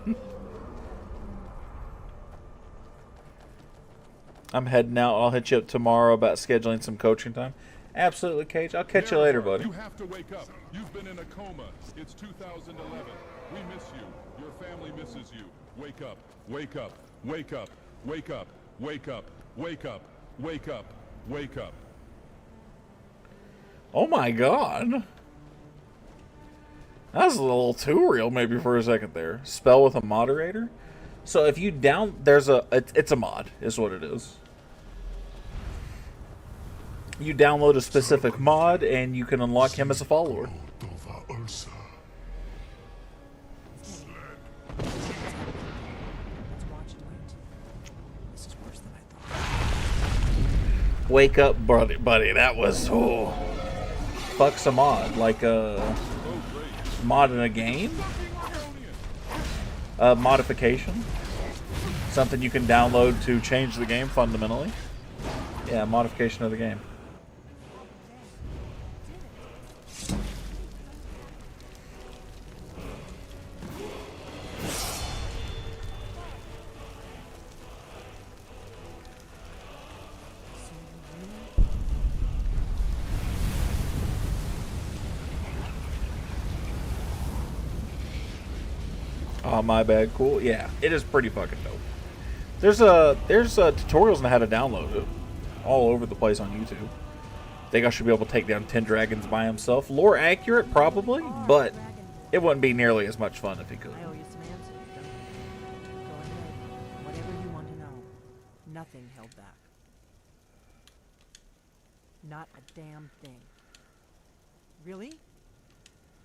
I'm heading out. I'll hit you up tomorrow about scheduling some coaching time. Absolutely, Cage. I'll catch you later, buddy. You have to wake up. You've been in a coma. It's 2011. We miss you. Your family misses you. Wake up. Wake up. Wake up. Wake up. Wake up. Wake up. Wake up. Wake up. Oh my god. That was a little too real maybe for a second there. Spell with a moderator? So if you it's a mod, is what it is. You download a specific mod and you can unlock him as a follower. Wake up, buddy. That was fuck's a mod, like a mod in a game. Modification, something you can download to change the game fundamentally. Yeah, modification of the game. Oh, my bad. Cool. Yeah, it is pretty fucking dope. There's tutorials on how to download it all over the place on YouTube. I think I should be able to take down 10 dragons by himself. Lore accurate, probably, but it wouldn't be nearly as much fun if he could. I owe you some answers, don't I? Go ahead. Whatever you want to know. Nothing held back. Not a damn thing. Really?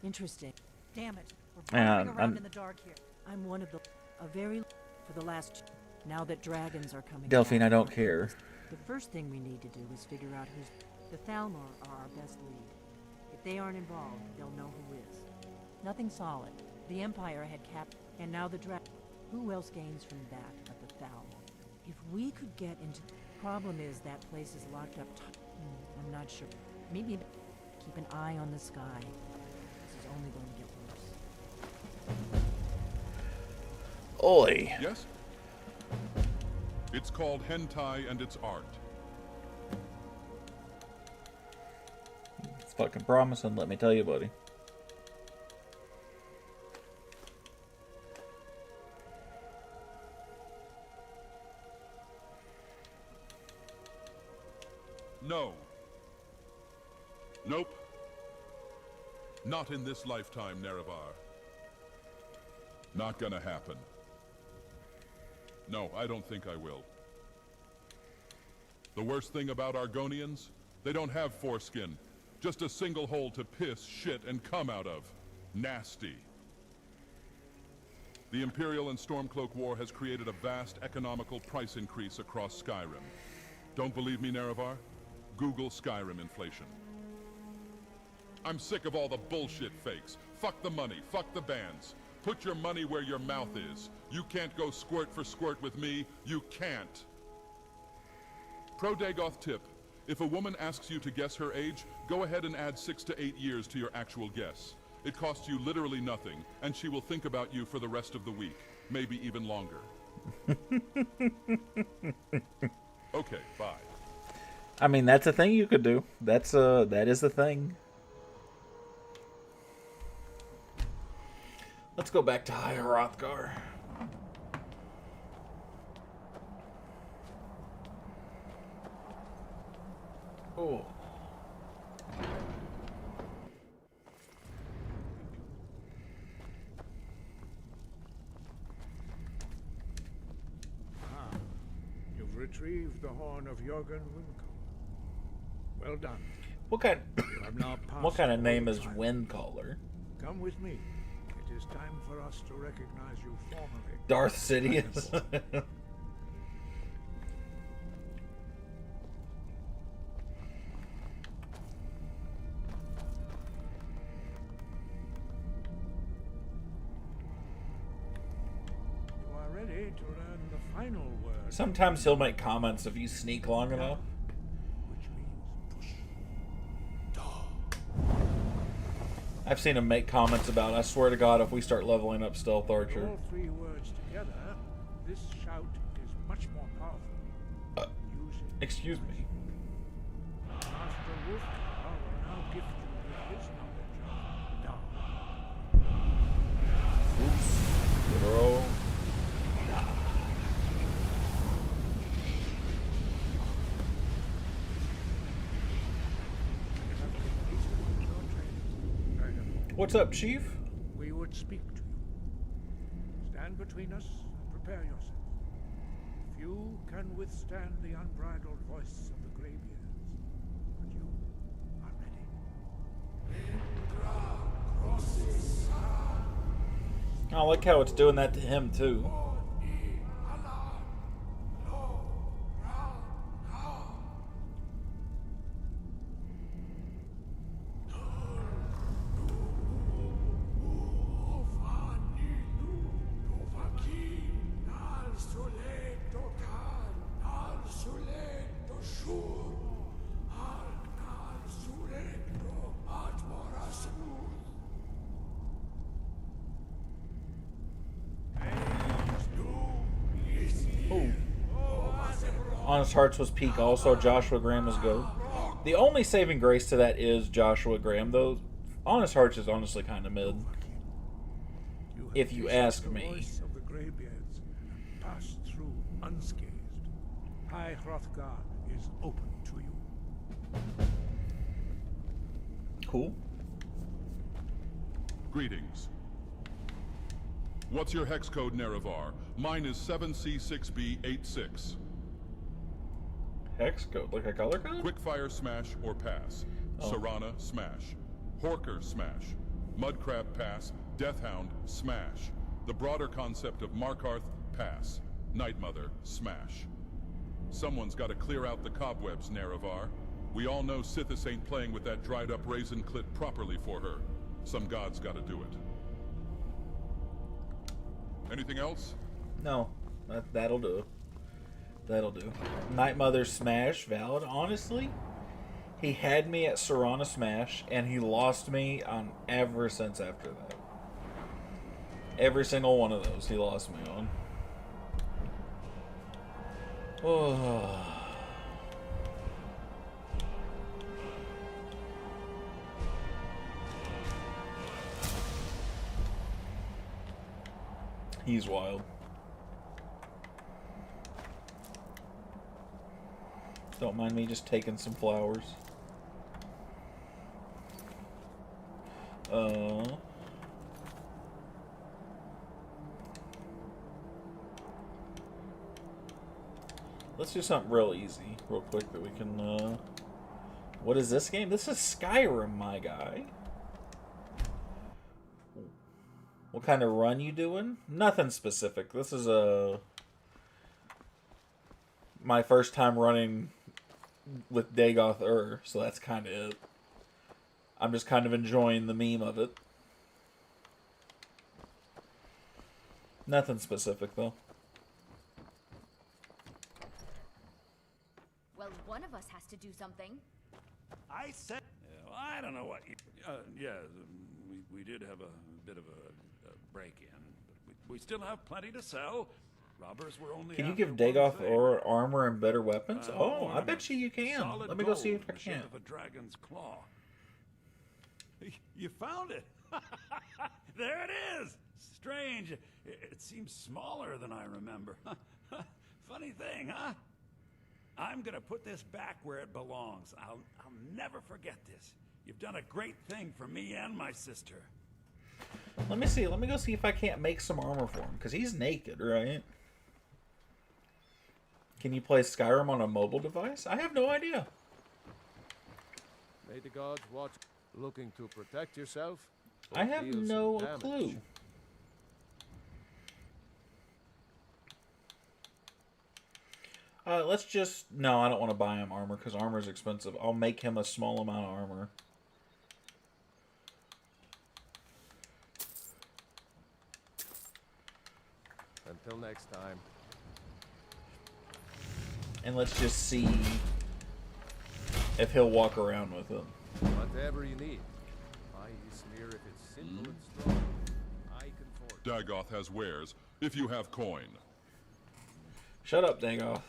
Interesting. Damn it. We're wandering around in the dark here. I'm one of the... A very... For the last... Now that dragons are coming... Delphine, I don't care. The first thing we need to do is figure out who's... The Thalmor are our best lead. If they aren't involved, they'll know who is. Nothing solid. The Empire had capped... And now the dragon... Who else gains from that but the Thalmor? If we could get into... Problem is that place is locked up... I'm not sure. Meet me... Keep an eye on the sky. This is only going to get worse. Oi. Yes? It's called hentai and it's art. It's fucking promising, let me tell you, buddy. No. Nope. Not in this lifetime, Nerevar. Not gonna happen. No, I don't think I will. The worst thing about Argonians, they don't have foreskin. Just a single hole to piss, shit, and come out of. Nasty. The Imperial and Stormcloak War has created a vast economical price increase across Skyrim. Don't believe me, Nerevar? Google Skyrim inflation. I'm sick of all the bullshit fakes. Fuck the money, fuck the bans. Put your money where your mouth is. You can't go squirt for squirt with me. You can't. Pro Dagoth tip. If a woman asks you to guess her age, go ahead and add 6 to 8 years to your actual guess. It costs you literally nothing, and she will think about you for the rest of the week. Maybe even longer. Okay, bye. I mean, that's a thing you could do. That is the thing. Let's go back to High Hrothgar. Oh. Ah, you've retrieved the horn of Jörgen Windcaller. Well done. What kind? You have now passed What kind of the name is time. Windcaller? Come with me. It is time for us to recognize you formally. Darth Sidious. You are ready to learn the final word. Sometimes he'll make comments if you sneak long enough. I've seen him make comments about, I swear to God, if we start leveling up Stealth Archer. All three words together, this shout is much more powerful. Use it. Excuse me. Master Wolfgar will now gift you with his knowledge of Oops. Bro. What's up, Chief? We would speak to you. Stand between us and prepare yourself. Few can withstand the unbridled voice of the Greybeards, but you are ready. I like how it's doing that to him, too. Honest Hearts was peak. Also, Joshua Graham is good. The only saving grace to that is Joshua Graham, though. Honest Hearts is honestly kind of mid. If you ask me. The voice of the Greybeards passed through unscathed. High Hrothgar is open to you. Cool. Greetings. What's your hex code, Nerevar? Mine is 7C6B86. hex code? Like a color code? Quickfire smash or pass. Oh. Serana smash. Horker smash. Mudcrab pass. Deathhound smash. The broader concept of Markarth pass. Nightmother smash. Someone's got to clear out the cobwebs, Nerevar. We all know Sithis ain't playing with that dried-up raisin clit properly for her. Some god's got to do it. Anything else? No, that'll do. That'll do. Nightmother smash, valid. Honestly, he had me at Serana smash, and he lost me on ever since after that. Every single one of those he lost me on. Oh. He's wild. Don't mind me just taking some flowers. Let's do something real easy, real quick that we can, what is this game? This is Skyrim, my guy. What kind of run you doing? Nothing specific. This is my first time running with Dagoth, so that's kind of it. I'm just kind of enjoying the meme of it. Nothing specific, though. Well, one of us has to do something. I said... I don't know what you... yeah, we did have a bit of a break-in, but we still have plenty to sell. Robbers were only... Can you give Dagoth or armor and better weapons? Oh, I bet you can. Let me go see if I can. Of a dragon's claw. You found it. There it is. Strange. It seems smaller than I remember. Funny thing, huh? I'm gonna put this back where it belongs. I'll never forget this. You've done a great thing for me and my sister. Let me see. Let me go see if I can't make some armor for him, because he's naked, right? Can you play Skyrim on a mobile device? I have no idea. May the gods watch. Looking to protect yourself? I have no clue. Let's just... No, I don't want to buy him armor, because armor is expensive. I'll make him a small amount of armor. Until next time. And let's just see if he'll walk around with it. Whatever you need. I is near if it's simple and strong. I can forge. Dagoth has wares, if you have coin. Shut up, Dagoth.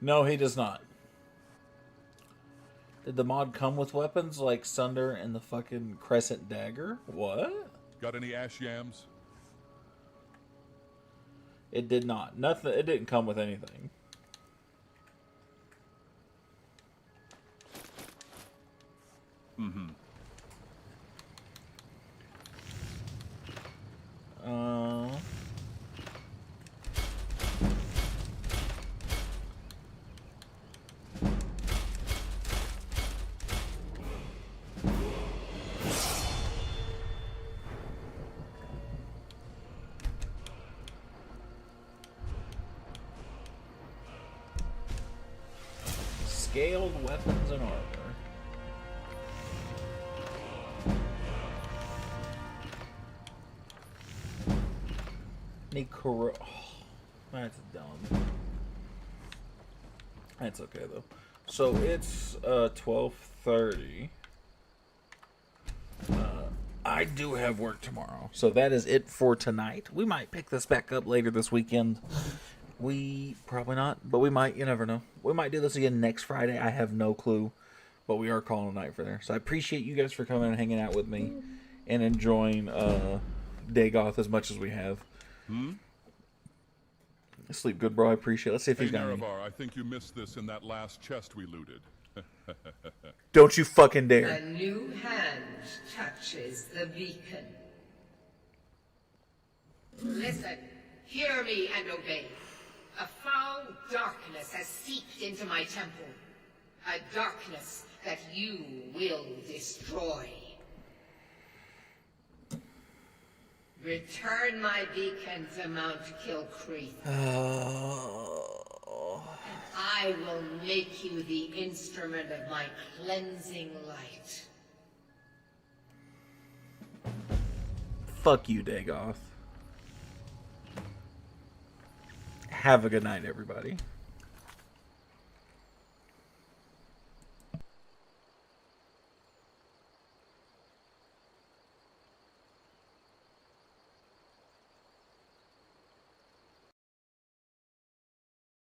No, he does not. Did the mod come with weapons like Sunder and the fucking Crescent Dagger? What? Got any ash yams? It did not. Nothing. It didn't come with anything. Mm-hmm. Scaled weapons and armor. Nikoro. Oh, that's dumb. That's okay though. So it's 12:30. I do have work tomorrow, so that is it for tonight. We might pick this back up later this weekend. We probably not, but we might. You never know. We might do this again next Friday. I have no clue, but we are calling a night for there. So I appreciate you guys for coming and hanging out with me and enjoying Dagoth as much as we have. Sleep good, bro. I appreciate it. Let's see if he's got any. Nerevar, I think you missed this in that last chest we looted. Don't you fucking dare. A new hand touches the beacon. Listen, hear me and obey. A foul darkness has seeped into my temple. A darkness that you will destroy. Return my beacon to Mount Kilcreath. I will make you the instrument of my cleansing light. Fuck you, Dagoth. Have a good night, everybody.